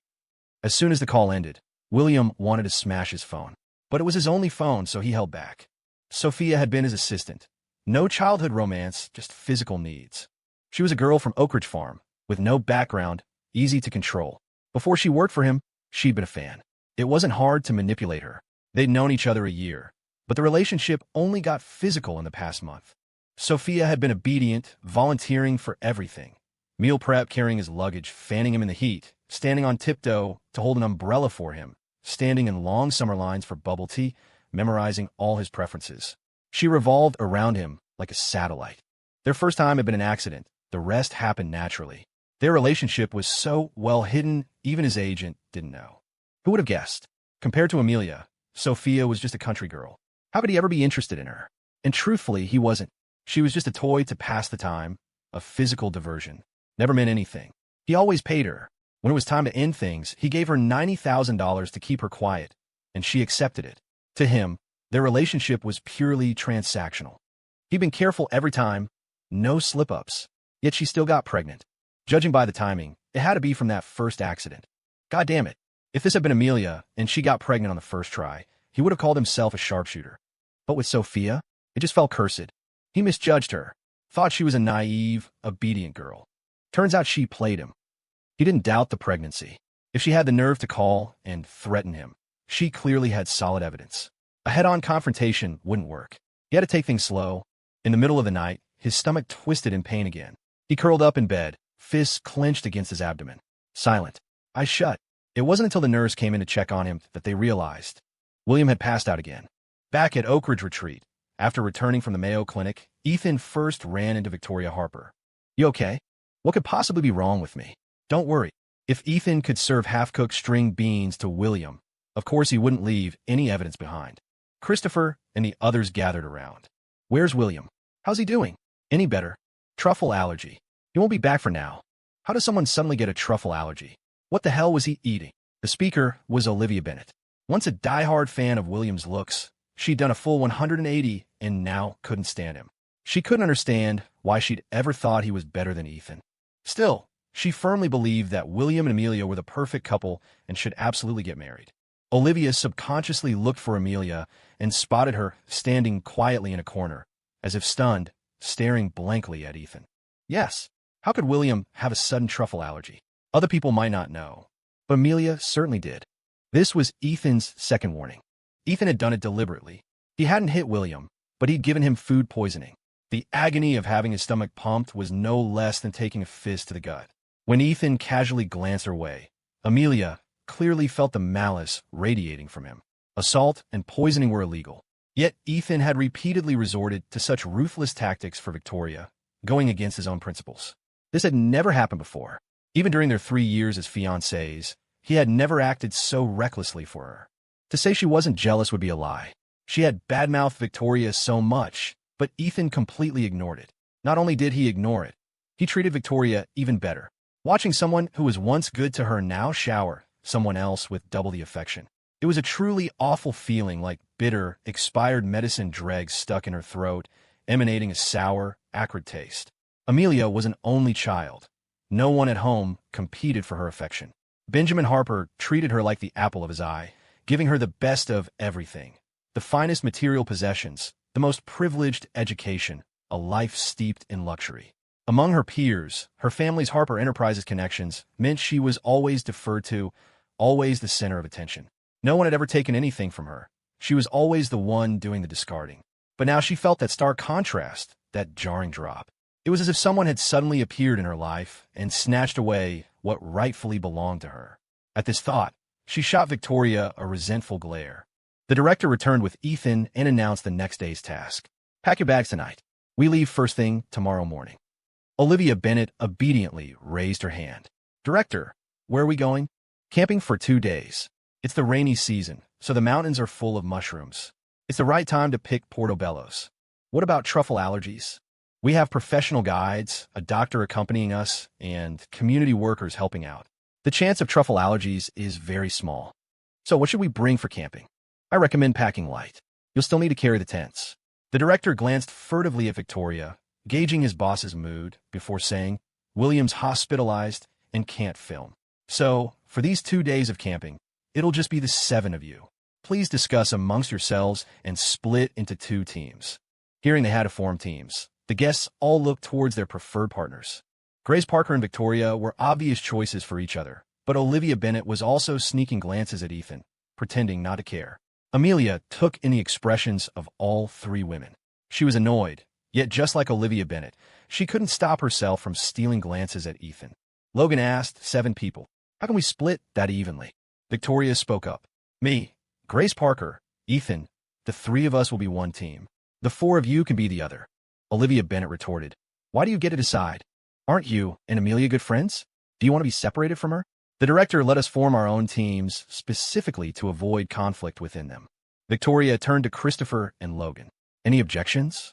As soon as the call ended, William wanted to smash his phone, but it was his only phone, so he held back. Sophia had been his assistant. No childhood romance, just physical needs. She was a girl from Oak Ridge Farm, with no background, easy to control. Before she worked for him, she'd been a fan. It wasn't hard to manipulate her. They'd known each other a year, but the relationship only got physical in the past month. Sophia had been obedient, volunteering for everything. Meal prep, carrying his luggage, fanning him in the heat, standing on tiptoe to hold an umbrella for him, standing in long summer lines for bubble tea, memorizing all his preferences. She revolved around him like a satellite. Their first time had been an accident. The rest happened naturally. Their relationship was so well hidden, even his agent didn't know. Who would have guessed? Compared to Amelia, Sophia was just a country girl. How could he ever be interested in her? And truthfully, he wasn't. She was just a toy to pass the time, a physical diversion. Never meant anything. He always paid her. When it was time to end things, he gave her $90,000 to keep her quiet, and she accepted it. To him, their relationship was purely transactional. He'd been careful every time, no slip-ups, yet she still got pregnant. Judging by the timing, it had to be from that first accident. God damn it. If this had been Amelia and she got pregnant on the first try, he would have called himself a sharpshooter. But with Sophia, it just felt cursed. He misjudged her, thought she was a naive, obedient girl. Turns out she played him. He didn't doubt the pregnancy. If she had the nerve to call and threaten him, she clearly had solid evidence. A head-on confrontation wouldn't work. He had to take things slow. In the middle of the night, his stomach twisted in pain again. He curled up in bed, fists clenched against his abdomen. Silent. Eyes shut. It wasn't until the nurse came in to check on him that they realized William had passed out again. Back at Oak Ridge Retreat, after returning from the Mayo Clinic, Ethan first ran into Victoria Harper. You okay? What could possibly be wrong with me? Don't worry. If Ethan could serve half-cooked string beans to William, of course he wouldn't leave any evidence behind. Christopher and the others gathered around. Where's William? How's he doing? Any better? Truffle allergy. He won't be back for now. How does someone suddenly get a truffle allergy? What the hell was he eating? The speaker was Olivia Bennett. Once a diehard fan of William's looks, she'd done a full 180 and now couldn't stand him. She couldn't understand why she'd ever thought he was better than Ethan. Still, she firmly believed that William and Amelia were the perfect couple and should absolutely get married. Olivia subconsciously looked for Amelia and spotted her standing quietly in a corner, as if stunned, staring blankly at Ethan. Yes, how could William have a sudden truffle allergy? Other people might not know, but Amelia certainly did. This was Ethan's second warning. Ethan had done it deliberately. He hadn't hit William, but he'd given him food poisoning. The agony of having his stomach pumped was no less than taking a fist to the gut. When Ethan casually glanced her way, Amelia clearly felt the malice radiating from him. Assault and poisoning were illegal. Yet Ethan had repeatedly resorted to such ruthless tactics for Victoria, going against his own principles. This had never happened before. Even during their 3 years as fiancés, he had never acted so recklessly for her. To say she wasn't jealous would be a lie. She had badmouthed Victoria so much, but Ethan completely ignored it. Not only did he ignore it, he treated Victoria even better. Watching someone who was once good to her now shower someone else with double the affection. It was a truly awful feeling, like bitter, expired medicine dregs stuck in her throat, emanating a sour, acrid taste. Amelia was an only child. No one at home competed for her affection. Benjamin Harper treated her like the apple of his eye, giving her the best of everything. The finest material possessions, the most privileged education, a life steeped in luxury. Among her peers, her family's Harper Enterprises connections meant she was always deferred to, always the center of attention. No one had ever taken anything from her. She was always the one doing the discarding. But now she felt that stark contrast, that jarring drop. It was as if someone had suddenly appeared in her life and snatched away what rightfully belonged to her. At this thought, she shot Victoria a resentful glare. The director returned with Ethan and announced the next day's task. Pack your bags tonight. We leave first thing tomorrow morning. Olivia Bennet obediently raised her hand. Director, where are we going? Camping for 2 days. It's the rainy season, so the mountains are full of mushrooms. It's the right time to pick portobellos. What about truffle allergies? We have professional guides, a doctor accompanying us, and community workers helping out. The chance of truffle allergies is very small. So what should we bring for camping? I recommend packing light. You'll still need to carry the tents. The director glanced furtively at Victoria, gauging his boss's mood, before saying, William's hospitalized and can't film. So, for these 2 days of camping, it'll just be the 7 of you. Please discuss amongst yourselves and split into 2 teams. Hearing they had to form teams, the guests all looked towards their preferred partners. Grace Parker and Victoria were obvious choices for each other, but Olivia Bennet was also sneaking glances at Ethan, pretending not to care. Amelia took in the expressions of all 3 women. She was annoyed, yet just like Olivia Bennet, she couldn't stop herself from stealing glances at Ethan. Logan asked 7 people, how can we split that evenly? Victoria spoke up. Me, Grace Parker, Ethan, the 3 of us will be one team. The 4 of you can be the other. Olivia Bennet retorted. Why do you get to decide? Aren't you and Amelia good friends? Do you want to be separated from her? The director let us form our own teams specifically to avoid conflict within them. Victoria turned to Christopher and Logan. Any objections?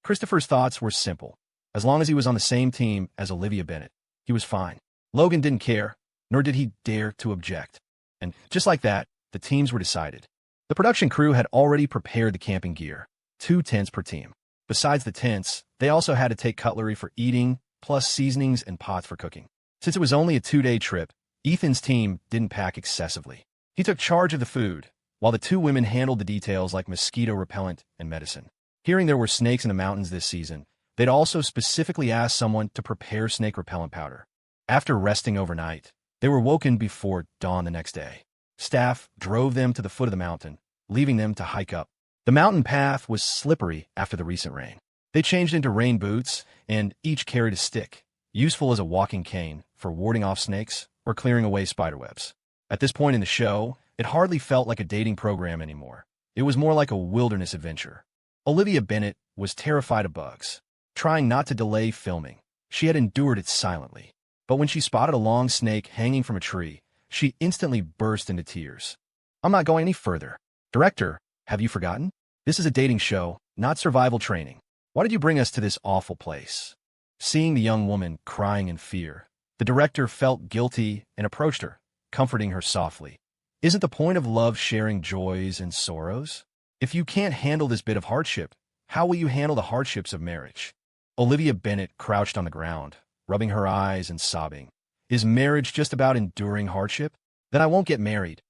Christopher's thoughts were simple. As long as he was on the same team as Olivia Bennet, he was fine. Logan didn't care, nor did he dare to object. And just like that, the teams were decided. The production crew had already prepared the camping gear, 2 tents per team. Besides the tents, they also had to take cutlery for eating, plus seasonings and pots for cooking. Since it was only a 2-day trip, Ethan's team didn't pack excessively. He took charge of the food, while the 2 women handled the details like mosquito repellent and medicine. Hearing there were snakes in the mountains this season, they'd also specifically asked someone to prepare snake repellent powder. After resting overnight, they were woken before dawn the next day. Staff drove them to the foot of the mountain, leaving them to hike up. The mountain path was slippery after the recent rain. They changed into rain boots, and each carried a stick, useful as a walking cane for warding off snakes or clearing away spiderwebs. At this point in the show, it hardly felt like a dating program anymore. It was more like a wilderness adventure. Olivia Bennet was terrified of bugs. Trying not to delay filming, she had endured it silently. But when she spotted a long snake hanging from a tree, she instantly burst into tears. I'm not going any further. Director, have you forgotten? This is a dating show, not survival training. Why did you bring us to this awful place? Seeing the young woman crying in fear, the director felt guilty and approached her, comforting her softly. Isn't the point of love sharing joys and sorrows? If you can't handle this bit of hardship, how will you handle the hardships of marriage? Olivia Bennet crouched on the ground, rubbing her eyes and sobbing. Is marriage just about enduring hardship? Then I won't get married.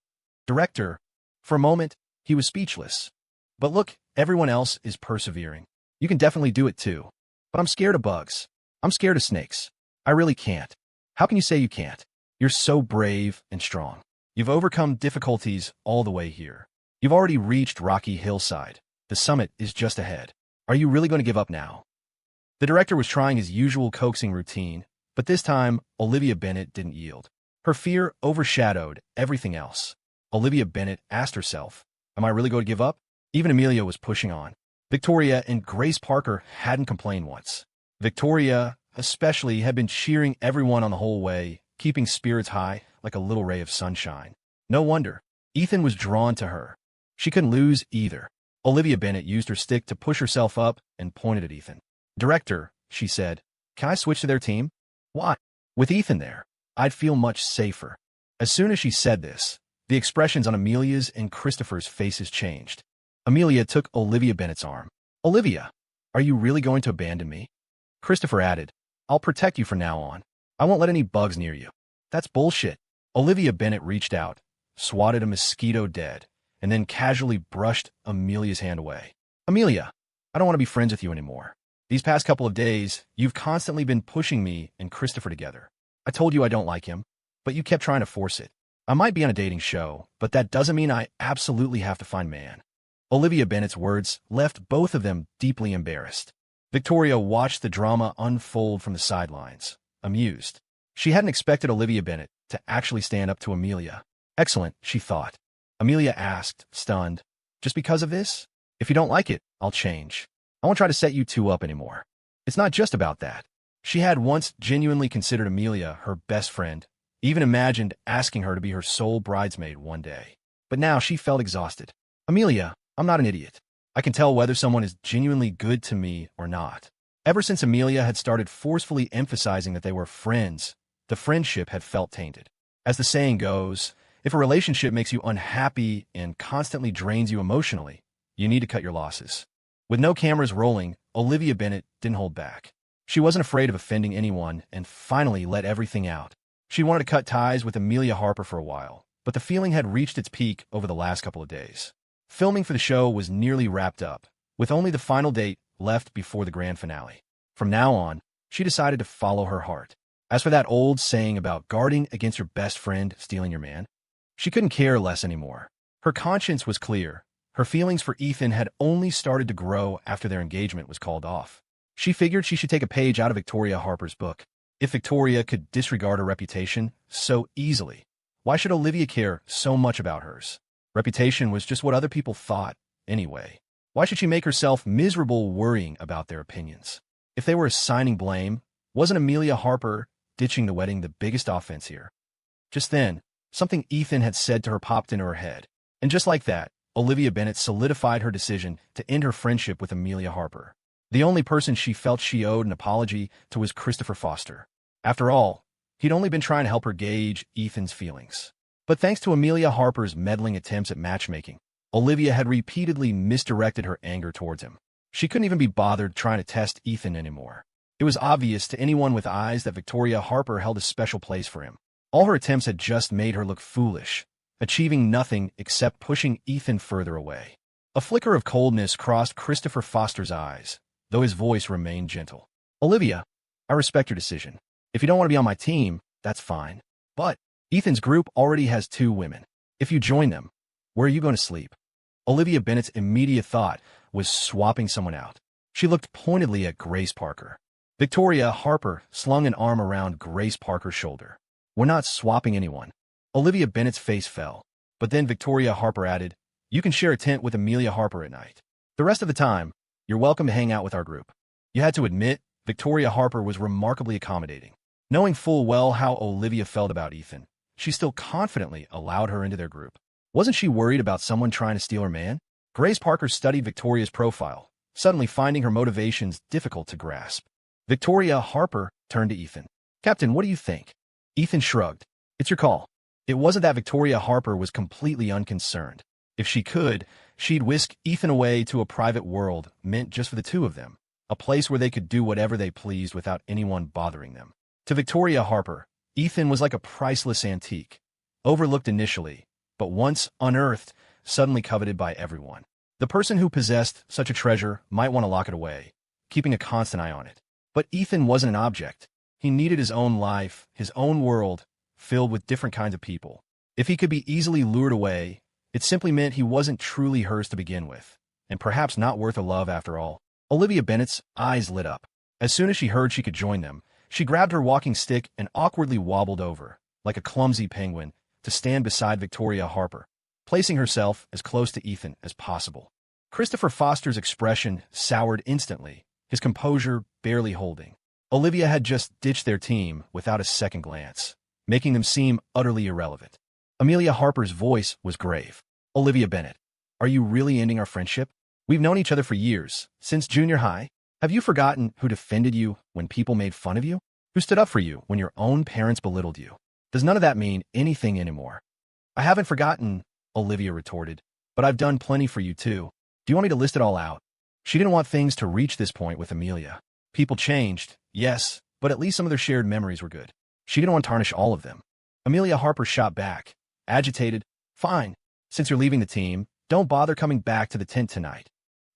Director, for a moment, he was speechless. But look, everyone else is persevering. You can definitely do it too. But I'm scared of bugs. I'm scared of snakes. I really can't. How can you say you can't? You're so brave and strong. You've overcome difficulties all the way here. You've already reached Rocky Hillside. The summit is just ahead. Are you really going to give up now? The director was trying his usual coaxing routine, but this time, Olivia Bennet didn't yield. Her fear overshadowed everything else. Olivia Bennet asked herself, am I really going to give up? Even Amelia was pushing on. Victoria and Grace Parker hadn't complained once. Victoria, especially, had been cheering everyone on the whole way, keeping spirits high like a little ray of sunshine. No wonder. Ethan was drawn to her. She couldn't lose either. Olivia Bennet used her stick to push herself up and pointed at Ethan. "Director," she said, "can I switch to their team?" "Why? With Ethan there, I'd feel much safer." As soon as she said this, the expressions on Amelia's and Christopher's faces changed. Amelia took Olivia Bennet's arm. "Olivia, are you really going to abandon me?" Christopher added, "I'll protect you from now on. I won't let any bugs near you." "That's bullshit." Olivia Bennet reached out, swatted a mosquito dead, and then casually brushed Amelia's hand away. "Amelia, I don't want to be friends with you anymore. These past couple of days, you've constantly been pushing me and Christopher together. I told you I don't like him, but you kept trying to force it. I might be on a dating show, but that doesn't mean I absolutely have to find man." Olivia Bennet's words left both of them deeply embarrassed. Victoria watched the drama unfold from the sidelines, amused. She hadn't expected Olivia Bennet to actually stand up to Amelia. "Excellent," she thought. Amelia asked, stunned, "Just because of this? If you don't like it, I'll change. I won't try to set you two up anymore." It's not just about that. She had once genuinely considered Amelia her best friend, even imagined asking her to be her sole bridesmaid one day. But now she felt exhausted. "Amelia, I'm not an idiot. I can tell whether someone is genuinely good to me or not." Ever since Amelia had started forcefully emphasizing that they were friends, the friendship had felt tainted. As the saying goes, if a relationship makes you unhappy and constantly drains you emotionally, you need to cut your losses. With no cameras rolling, Olivia Bennet didn't hold back. She wasn't afraid of offending anyone and finally let everything out. She wanted to cut ties with Amelia Harper for a while, but the feeling had reached its peak over the last couple of days. Filming for the show was nearly wrapped up, with only the final date left before the grand finale. From now on, she decided to follow her heart. As for that old saying about guarding against your best friend stealing your man, she couldn't care less anymore. Her conscience was clear. Her feelings for Ethan had only started to grow after their engagement was called off. She figured she should take a page out of Victoria Harper's book. If Victoria could disregard her reputation so easily, why should Olivia care so much about hers? Reputation was just what other people thought, anyway. Why should she make herself miserable worrying about their opinions? If they were assigning blame, wasn't Amelia Harper ditching the wedding the biggest offense here? Just then, something Ethan had said to her popped into her head. And just like that, Olivia Bennet solidified her decision to end her friendship with Amelia Harper. The only person she felt she owed an apology to was Christopher Foster. After all, he'd only been trying to help her gauge Ethan's feelings. But thanks to Amelia Harper's meddling attempts at matchmaking, Olivia had repeatedly misdirected her anger towards him. She couldn't even be bothered trying to test Ethan anymore. It was obvious to anyone with eyes that Victoria Harper held a special place for him. All her attempts had just made her look foolish, achieving nothing except pushing Ethan further away. A flicker of coldness crossed Christopher Foster's eyes, though his voice remained gentle. "Olivia, I respect your decision. If you don't want to be on my team, that's fine. But Ethan's group already has 2 women. If you join them, where are you going to sleep?" Olivia Bennet's immediate thought was swapping someone out. She looked pointedly at Grace Parker. Victoria Harper slung an arm around Grace Parker's shoulder. "We're not swapping anyone." Olivia Bennet's face fell, but then Victoria Harper added, "You can share a tent with Amelia Harper at night. The rest of the time, you're welcome to hang out with our group." You had to admit, Victoria Harper was remarkably accommodating. Knowing full well how Olivia felt about Ethan, she still confidently allowed her into their group. Wasn't she worried about someone trying to steal her man? Grace Parker studied Victoria's profile, suddenly finding her motivations difficult to grasp. Victoria Harper turned to Ethan. "Captain, what do you think?" Ethan shrugged. "It's your call." It wasn't that Victoria Harper was completely unconcerned. If she could, she'd whisk Ethan away to a private world meant just for the 2 of them, a place where they could do whatever they pleased without anyone bothering them. To Victoria Harper, Ethan was like a priceless antique, overlooked initially, but once unearthed, suddenly coveted by everyone. The person who possessed such a treasure might want to lock it away, keeping a constant eye on it. But Ethan wasn't an object. He needed his own life, his own world, filled with different kinds of people. If he could be easily lured away, it simply meant he wasn't truly hers to begin with, and perhaps not worth a love after all. Olivia Bennet's eyes lit up. As soon as she heard she could join them, she grabbed her walking stick and awkwardly wobbled over, like a clumsy penguin, to stand beside Victoria Harper, placing herself as close to Ethan as possible. Christopher Foster's expression soured instantly, his composure barely holding. Olivia had just ditched their team without a second glance. making them seem utterly irrelevant. Amelia Harper's voice was grave. Olivia Bennet, are you really ending our friendship? We've known each other for years, since junior high. Have you forgotten who defended you when people made fun of you? Who stood up for you when your own parents belittled you? Does none of that mean anything anymore? I haven't forgotten, Olivia retorted, but I've done plenty for you too. Do you want me to list it all out? She didn't want things to reach this point with Amelia. People changed, yes, but at least some of their shared memories were good. She didn't want to tarnish all of them. Amelia Harper shot back, agitated. Fine, since you're leaving the team, don't bother coming back to the tent tonight.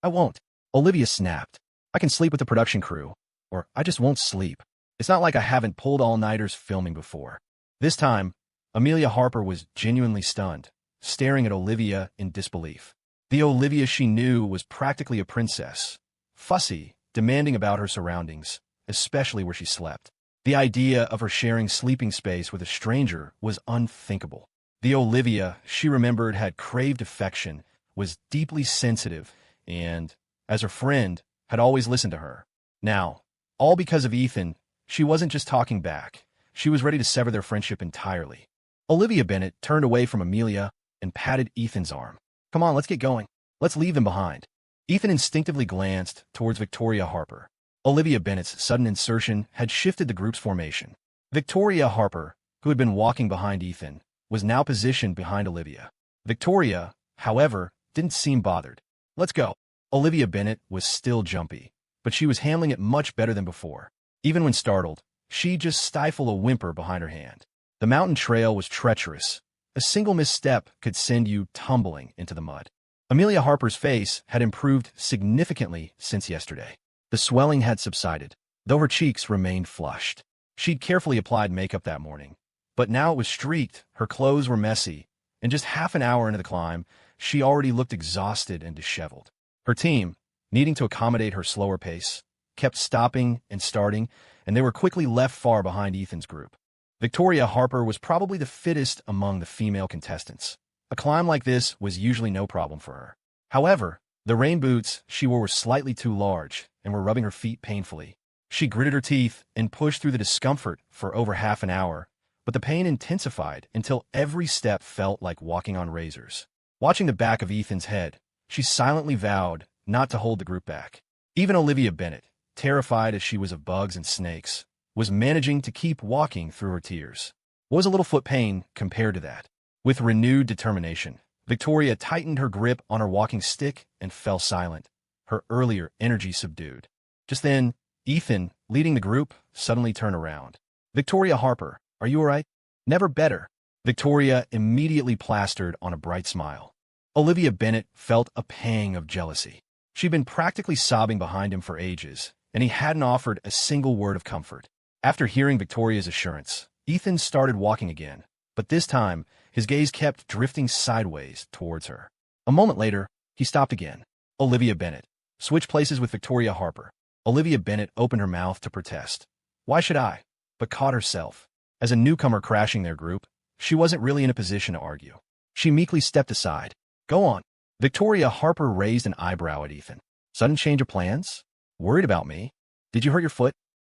I won't. Olivia snapped. I can sleep with the production crew, or I just won't sleep. It's not like I haven't pulled all-nighters filming before. This time, Amelia Harper was genuinely stunned, staring at Olivia in disbelief. The Olivia she knew was practically a princess, fussy, demanding about her surroundings, especially where she slept. The idea of her sharing sleeping space with a stranger was unthinkable. The Olivia she remembered had craved affection, was deeply sensitive, and, as her friend, had always listened to her. Now, all because of Ethan, she wasn't just talking back. She was ready to sever their friendship entirely. Olivia Bennet turned away from Amelia and patted Ethan's arm. Come on, let's get going. Let's leave them behind. Ethan instinctively glanced towards Victoria Harper. Olivia Bennet's sudden insertion had shifted the group's formation. Victoria Harper, who had been walking behind Ethan, was now positioned behind Olivia. Victoria, however, didn't seem bothered. Let's go. Olivia Bennet was still jumpy, but she was handling it much better than before. Even when startled, she'd just stifle a whimper behind her hand. The mountain trail was treacherous. A single misstep could send you tumbling into the mud. Amelia Harper's face had improved significantly since yesterday. The swelling had subsided, though her cheeks remained flushed. She'd carefully applied makeup that morning, but now it was streaked, her clothes were messy, and just half an hour into the climb, she already looked exhausted and disheveled. Her team, needing to accommodate her slower pace, kept stopping and starting, and they were quickly left far behind Ethan's group. Victoria Harper was probably the fittest among the female contestants. A climb like this was usually no problem for her. However, the rain boots she wore were slightly too large and were rubbing her feet painfully. She gritted her teeth and pushed through the discomfort for over half an hour, but the pain intensified until every step felt like walking on razors. Watching the back of Ethan's head, she silently vowed not to hold the group back. Even Olivia Bennet, terrified as she was of bugs and snakes, was managing to keep walking through her tears. What was a little foot pain compared to that? With renewed determination, Victoria tightened her grip on her walking stick and fell silent, her earlier energy subdued. Just then, Ethan, leading the group, suddenly turned around. Victoria Harper, are you all right? Never better. Victoria immediately plastered on a bright smile. Olivia Bennet felt a pang of jealousy. She'd been practically sobbing behind him for ages, and he hadn't offered a single word of comfort. After hearing Victoria's assurance, Ethan started walking again, but this time, his gaze kept drifting sideways towards her. A moment later, he stopped again. Olivia Bennet. Switch places with Victoria Harper. Olivia Bennet opened her mouth to protest. Why should I? But caught herself. As a newcomer crashing their group, she wasn't really in a position to argue. She meekly stepped aside. Go on. Victoria Harper raised an eyebrow at Ethan. Sudden change of plans? Worried about me? Did you hurt your foot?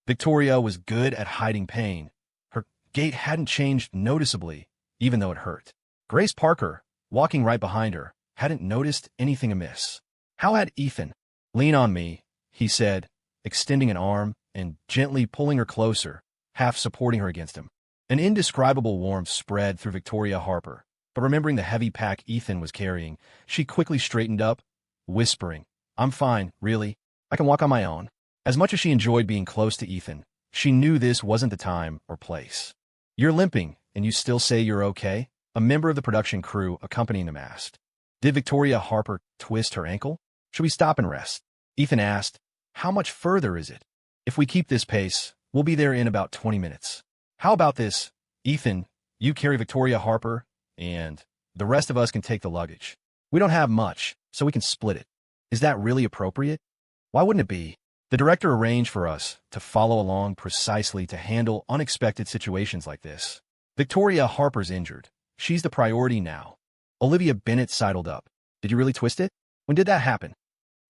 Victoria was good at hiding pain. Her gait hadn't changed noticeably, even though it hurt. Grace Parker, walking right behind her, hadn't noticed anything amiss. How had Ethan? Lean on me, he said, extending an arm and gently pulling her closer, half supporting her against him. An indescribable warmth spread through Victoria Harper, but remembering the heavy pack Ethan was carrying, she quickly straightened up, whispering, I'm fine, really. I can walk on my own. As much as she enjoyed being close to Ethan, she knew this wasn't the time or place. You're limping, and you still say you're okay? A member of the production crew accompanying them asked. Did Victoria Harper twist her ankle? Should we stop and rest? Ethan asked. How much further is it? If we keep this pace, we'll be there in about 20 minutes. How about this? Ethan, you carry Victoria Harper, and the rest of us can take the luggage. We don't have much, so we can split it. Is that really appropriate? Why wouldn't it be? The director arranged for us to follow along precisely to handle unexpected situations like this. Victoria Harper's injured. She's the priority now. Olivia Bennet sidled up. Did you really twist it? When did that happen?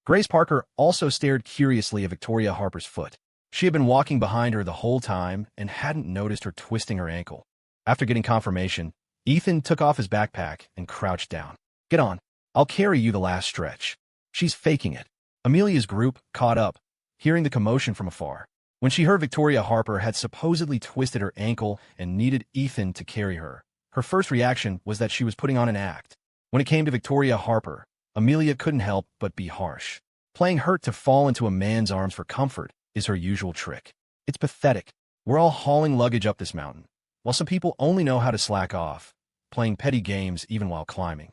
Grace Parker also stared curiously at Victoria Harper's foot. She had been walking behind her the whole time and hadn't noticed her twisting her ankle. After getting confirmation, Ethan took off his backpack and crouched down. "Get on. I'll carry you the last stretch." She's faking it. Amelia's group caught up, hearing the commotion from afar. When she heard Victoria Harper had supposedly twisted her ankle and needed Ethan to carry her, her first reaction was that she was putting on an act. When it came to Victoria Harper, Amelia couldn't help but be harsh. Playing hurt to fall into a man's arms for comfort is her usual trick. It's pathetic. We're all hauling luggage up this mountain, while some people only know how to slack off, playing petty games even while climbing.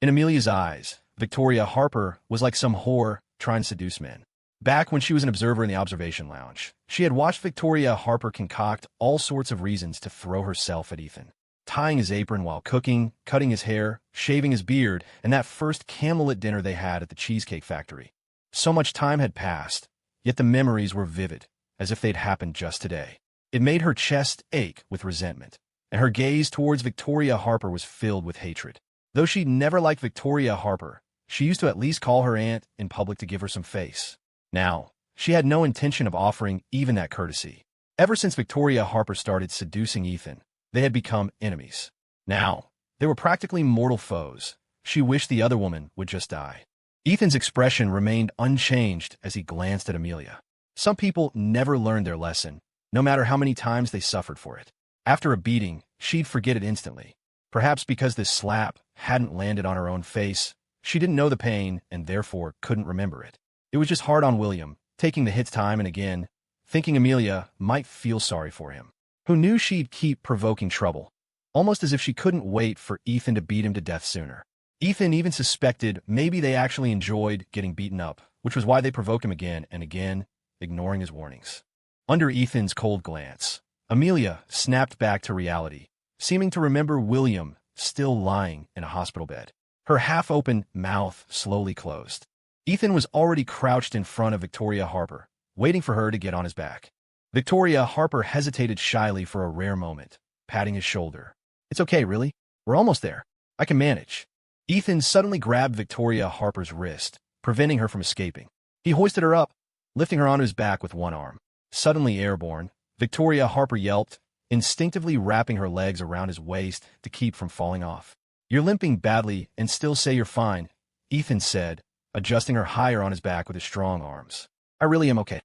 In Amelia's eyes, Victoria Harper was like some whore trying to seduce men. Back when she was an observer in the observation lounge, she had watched Victoria Harper concoct all sorts of reasons to throw herself at Ethan. Tying his apron while cooking, cutting his hair, shaving his beard, and that first candlelit dinner they had at the Cheesecake Factory. So much time had passed, yet the memories were vivid, as if they'd happened just today. It made her chest ache with resentment, and her gaze towards Victoria Harper was filled with hatred. Though she'd never liked Victoria Harper, she used to at least call her aunt in public to give her some face. Now, she had no intention of offering even that courtesy. Ever since Victoria Harper started seducing Ethan, they had become enemies. Now, they were practically mortal foes. She wished the other woman would just die. Ethan's expression remained unchanged as he glanced at Amelia. Some people never learned their lesson, no matter how many times they suffered for it. After a beating, she'd forget it instantly. Perhaps because this slap hadn't landed on her own face, she didn't know the pain and therefore couldn't remember it. It was just hard on William, taking the hits time and again, thinking Amelia might feel sorry for him. Who knew she'd keep provoking trouble, almost as if she couldn't wait for Ethan to beat him to death sooner. Ethan even suspected maybe they actually enjoyed getting beaten up, which was why they provoked him again and again, ignoring his warnings. Under Ethan's cold glance, Amelia snapped back to reality, seeming to remember William still lying in a hospital bed. Her half-open mouth slowly closed. Ethan was already crouched in front of Victoria Harper, waiting for her to get on his back. Victoria Harper hesitated shyly for a rare moment, patting his shoulder. "It's okay, really. We're almost there. I can manage." Ethan suddenly grabbed Victoria Harper's wrist, preventing her from escaping. He hoisted her up, lifting her onto his back with one arm. Suddenly airborne, Victoria Harper yelped, instinctively wrapping her legs around his waist to keep from falling off. "You're limping badly and still say you're fine," Ethan said, adjusting her higher on his back with his strong arms. "I really am okay,"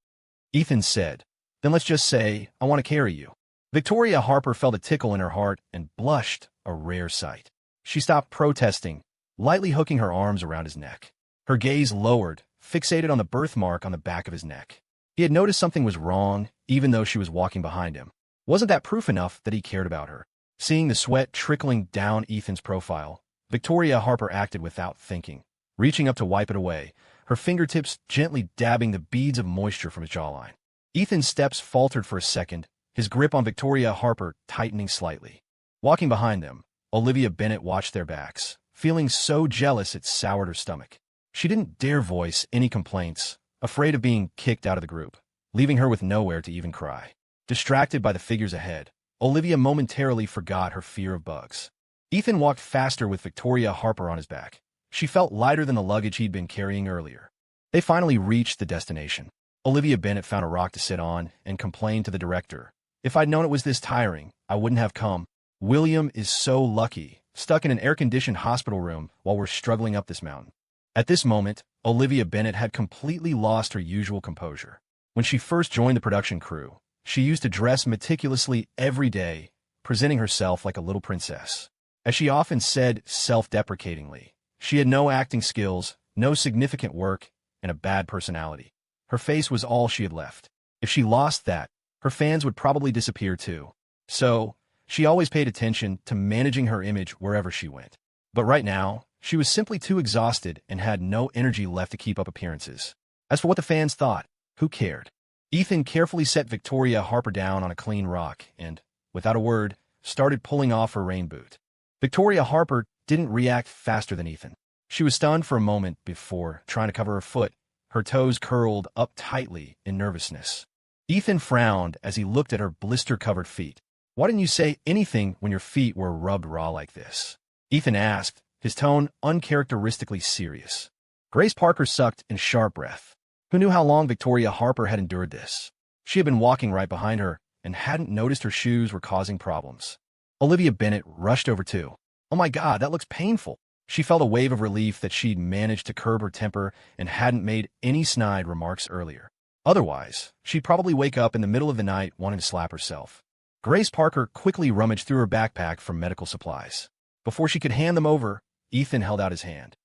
Ethan said. "Then let's just say I want to carry you." Victoria Harper felt a tickle in her heart and blushed, a rare sight. She stopped protesting, lightly hooking her arms around his neck. Her gaze lowered, fixated on the birthmark on the back of his neck. He had noticed something was wrong, even though she was walking behind him. Wasn't that proof enough that he cared about her? Seeing the sweat trickling down Ethan's profile, Victoria Harper acted without thinking, reaching up to wipe it away, her fingertips gently dabbing the beads of moisture from his jawline. Ethan's steps faltered for a second, his grip on Victoria Harper tightening slightly. Walking behind them, Olivia Bennett watched their backs, feeling so jealous it soured her stomach. She didn't dare voice any complaints, afraid of being kicked out of the group, leaving her with nowhere to even cry. Distracted by the figures ahead, Olivia momentarily forgot her fear of bugs. Ethan walked faster with Victoria Harper on his back. She felt lighter than the luggage he'd been carrying earlier. They finally reached the destination. Olivia Bennett found a rock to sit on and complained to the director. "If I'd known it was this tiring, I wouldn't have come. William is so lucky, stuck in an air-conditioned hospital room while we're struggling up this mountain." At this moment, Olivia Bennett had completely lost her usual composure. When she first joined the production crew, she used to dress meticulously every day, presenting herself like a little princess. As she often said self-deprecatingly, she had no acting skills, no significant work, and a bad personality. Her face was all she had left. If she lost that, her fans would probably disappear too. So, she always paid attention to managing her image wherever she went. But right now, she was simply too exhausted and had no energy left to keep up appearances. As for what the fans thought, who cared? Ethan carefully set Victoria Harper down on a clean rock and, without a word, started pulling off her rain boot. Victoria Harper didn't react faster than Ethan. She was stunned for a moment before trying to cover her foot, her toes curled up tightly in nervousness. Ethan frowned as he looked at her blister-covered feet. "Why didn't you say anything when your feet were rubbed raw like this?" Ethan asked, his tone uncharacteristically serious. Grace Parker sucked in sharp breath. Who knew how long Victoria Harper had endured this? She had been walking right behind her and hadn't noticed her shoes were causing problems. Olivia Bennet rushed over too. Oh my God, that looks painful. She felt a wave of relief that she'd managed to curb her temper and hadn't made any snide remarks earlier. Otherwise, she'd probably wake up in the middle of the night wanting to slap herself. Grace Parker quickly rummaged through her backpack for medical supplies. Before she could hand them over, Ethan held out his hand.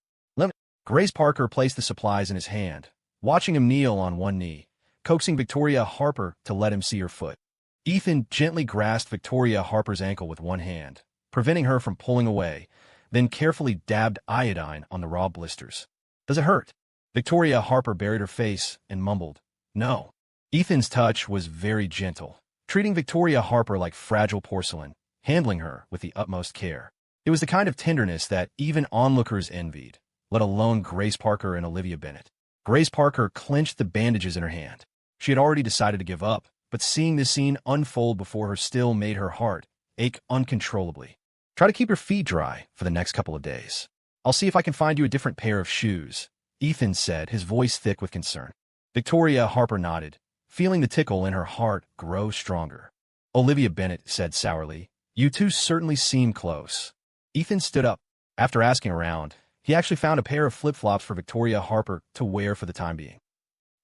Grace Parker placed the supplies in his hand, watching him kneel on one knee, coaxing Victoria Harper to let him see her foot. Ethan gently grasped Victoria Harper's ankle with one hand, preventing her from pulling away, then carefully dabbed iodine on the raw blisters. Does it hurt? Victoria Harper buried her face and mumbled, No. Ethan's touch was very gentle, treating Victoria Harper like fragile porcelain, handling her with the utmost care. It was the kind of tenderness that even onlookers envied, let alone Grace Parker and Olivia Bennet. Grace Parker clenched the bandages in her hand. She had already decided to give up, but seeing this scene unfold before her still made her heart ache uncontrollably. Try to keep your feet dry for the next couple of days. I'll see if I can find you a different pair of shoes, Ethan said, his voice thick with concern. Victoria Harper nodded, feeling the tickle in her heart grow stronger. Olivia Bennet said sourly, You two certainly seem close. Ethan stood up. After asking around, he actually found a pair of flip-flops for Victoria Harper to wear for the time being.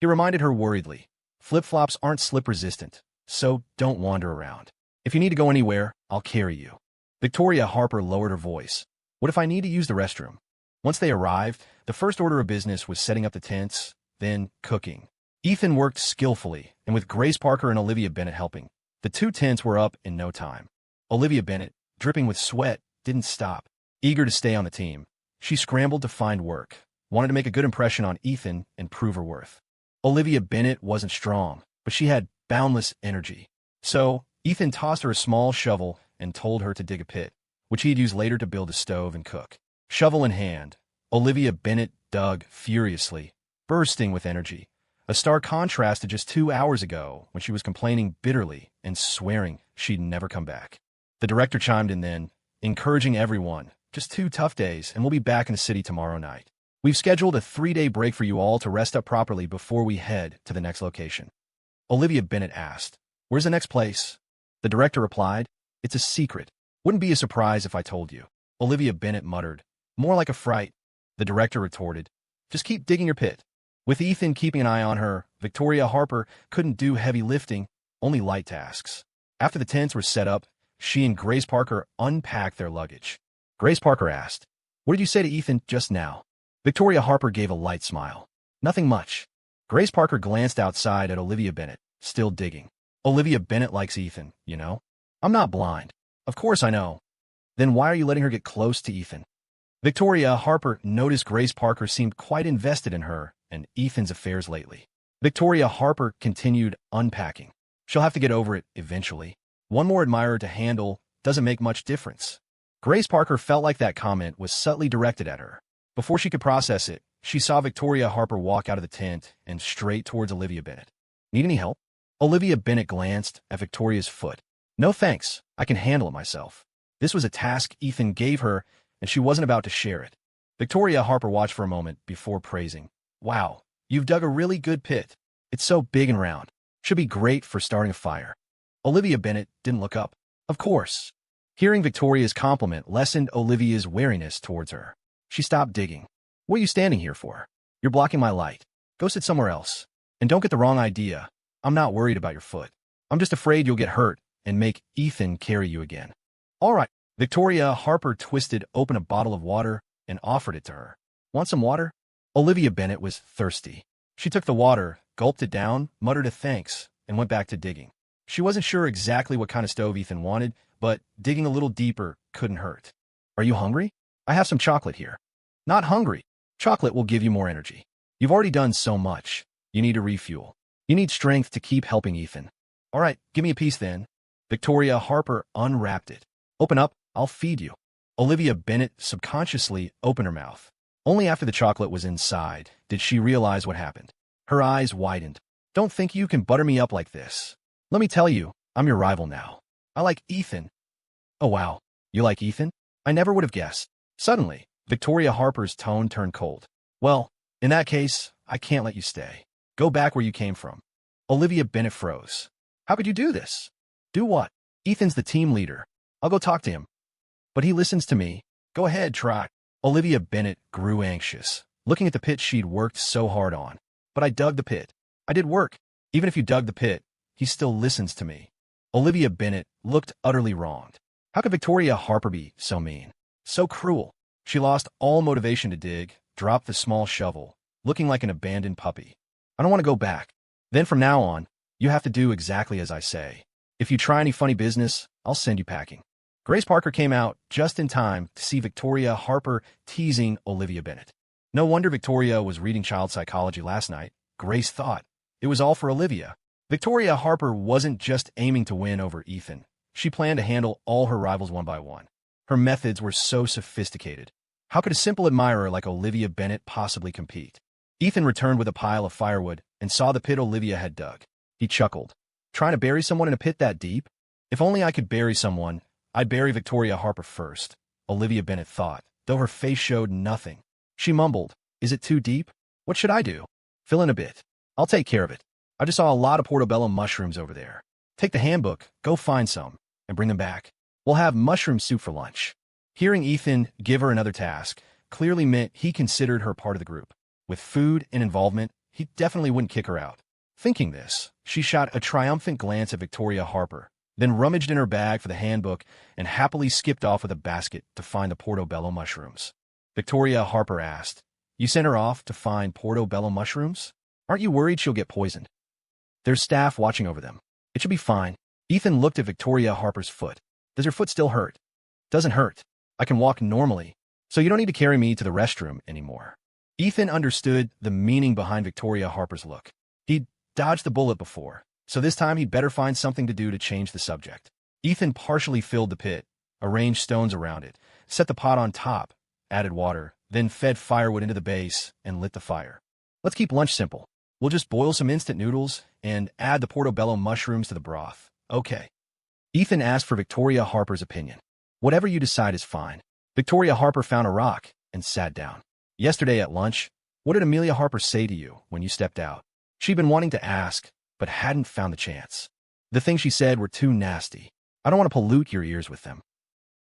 He reminded her worriedly, Flip-flops aren't slip-resistant, so don't wander around. If you need to go anywhere, I'll carry you. Victoria Harper lowered her voice. What if I need to use the restroom? Once they arrived, the first order of business was setting up the tents, then cooking. Ethan worked skillfully, and with Grace Parker and Olivia Bennet helping, the two tents were up in no time. Olivia Bennet, dripping with sweat, didn't stop. Eager to stay on the team, she scrambled to find work, wanted to make a good impression on Ethan and prove her worth. Olivia Bennet wasn't strong, but she had boundless energy. So, Ethan tossed her a small shovel and told her to dig a pit, which he'd use later to build a stove and cook. Shovel in hand, Olivia Bennet dug furiously, bursting with energy, a stark contrast to just 2 hours ago when she was complaining bitterly and swearing she'd never come back. The director chimed in then, encouraging everyone, just 2 tough days and we'll be back in the city tomorrow night. We've scheduled a 3-day break for you all to rest up properly before we head to the next location. Olivia Bennet asked, Where's the next place? The director replied, It's a secret. Wouldn't be a surprise if I told you. Olivia Bennet muttered, More like a fright. The director retorted, Just keep digging your pit. With Ethan keeping an eye on her, Victoria Harper couldn't do heavy lifting, only light tasks. After the tents were set up, she and Grace Parker unpacked their luggage. Grace Parker asked, What did you say to Ethan just now? Victoria Harper gave a light smile. Nothing much. Grace Parker glanced outside at Olivia Bennet, still digging. Olivia Bennet likes Ethan, you know? I'm not blind. Of course I know. Then why are you letting her get close to Ethan? Victoria Harper noticed Grace Parker seemed quite invested in her and Ethan's affairs lately. Victoria Harper continued unpacking. She'll have to get over it eventually. One more admirer to handle doesn't make much difference. Grace Parker felt like that comment was subtly directed at her. Before she could process it, she saw Victoria Harper walk out of the tent and straight towards Olivia Bennet. Need any help? Olivia Bennet glanced at Victoria's foot. No thanks, I can handle it myself. This was a task Ethan gave her, and she wasn't about to share it. Victoria Harper watched for a moment before praising. Wow, you've dug a really good pit. It's so big and round. Should be great for starting a fire. Olivia Bennet didn't look up. Of course. Hearing Victoria's compliment lessened Olivia's wariness towards her. She stopped digging. What are you standing here for? You're blocking my light. Go sit somewhere else. And don't get the wrong idea. I'm not worried about your foot. I'm just afraid you'll get hurt and make Ethan carry you again. All right. Victoria Harper twisted open a bottle of water and offered it to her. Want some water? Olivia Bennet was thirsty. She took the water, gulped it down, muttered a thanks, and went back to digging. She wasn't sure exactly what kind of stove Ethan wanted, but digging a little deeper couldn't hurt. Are you hungry? I have some chocolate here. Not hungry. Chocolate will give you more energy. You've already done so much. You need to refuel. You need strength to keep helping Ethan. All right, give me a piece then. Victoria Harper unwrapped it. Open up, I'll feed you. Olivia Bennet subconsciously opened her mouth. Only after the chocolate was inside did she realize what happened. Her eyes widened. Don't think you can butter me up like this. Let me tell you, I'm your rival now. I like Ethan. Oh wow, you like Ethan? I never would have guessed. Suddenly, Victoria Harper's tone turned cold. Well, in that case, I can't let you stay. Go back where you came from. Olivia Bennet froze. How could you do this? Do what? Ethan's the team leader. I'll go talk to him. But he listens to me. Go ahead, try. Olivia Bennet grew anxious, looking at the pit she'd worked so hard on. But I dug the pit. I did work. Even if you dug the pit, he still listens to me. Olivia Bennet looked utterly wronged. How could Victoria Harper be so mean? So cruel. She lost all motivation to dig, dropped the small shovel, looking like an abandoned puppy. I don't want to go back. Then from now on, you have to do exactly as I say. If you try any funny business, I'll send you packing. Grace Parker came out just in time to see Victoria Harper teasing Olivia Bennet. No wonder Victoria was reading child psychology last night. Grace thought. It was all for Olivia. Victoria Harper wasn't just aiming to win over Ethan. She planned to handle all her rivals one by one. Her methods were so sophisticated. How could a simple admirer like Olivia Bennet possibly compete? Ethan returned with a pile of firewood and saw the pit Olivia had dug. He chuckled. Trying to bury someone in a pit that deep? If only I could bury someone, I'd bury Victoria Harper first, Olivia Bennet thought, though her face showed nothing. She mumbled, Is it too deep? What should I do? Fill in a bit. I'll take care of it. I just saw a lot of portobello mushrooms over there. Take the handbook, go find some, and bring them back. We'll have mushroom soup for lunch. Hearing Ethan give her another task clearly meant he considered her part of the group. With food and involvement, he definitely wouldn't kick her out. Thinking this, she shot a triumphant glance at Victoria Harper, then rummaged in her bag for the handbook and happily skipped off with a basket to find the portobello mushrooms. Victoria Harper asked, You sent her off to find portobello mushrooms? Aren't you worried she'll get poisoned? There's staff watching over them. It should be fine. Ethan looked at Victoria Harper's foot. Does your foot still hurt? Doesn't hurt. I can walk normally, so you don't need to carry me to the restroom anymore. Ethan understood the meaning behind Victoria Harper's look. He'd dodged the bullet before, so this time he'd better find something to do to change the subject. Ethan partially filled the pit, arranged stones around it, set the pot on top, added water, then fed firewood into the base and lit the fire. Let's keep lunch simple. We'll just boil some instant noodles and add the portobello mushrooms to the broth. Okay. Ethan asked for Victoria Harper's opinion. Whatever you decide is fine. Victoria Harper found a rock and sat down. Yesterday at lunch, what did Amelia Harper say to you when you stepped out? She'd been wanting to ask, but hadn't found the chance. The things she said were too nasty. I don't want to pollute your ears with them.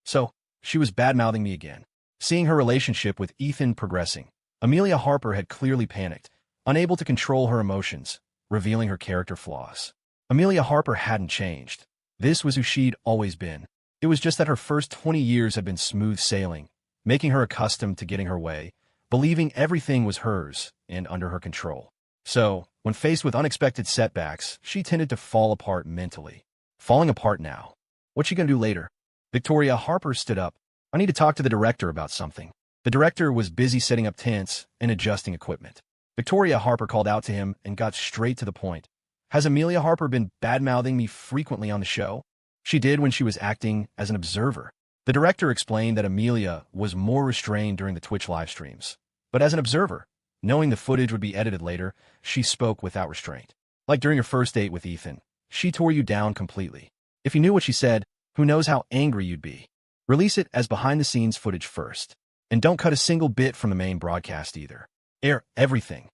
So, she was bad-mouthing me again. Seeing her relationship with Ethan progressing, Amelia Harper had clearly panicked, unable to control her emotions, revealing her character flaws. Amelia Harper hadn't changed. This was who she'd always been. It was just that her first 20 years had been smooth sailing, making her accustomed to getting her way, believing everything was hers and under her control. So, when faced with unexpected setbacks, she tended to fall apart mentally. Falling apart now. What's she gonna do later? Victoria Harper stood up. I need to talk to the director about something. The director was busy setting up tents and adjusting equipment. Victoria Harper called out to him and got straight to the point. Has Amelia Harper been bad-mouthing me frequently on the show? She did when she was acting as an observer. The director explained that Amelia was more restrained during the Twitch live streams. But as an observer, knowing the footage would be edited later, she spoke without restraint. Like during her first date with Ethan, she tore you down completely. If you knew what she said, who knows how angry you'd be. Release it as behind-the-scenes footage first. And don't cut a single bit from the main broadcast either. Air everything.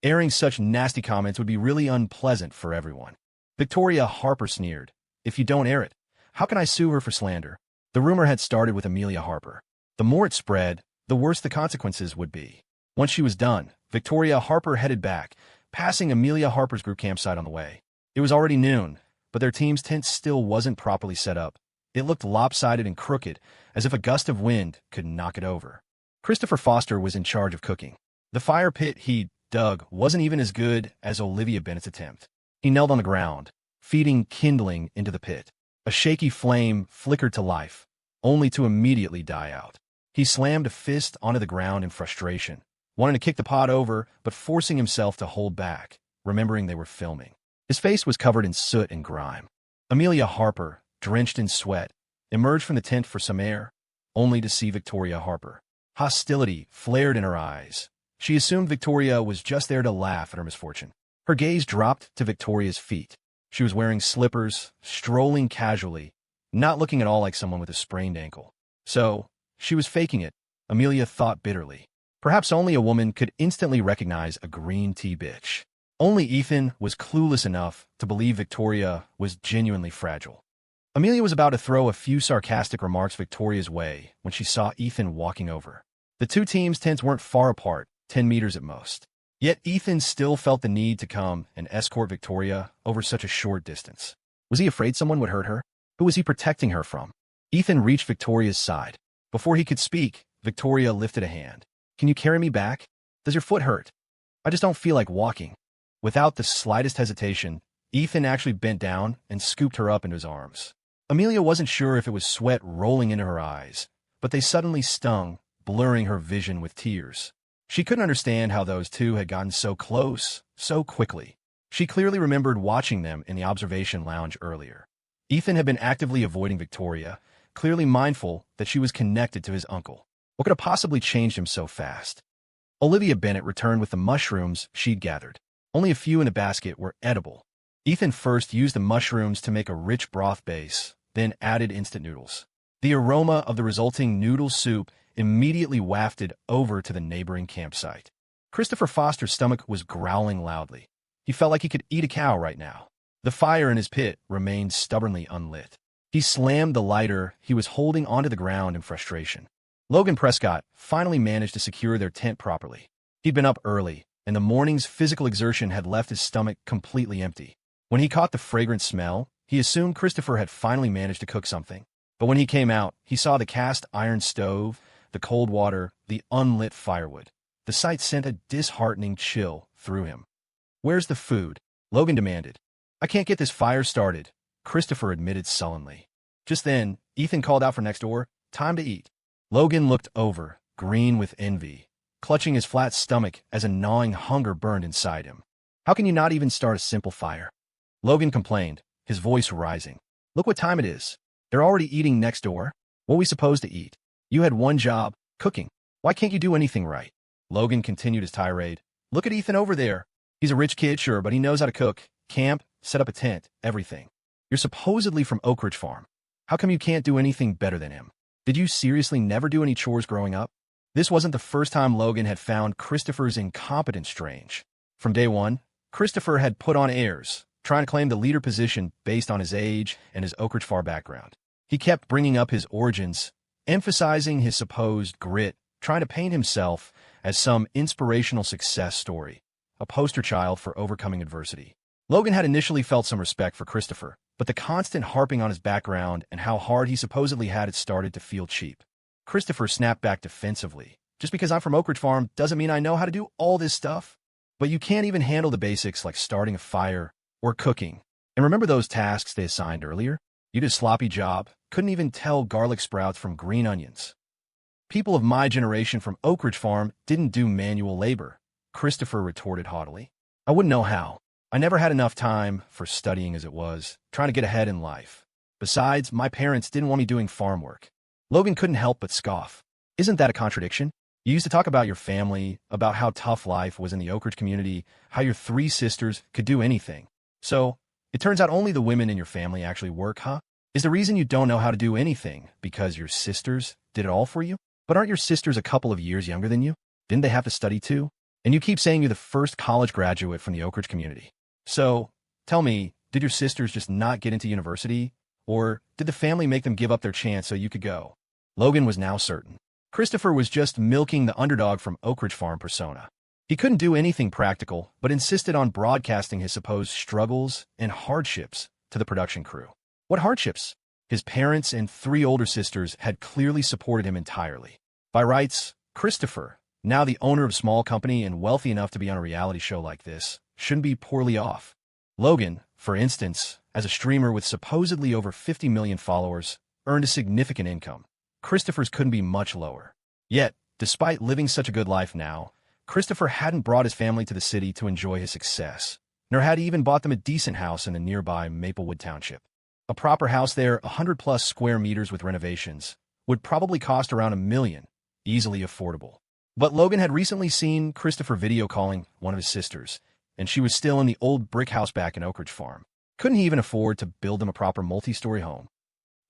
Airing such nasty comments would be really unpleasant for everyone. Victoria Harper sneered. If you don't air it, how can I sue her for slander? The rumor had started with Amelia Harper. The more it spread, the worse the consequences would be. Once she was done, Victoria Harper headed back, passing Amelia Harper's group campsite on the way. It was already noon, but their team's tent still wasn't properly set up. It looked lopsided and crooked, as if a gust of wind could knock it over. Christopher Foster was in charge of cooking. The fire pit he dug wasn't even as good as Olivia Bennet's attempt. He knelt on the ground, feeding kindling into the pit. A shaky flame flickered to life, only to immediately die out. He slammed a fist onto the ground in frustration, wanting to kick the pot over, but forcing himself to hold back, remembering they were filming. His face was covered in soot and grime. Amelia Harper, drenched in sweat, emerged from the tent for some air, only to see Victoria Harper. Hostility flared in her eyes. She assumed Victoria was just there to laugh at her misfortune. Her gaze dropped to Victoria's feet. She was wearing slippers, strolling casually, not looking at all like someone with a sprained ankle. So, she was faking it, Amelia thought bitterly. Perhaps only a woman could instantly recognize a green tea bitch. Only Ethan was clueless enough to believe Victoria was genuinely fragile. Amelia was about to throw a few sarcastic remarks Victoria's way when she saw Ethan walking over. The two teams' tents weren't far apart, 10 meters at most. Yet Ethan still felt the need to come and escort Victoria over such a short distance. Was he afraid someone would hurt her? Who was he protecting her from? Ethan reached Victoria's side. Before he could speak, Victoria lifted a hand. Can you carry me back? Does your foot hurt? I just don't feel like walking. Without the slightest hesitation, Ethan actually bent down and scooped her up into his arms. Amelia wasn't sure if it was sweat rolling into her eyes, but they suddenly stung, blurring her vision with tears. She couldn't understand how those two had gotten so close, so quickly. She clearly remembered watching them in the observation lounge earlier. Ethan had been actively avoiding Victoria, clearly mindful that she was connected to his uncle. What could have possibly changed him so fast? Olivia Bennett returned with the mushrooms she'd gathered. Only a few in the basket were edible. Ethan first used the mushrooms to make a rich broth base, then added instant noodles. The aroma of the resulting noodle soup immediately wafted over to the neighboring campsite. Christopher Foster's stomach was growling loudly. He felt like he could eat a cow right now. The fire in his pit remained stubbornly unlit. He slammed the lighter he was holding onto the ground in frustration. Logan Prescott finally managed to secure their tent properly. He'd been up early, and the morning's physical exertion had left his stomach completely empty. When he caught the fragrant smell, he assumed Christopher had finally managed to cook something. But when he came out, he saw the cast iron stove, the cold water, the unlit firewood. The sight sent a disheartening chill through him. Where's the food? Logan demanded. I can't get this fire started, Christopher admitted sullenly. Just then, Ethan called out from next door, time to eat. Logan looked over, green with envy, clutching his flat stomach as a gnawing hunger burned inside him. How can you not even start a simple fire? Logan complained, his voice rising. Look what time it is. They're already eating next door. What are we supposed to eat? You had one job, cooking. Why can't you do anything right? Logan continued his tirade. Look at Ethan over there. He's a rich kid, sure, but he knows how to cook, camp, set up a tent, everything. You're supposedly from Oak Ridge Farm. How come you can't do anything better than him? Did you seriously never do any chores growing up? This wasn't the first time Logan had found Christopher's incompetence strange. From day one, Christopher had put on airs, trying to claim the leader position based on his age and his Oak Ridge Farm background. He kept bringing up his origins, emphasizing his supposed grit, trying to paint himself as some inspirational success story, a poster child for overcoming adversity. Logan had initially felt some respect for Christopher, but the constant harping on his background and how hard he supposedly had it started to feel cheap. Christopher snapped back defensively. Just because I'm from Oak Ridge Farm doesn't mean I know how to do all this stuff. But you can't even handle the basics like starting a fire or cooking. And remember those tasks they assigned earlier? You did a sloppy job, couldn't even tell garlic sprouts from green onions. People of my generation from Oak Ridge Farm didn't do manual labor, Christopher retorted haughtily. I wouldn't know how. I never had enough time for studying as it was, trying to get ahead in life. Besides, my parents didn't want me doing farm work. Logan couldn't help but scoff. Isn't that a contradiction? You used to talk about your family, about how tough life was in the Oak Ridge community, how your 3 sisters could do anything. So, it turns out only the women in your family actually work, huh? Is the reason you don't know how to do anything because your sisters did it all for you? But aren't your sisters a couple of years younger than you? Didn't they have to study too? And you keep saying you're the first college graduate from the Oak Ridge community. So, tell me, did your sisters just not get into university? Or did the family make them give up their chance so you could go? Logan was now certain. Christopher was just milking the underdog from Oak Ridge Farm persona. He couldn't do anything practical, but insisted on broadcasting his supposed struggles and hardships to the production crew. What hardships? His parents and 3 older sisters had clearly supported him entirely. By rights, Christopher, now the owner of a small company and wealthy enough to be on a reality show like this, shouldn't be poorly off. Logan, for instance, as a streamer with supposedly over 50 million followers, earned a significant income. Christopher's couldn't be much lower. Yet, despite living such a good life now, Christopher hadn't brought his family to the city to enjoy his success, nor had he even bought them a decent house in the nearby Maplewood Township. A proper house there, 100+ square meters with renovations, would probably cost around $1 million, easily affordable. But Logan had recently seen Christopher video calling one of his sisters, and she was still in the old brick house back in Oak Ridge Farm. Couldn't he even afford to build them a proper multi-story home?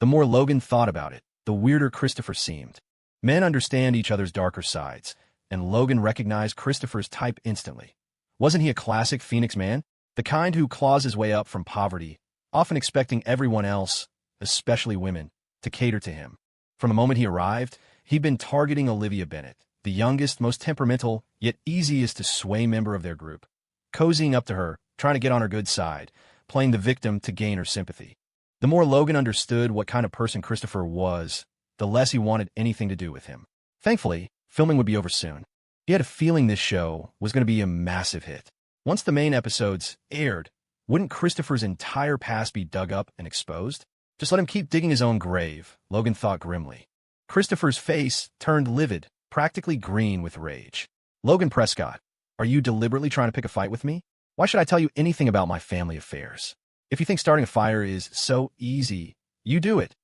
The more Logan thought about it, the weirder Christopher seemed. Men understand each other's darker sides, and Logan recognized Christopher's type instantly. Wasn't he a classic Phoenix man? The kind who claws his way up from poverty, often expecting everyone else especially women, to cater to him. From the moment he arrived, he'd been targeting Olivia Bennet, the youngest, most temperamental, yet easiest to sway member of their group, cozying up to her, trying to get on her good side, playing the victim to gain her sympathy. The more Logan understood what kind of person Christopher was, the less he wanted anything to do with him. Thankfully, filming would be over soon. He had a feeling this show was going to be a massive hit. Once the main episodes aired, wouldn't Christopher's entire past be dug up and exposed? Just let him keep digging his own grave, Logan thought grimly. Christopher's face turned livid, practically green with rage. Logan Prescott, are you deliberately trying to pick a fight with me? Why should I tell you anything about my family affairs? If you think starting a fire is so easy, you do it.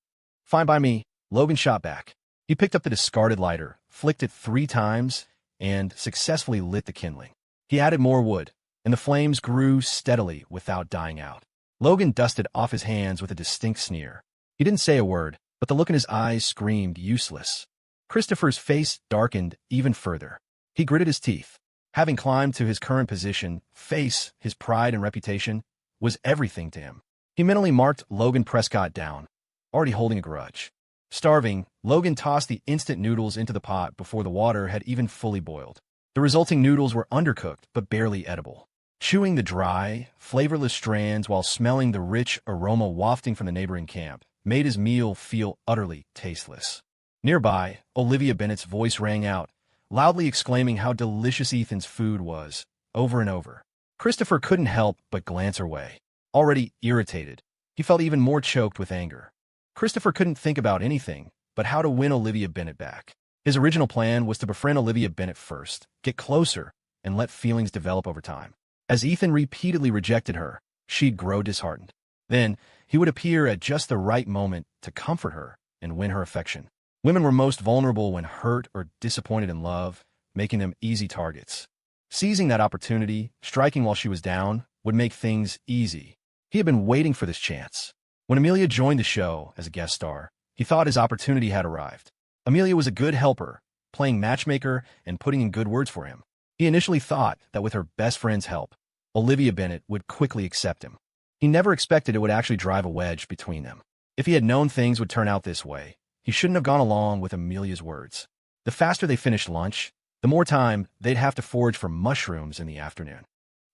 Fine by me, Logan shot back. He picked up the discarded lighter, flicked it 3 times, and successfully lit the kindling. He added more wood, and the flames grew steadily without dying out. Logan dusted off his hands with a distinct sneer. He didn't say a word, but the look in his eyes screamed useless. Christopher's face darkened even further. He gritted his teeth. Having climbed to his current position, his pride and reputation, was everything to him. He mentally marked Logan Prescott down, already holding a grudge. Starving, Logan tossed the instant noodles into the pot before the water had even fully boiled. The resulting noodles were undercooked but barely edible. Chewing the dry, flavorless strands while smelling the rich aroma wafting from the neighboring camp made his meal feel utterly tasteless. Nearby, Olivia Bennet's voice rang out, loudly exclaiming how delicious Ethan's food was, over and over. Christopher couldn't help but glance her way. Already irritated, he felt even more choked with anger. Christopher couldn't think about anything but how to win Olivia Bennet back. His original plan was to befriend Olivia Bennet first, get closer, and let feelings develop over time. As Ethan repeatedly rejected her, she'd grow disheartened. Then, he would appear at just the right moment to comfort her and win her affection. Women were most vulnerable when hurt or disappointed in love, making them easy targets. Seizing that opportunity, striking while she was down, would make things easy. He had been waiting for this chance. When Amelia joined the show as a guest star, he thought his opportunity had arrived. Amelia was a good helper, playing matchmaker and putting in good words for him. He initially thought that with her best friend's help, Olivia Bennet would quickly accept him. He never expected it would actually drive a wedge between them. If he had known things would turn out this way, he shouldn't have gone along with Amelia's words. The faster they finished lunch, the more time they'd have to forage for mushrooms in the afternoon.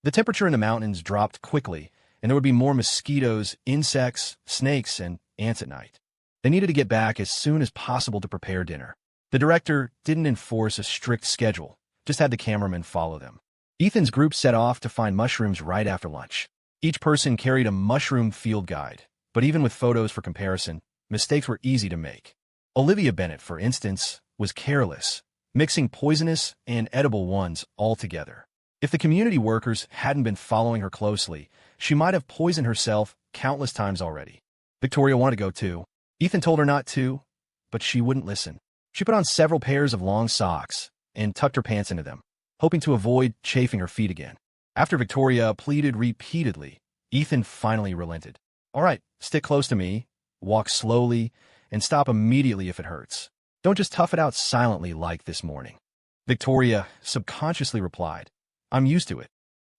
The temperature in the mountains dropped quickly, and there would be more mosquitoes, insects, snakes, and ants at night. They needed to get back as soon as possible to prepare dinner. The director didn't enforce a strict schedule, just had the cameraman follow them. Ethan's group set off to find mushrooms right after lunch. Each person carried a mushroom field guide, but even with photos for comparison, mistakes were easy to make. Olivia Bennet, for instance, was careless, mixing poisonous and edible ones all together. If the community workers hadn't been following her closely, she might have poisoned herself countless times already. Victoria wanted to go too. Ethan told her not to, but she wouldn't listen. She put on several pairs of long socks and tucked her pants into them, hoping to avoid chafing her feet again. After Victoria pleaded repeatedly, Ethan finally relented. All right, stick close to me, walk slowly, and stop immediately if it hurts. Don't just tough it out silently like this morning. Victoria subconsciously replied, I'm used to it.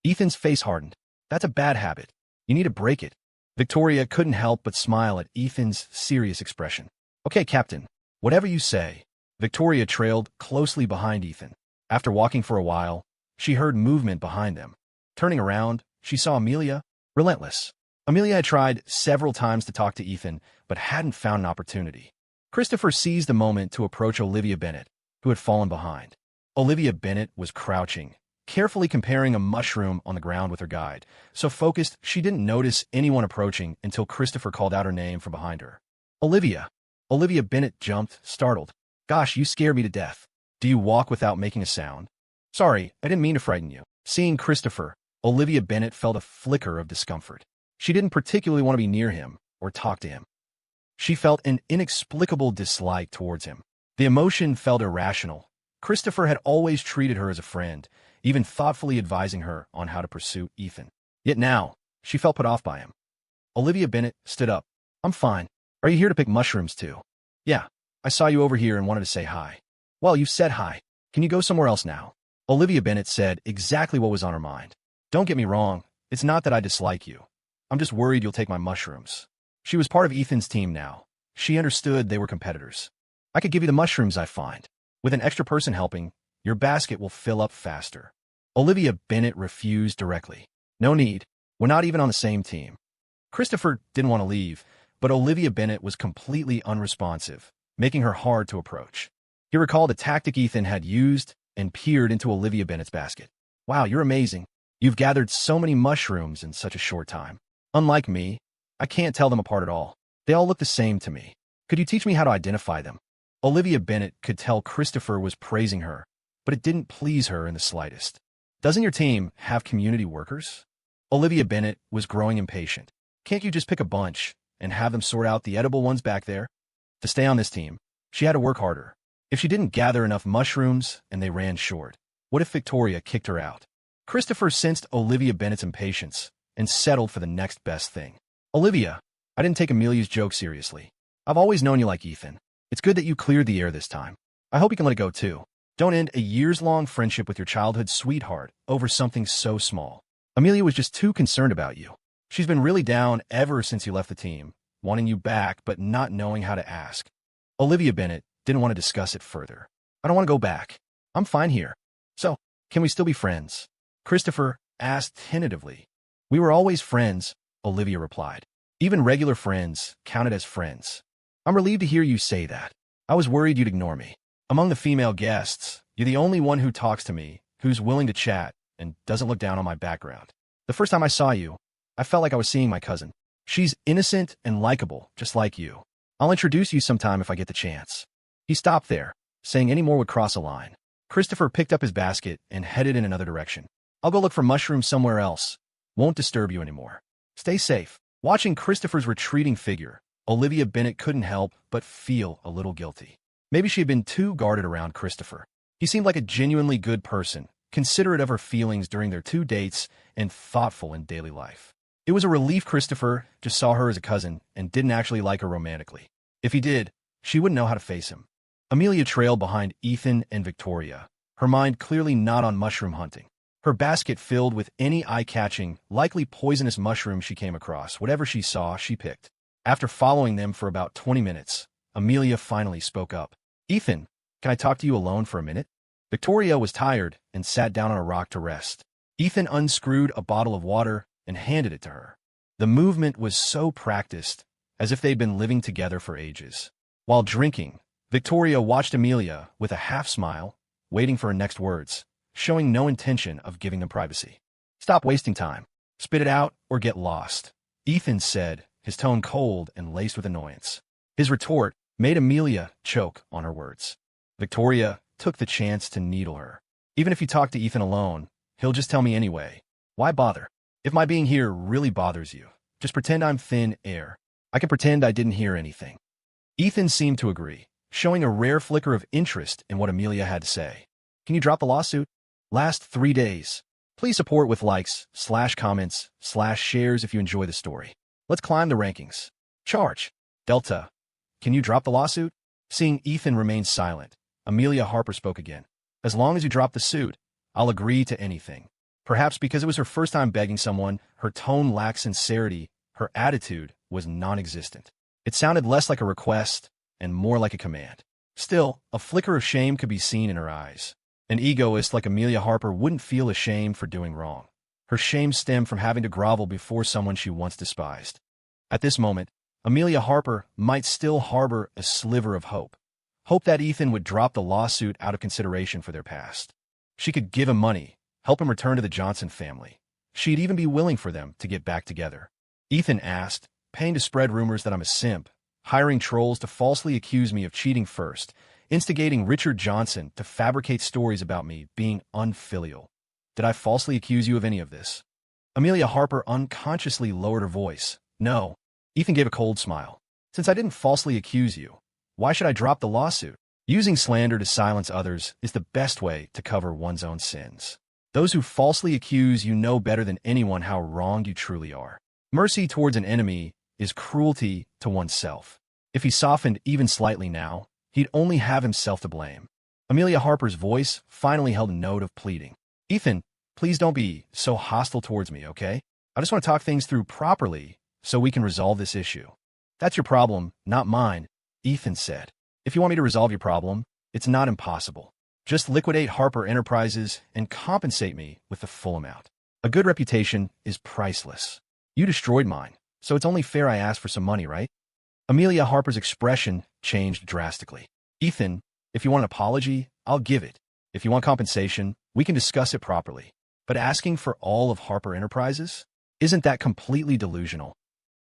Ethan's face hardened. That's a bad habit. You need to break it. Victoria couldn't help but smile at Ethan's serious expression. Okay, Captain, whatever you say. Victoria trailed closely behind Ethan. After walking for a while, she heard movement behind them. Turning around, she saw Amelia, relentless. Amelia had tried several times to talk to Ethan, but hadn't found an opportunity. Christopher seized the moment to approach Olivia Bennet, who had fallen behind. Olivia Bennet was crouching, carefully comparing a mushroom on the ground with her guide, so focused she didn't notice anyone approaching until Christopher called out her name from behind her. Olivia. Olivia Bennet jumped, startled. Gosh, you scared me to death. Do you walk without making a sound? Sorry, I didn't mean to frighten you. Seeing Christopher, Olivia Bennet felt a flicker of discomfort. She didn't particularly want to be near him or talk to him. She felt an inexplicable dislike towards him. The emotion felt irrational. Christopher had always treated her as a friend, even thoughtfully advising her on how to pursue Ethan. Yet now, she felt put off by him. Olivia Bennet stood up. I'm fine. Are you here to pick mushrooms too? Yeah, I saw you over here and wanted to say hi. Well, you've said hi. Can you go somewhere else now? Olivia Bennet said exactly what was on her mind. Don't get me wrong, it's not that I dislike you. I'm just worried you'll take my mushrooms. She was part of Ethan's team now. She understood they were competitors. I could give you the mushrooms I find. With an extra person helping, your basket will fill up faster. Olivia Bennett refused directly. No need. We're not even on the same team. Christopher didn't want to leave, but Olivia Bennett was completely unresponsive, making her hard to approach. He recalled a tactic Ethan had used and peered into Olivia Bennett's basket. Wow, you're amazing. You've gathered so many mushrooms in such a short time. Unlike me, I can't tell them apart at all. They all look the same to me. Could you teach me how to identify them? Olivia Bennett could tell Christopher was praising her, but it didn't please her in the slightest. Doesn't your team have community workers? Olivia Bennett was growing impatient. Can't you just pick a bunch and have them sort out the edible ones back there? To stay on this team, she had to work harder. If she didn't gather enough mushrooms and they ran short, what if Victoria kicked her out? Christopher sensed Olivia Bennett's impatience and settled for the next best thing. Olivia, I didn't take Amelia's joke seriously. I've always known you like Ethan. It's good that you cleared the air this time. I hope you can let it go too. Don't end a years-long friendship with your childhood sweetheart over something so small. Amelia was just too concerned about you. She's been really down ever since you left the team, wanting you back but not knowing how to ask. Olivia Bennett didn't want to discuss it further. I don't want to go back. I'm fine here. So, can we still be friends? Christopher asked tentatively. We were always friends, Olivia replied. Even regular friends counted as friends. I'm relieved to hear you say that. I was worried you'd ignore me. Among the female guests, you're the only one who talks to me, who's willing to chat, and doesn't look down on my background. The first time I saw you, I felt like I was seeing my cousin. She's innocent and likable, just like you. I'll introduce you sometime if I get the chance. He stopped there, saying any more would cross a line. Christopher picked up his basket and headed in another direction. I'll go look for mushrooms somewhere else. Won't disturb you anymore. Stay safe. Watching Christopher's retreating figure, Olivia Bennett couldn't help but feel a little guilty. Maybe she had been too guarded around Christopher. He seemed like a genuinely good person, considerate of her feelings during their 2 dates, and thoughtful in daily life. It was a relief Christopher just saw her as a cousin and didn't actually like her romantically. If he did, she wouldn't know how to face him. Amelia trailed behind Ethan and Victoria, her mind clearly not on mushroom hunting. Her basket filled with any eye-catching, likely poisonous mushroom she came across. Whatever she saw, she picked. After following them for about 20 minutes, Amelia finally spoke up. Ethan, can I talk to you alone for a minute? Victoria was tired and sat down on a rock to rest. Ethan unscrewed a bottle of water and handed it to her. The movement was so practiced, as if they'd been living together for ages. While drinking, Victoria watched Amelia with a half-smile, waiting for her next words, showing no intention of giving them privacy. Stop wasting time. Spit it out or get lost, Ethan said, his tone cold and laced with annoyance. His retort made Amelia choke on her words. Victoria took the chance to needle her. Even if you talk to Ethan alone, he'll just tell me anyway. Why bother? If my being here really bothers you, just pretend I'm thin air. I can pretend I didn't hear anything. Ethan seemed to agree, showing a rare flicker of interest in what Amelia had to say. Can you drop the lawsuit? Last 3 days. Please support with likes, /comments, /shares if you enjoy the story. Let's climb the rankings. Charge. Delta. Can you drop the lawsuit? Seeing Ethan remain silent, Amelia Harper spoke again. As long as you drop the suit, I'll agree to anything. Perhaps because it was her first time begging someone, her tone lacked sincerity, her attitude was non-existent. It sounded less like a request and more like a command. Still, a flicker of shame could be seen in her eyes. An egoist like Amelia Harper wouldn't feel ashamed for doing wrong. Her shame stemmed from having to grovel before someone she once despised. At this moment, Amelia Harper might still harbor a sliver of hope. Hope that Ethan would drop the lawsuit out of consideration for their past. She could give him money, help him return to the Johnson family. She'd even be willing for them to get back together. Ethan asked, paying to spread rumors that I'm a simp, hiring trolls to falsely accuse me of cheating first, instigating Richard Johnson to fabricate stories about me being unfilial. Did I falsely accuse you of any of this? Amelia Harper unconsciously lowered her voice. No. Ethan gave a cold smile. Since I didn't falsely accuse you, why should I drop the lawsuit? Using slander to silence others is the best way to cover one's own sins. Those who falsely accuse you know better than anyone how wronged you truly are. Mercy towards an enemy is cruelty to oneself. If he softened even slightly now, he'd only have himself to blame. Amelia Harper's voice finally held a note of pleading. Ethan, please don't be so hostile towards me, okay? I just want to talk things through properly so we can resolve this issue. That's your problem, not mine, Ethan said. If you want me to resolve your problem, it's not impossible. Just liquidate Harper Enterprises and compensate me with the full amount. A good reputation is priceless. You destroyed mine, so it's only fair I ask for some money, right? Amelia Harper's expression changed drastically. Ethan, if you want an apology, I'll give it. If you want compensation, we can discuss it properly. But asking for all of Harper Enterprises? Isn't that completely delusional?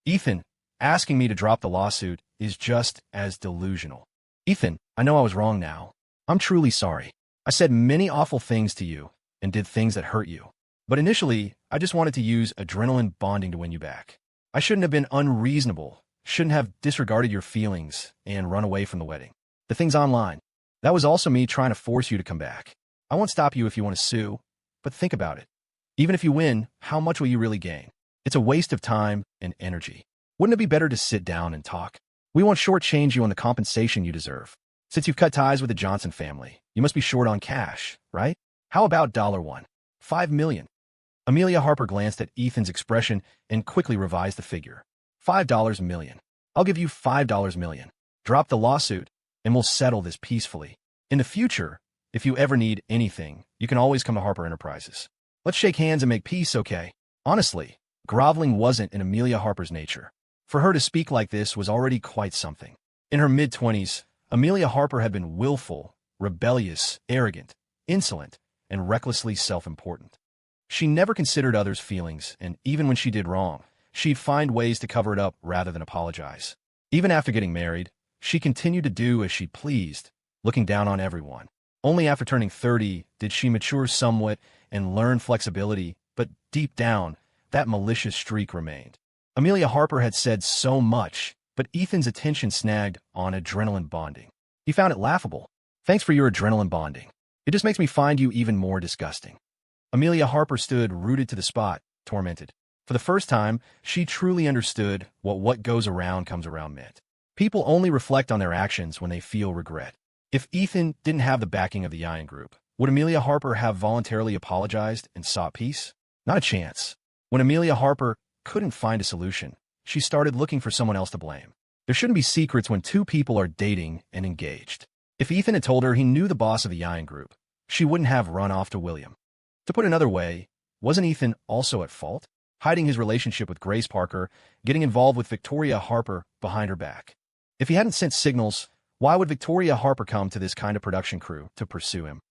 Ethan, asking me to drop the lawsuit is just as delusional. Ethan, I know I was wrong now. I'm truly sorry. I said many awful things to you and did things that hurt you. But initially, I just wanted to use adrenaline bonding to win you back. I shouldn't have been unreasonable, shouldn't have disregarded your feelings and run away from the wedding. The things online. That was also me trying to force you to come back. I won't stop you if you want to sue, but think about it. Even if you win, how much will you really gain? It's a waste of time and energy. Wouldn't it be better to sit down and talk? We won't shortchange you on the compensation you deserve. Since you've cut ties with the Johnson family, you must be short on cash, right? How about $1? $5 million. Amelia Harper glanced at Ethan's expression and quickly revised the figure. $5 million. I'll give you $5 million. Drop the lawsuit, and we'll settle this peacefully. In the future, if you ever need anything, you can always come to Harper Enterprises. Let's shake hands and make peace, okay? Honestly, groveling wasn't in Amelia Harper's nature. For her to speak like this was already quite something. In her mid-20s, Amelia Harper had been willful, rebellious, arrogant, insolent, and recklessly self-important. She never considered others' feelings, and even when she did wrong, she'd find ways to cover it up rather than apologize. Even after getting married, she continued to do as she pleased, looking down on everyone. Only after turning 30 did she mature somewhat and learn flexibility, but deep down, that malicious streak remained. Amelia Harper had said so much, but Ethan's attention snagged on adrenaline bonding. He found it laughable. Thanks for your adrenaline bonding. It just makes me find you even more disgusting. Amelia Harper stood rooted to the spot, tormented. For the first time, she truly understood what goes around comes around meant. People only reflect on their actions when they feel regret. If Ethan didn't have the backing of the Ian Group, would Amelia Harper have voluntarily apologized and sought peace? Not a chance. When Amelia Harper couldn't find a solution, she started looking for someone else to blame. There shouldn't be secrets when two people are dating and engaged. If Ethan had told her he knew the boss of the Ian Group, she wouldn't have run off to William. To put another way, wasn't Ethan also at fault? Hiding his relationship with Grace Parker, getting involved with Victoria Harper behind her back. If he hadn't sent signals, why would Victoria Harper come to this kind of production crew to pursue him?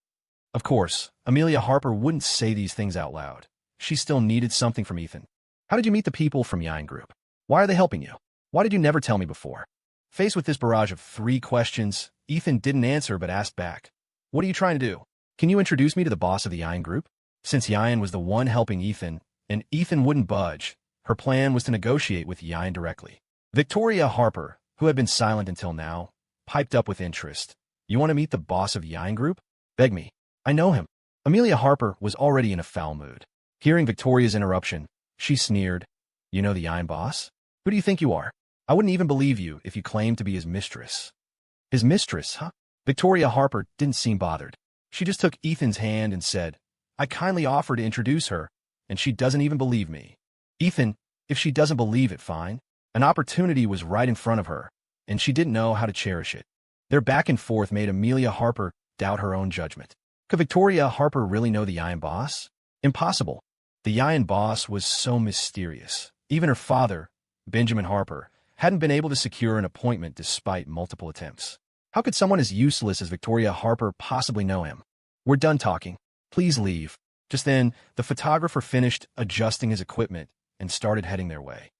Of course, Amelia Harper wouldn't say these things out loud. She still needed something from Ethan. How did you meet the people from Ian Group? Why are they helping you? Why did you never tell me before? Faced with this barrage of 3 questions, Ethan didn't answer but asked back. What are you trying to do? Can you introduce me to the boss of the Ian Group? Since Ian was the one helping Ethan, and Ethan wouldn't budge, her plan was to negotiate with Ian directly. Victoria Harper, who had been silent until now, piped up with interest. You want to meet the boss of Ian Group? Beg me. I know him. Amelia Harper was already in a foul mood. Hearing Victoria's interruption, she sneered. You know the Ian boss? Who do you think you are? I wouldn't even believe you if you claimed to be his mistress. His mistress, huh? Victoria Harper didn't seem bothered. She just took Ethan's hand and said, I kindly offered to introduce her, and she doesn't even believe me. Ethan, if she doesn't believe it, fine. An opportunity was right in front of her, and she didn't know how to cherish it. Their back and forth made Amelia Harper doubt her own judgment. Could Victoria Harper really know the Ian boss? Impossible. The Ian boss was so mysterious. Even her father, Benjamin Harper, hadn't been able to secure an appointment despite multiple attempts. How could someone as useless as Victoria Harper possibly know him? We're done talking. Please leave. Just then, the photographer finished adjusting his equipment and started heading their way.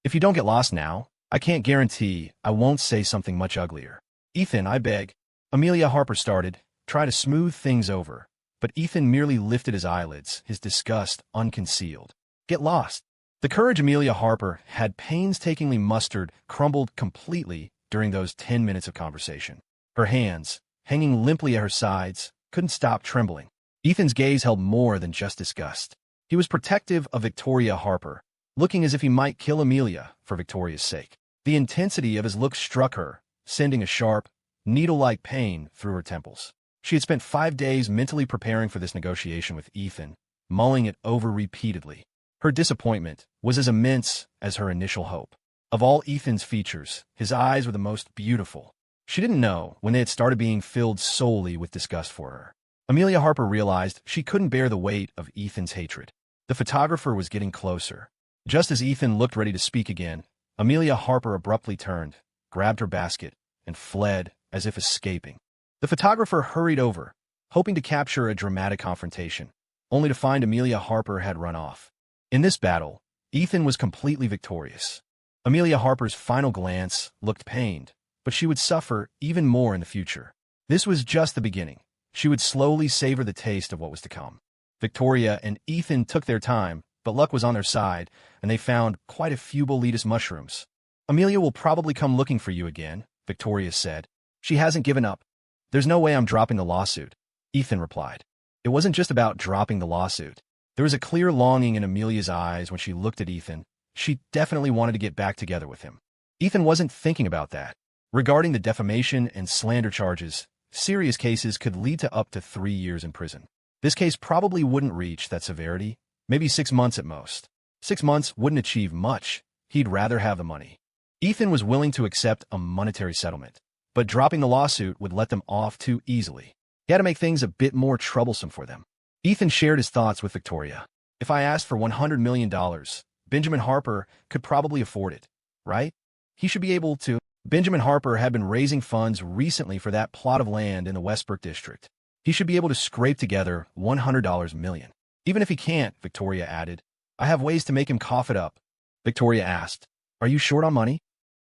If you don't get lost now, I can't guarantee I won't say something much uglier. Ethan, I beg. Amelia Harper started, try to smooth things over, but Ethan merely lifted his eyelids, his disgust unconcealed. Get lost. The courage Amelia Harper had painstakingly mustered crumbled completely during those 10 minutes of conversation. Her hands, hanging limply at her sides, couldn't stop trembling. Ethan's gaze held more than just disgust. He was protective of Victoria Harper, looking as if he might kill Amelia for Victoria's sake. The intensity of his look struck her, sending a sharp, needle-like pain through her temples. She had spent 5 days mentally preparing for this negotiation with Ethan, mulling it over repeatedly. Her disappointment was as immense as her initial hope. Of all Ethan's features, his eyes were the most beautiful. She didn't know when they had started being filled solely with disgust for her. Amelia Harper realized she couldn't bear the weight of Ethan's hatred. The photographer was getting closer. Just as Ethan looked ready to speak again, Amelia Harper abruptly turned, grabbed her basket, and fled as if escaping. The photographer hurried over, hoping to capture a dramatic confrontation, only to find Amelia Harper had run off. In this battle, Ethan was completely victorious. Amelia Harper's final glance looked pained, but she would suffer even more in the future. This was just the beginning. She would slowly savor the taste of what was to come. Victoria and Ethan took their time, but luck was on their side, and they found quite a few boletus mushrooms. Amelia will probably come looking for you again, Victoria said. She hasn't given up. There's no way I'm dropping the lawsuit, Ethan replied. It wasn't just about dropping the lawsuit. There was a clear longing in Amelia's eyes when she looked at Ethan. She definitely wanted to get back together with him. Ethan wasn't thinking about that. Regarding the defamation and slander charges, serious cases could lead to up to 3 years in prison. This case probably wouldn't reach that severity, maybe 6 months at most. 6 months wouldn't achieve much. He'd rather have the money. Ethan was willing to accept a monetary settlement, but dropping the lawsuit would let them off too easily. He had to make things a bit more troublesome for them. Ethan shared his thoughts with Victoria. If I asked for $100 million, Benjamin Harper could probably afford it, right? He should be able to. Benjamin Harper had been raising funds recently for that plot of land in the Westbrook district. He should be able to scrape together $100 million. Even if he can't, Victoria added, I have ways to make him cough it up. Victoria asked, Are you short on money?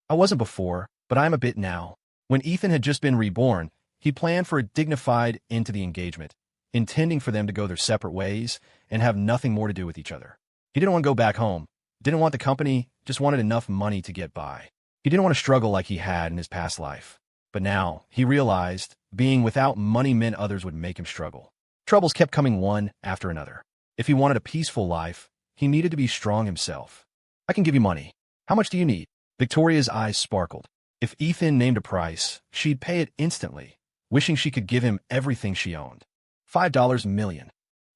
I wasn't before, but I'm a bit now. When Ethan had just been reborn, he planned for a dignified end to the engagement, intending for them to go their separate ways and have nothing more to do with each other. He didn't want to go back home, didn't want the company, just wanted enough money to get by. He didn't want to struggle like he had in his past life. But now, he realized, being without money meant others would make him struggle. Troubles kept coming one after another. If he wanted a peaceful life, he needed to be strong himself. I can give you money. How much do you need? Victoria's eyes sparkled. If Ethan named a price, she'd pay it instantly, wishing she could give him everything she owned. $5 million.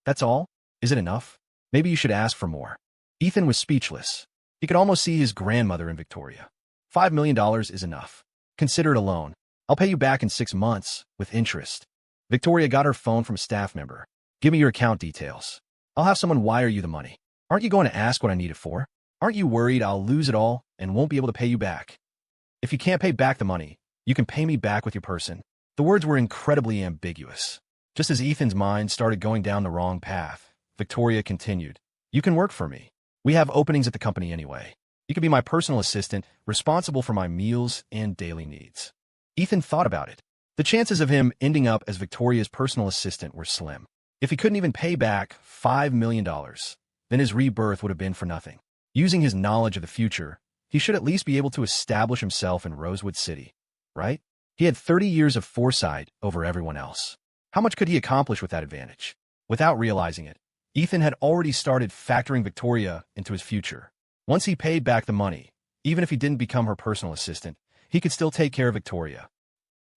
That's all? Is it enough? Maybe you should ask for more. Ethan was speechless. He could almost see his grandmother in Victoria. $5 million is enough. Consider it a loan. I'll pay you back in 6 months, with interest. Victoria got her phone from a staff member. Give me your account details. I'll have someone wire you the money. Aren't you going to ask what I need it for? Aren't you worried I'll lose it all and won't be able to pay you back? If you can't pay back the money, you can pay me back with your person. The words were incredibly ambiguous. Just as Ethan's mind started going down the wrong path, Victoria continued, You can work for me. We have openings at the company anyway. You can be my personal assistant, responsible for my meals and daily needs. Ethan thought about it. The chances of him ending up as Victoria's personal assistant were slim. If he couldn't even pay back $5 million, then his rebirth would have been for nothing. Using his knowledge of the future, he should at least be able to establish himself in Rosewood City, right? He had 30 years of foresight over everyone else. How much could he accomplish with that advantage? Without realizing it, Ethan had already started factoring Victoria into his future. Once he paid back the money, even if he didn't become her personal assistant, he could still take care of Victoria.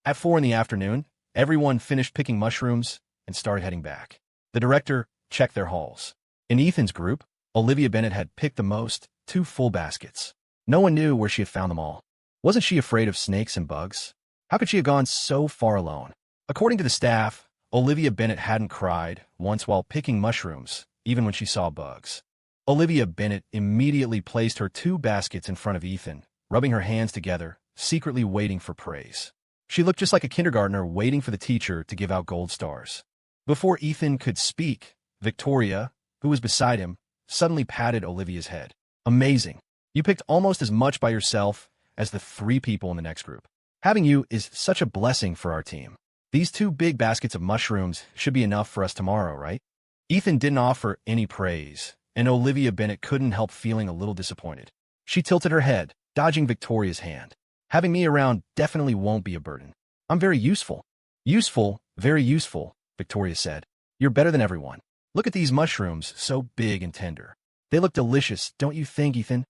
At 4 in the afternoon, everyone finished picking mushrooms and started heading back. The director checked their hauls. In Ethan's group, Olivia Bennett had picked the most, 2 full baskets. No one knew where she had found them all. Wasn't she afraid of snakes and bugs? How could she have gone so far alone? According to the staff, Olivia Bennett hadn't cried once while picking mushrooms, even when she saw bugs. Olivia Bennett immediately placed her 2 baskets in front of Ethan, rubbing her hands together, secretly waiting for praise. She looked just like a kindergartner waiting for the teacher to give out gold stars. Before Ethan could speak, Victoria, who was beside him, suddenly patted Olivia's head. Amazing. You picked almost as much by yourself as the 3 people in the next group. Having you is such a blessing for our team. These 2 big baskets of mushrooms should be enough for us tomorrow, right? Ethan didn't offer any praise, and Olivia Bennett couldn't help feeling a little disappointed. She tilted her head, dodging Victoria's hand. Having me around definitely won't be a burden. I'm very useful. Useful, very useful, Victoria said. You're better than everyone. Look at these mushrooms, so big and tender. They look delicious, don't you think, Ethan?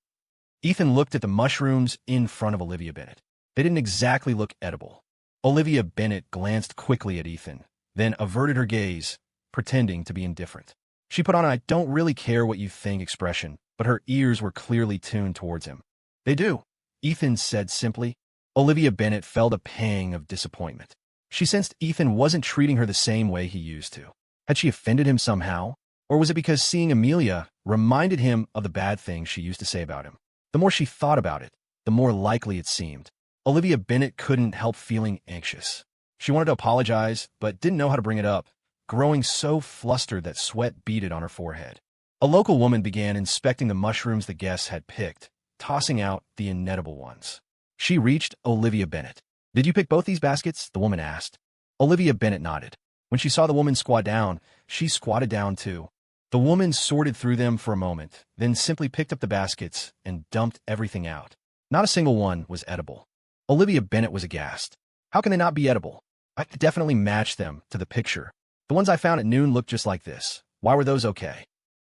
Ethan looked at the mushrooms in front of Olivia Bennett. They didn't exactly look edible. Olivia Bennett glanced quickly at Ethan, then averted her gaze, pretending to be indifferent. She put on an I don't really care what you think expression, but her ears were clearly tuned towards him. They do. Ethan said simply. Olivia Bennet felt a pang of disappointment. She sensed Ethan wasn't treating her the same way he used to. Had she offended him somehow? Or was it because seeing Amelia reminded him of the bad things she used to say about him? The more she thought about it, the more likely it seemed. Olivia Bennet couldn't help feeling anxious. She wanted to apologize, but didn't know how to bring it up, growing so flustered that sweat beaded on her forehead. A local woman began inspecting the mushrooms the guests had picked, tossing out the inedible ones. She reached Olivia Bennet. "Did you pick both these baskets?" the woman asked. Olivia Bennet nodded. When she saw the woman squat down, she squatted down too. The woman sorted through them for a moment, then simply picked up the baskets and dumped everything out. Not a single one was edible. Olivia Bennet was aghast. "How can they not be edible? I could definitely match them to the picture. The ones I found at noon looked just like this. Why were those okay?"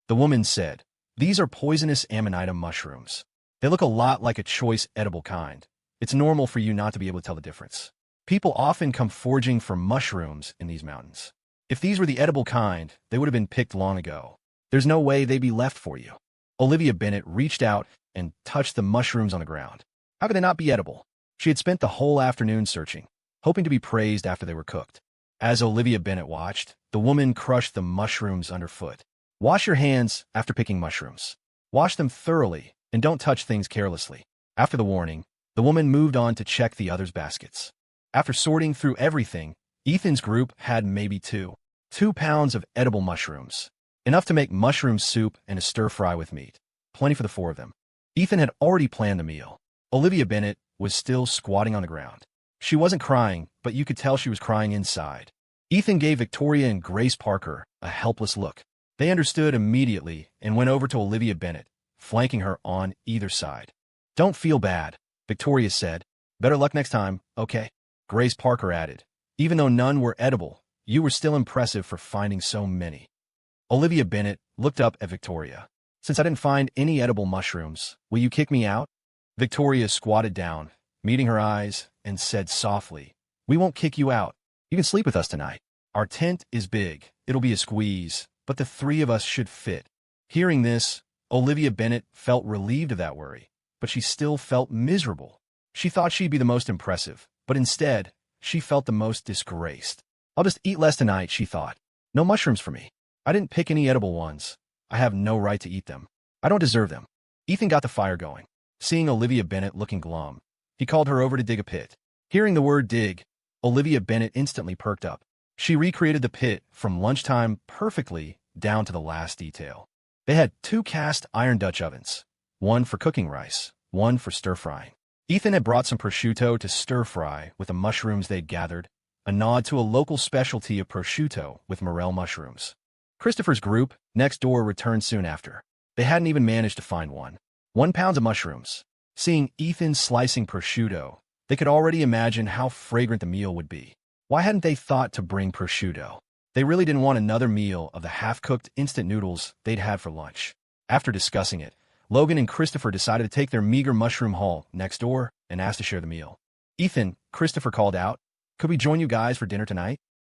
The woman said, "These are poisonous amanita mushrooms. They look a lot like a choice edible kind. It's normal for you not to be able to tell the difference. People often come foraging for mushrooms in these mountains. If these were the edible kind, they would have been picked long ago. There's no way they'd be left for you." Olivia Bennet reached out and touched the mushrooms on the ground. How could they not be edible? She had spent the whole afternoon searching, hoping to be praised after they were cooked. As Olivia Bennet watched, the woman crushed the mushrooms underfoot. "Wash your hands after picking mushrooms. Wash them thoroughly and don't touch things carelessly." After the warning, the woman moved on to check the others' baskets. After sorting through everything, Ethan's group had maybe 2 pounds of edible mushrooms, enough to make mushroom soup and a stir-fry with meat. Plenty for the 4 of them. Ethan had already planned the meal. Olivia Bennet was still squatting on the ground. She wasn't crying, but you could tell she was crying inside. Ethan gave Victoria and Grace Parker a helpless look. They understood immediately and went over to Olivia Bennet, flanking her on either side. "Don't feel bad," Victoria said. "Better luck next time, okay?" Grace Parker added, "Even though none were edible, you were still impressive for finding so many." Olivia Bennet looked up at Victoria. "Since I didn't find any edible mushrooms, will you kick me out?" Victoria squatted down, meeting her eyes, and said softly, "We won't kick you out. You can sleep with us tonight. Our tent is big. It'll be a squeeze, but the 3 of us should fit." Hearing this, Olivia Bennet felt relieved of that worry, but she still felt miserable. She thought she'd be the most impressive, but instead, she felt the most disgraced. "I'll just eat less tonight," she thought. "No mushrooms for me. I didn't pick any edible ones. I have no right to eat them. I don't deserve them." Ethan got the fire going. Seeing Olivia Bennet looking glum, he called her over to dig a pit. Hearing the word dig, Olivia Bennet instantly perked up. She recreated the pit from lunchtime perfectly down to the last detail. They had 2 cast iron Dutch ovens, one for cooking rice, one for stir-frying. Ethan had brought some prosciutto to stir-fry with the mushrooms they'd gathered, a nod to a local specialty of prosciutto with morel mushrooms. Christopher's group, next door, returned soon after. They hadn't even managed to find 1 pound of mushrooms. Seeing Ethan slicing prosciutto, they could already imagine how fragrant the meal would be. Why hadn't they thought to bring prosciutto? They really didn't want another meal of the half-cooked instant noodles they'd had for lunch. After discussing it, Logan and Christopher decided to take their meager mushroom haul next door and asked to share the meal. "Ethan," Christopher called out, "could we join you guys for dinner tonight?"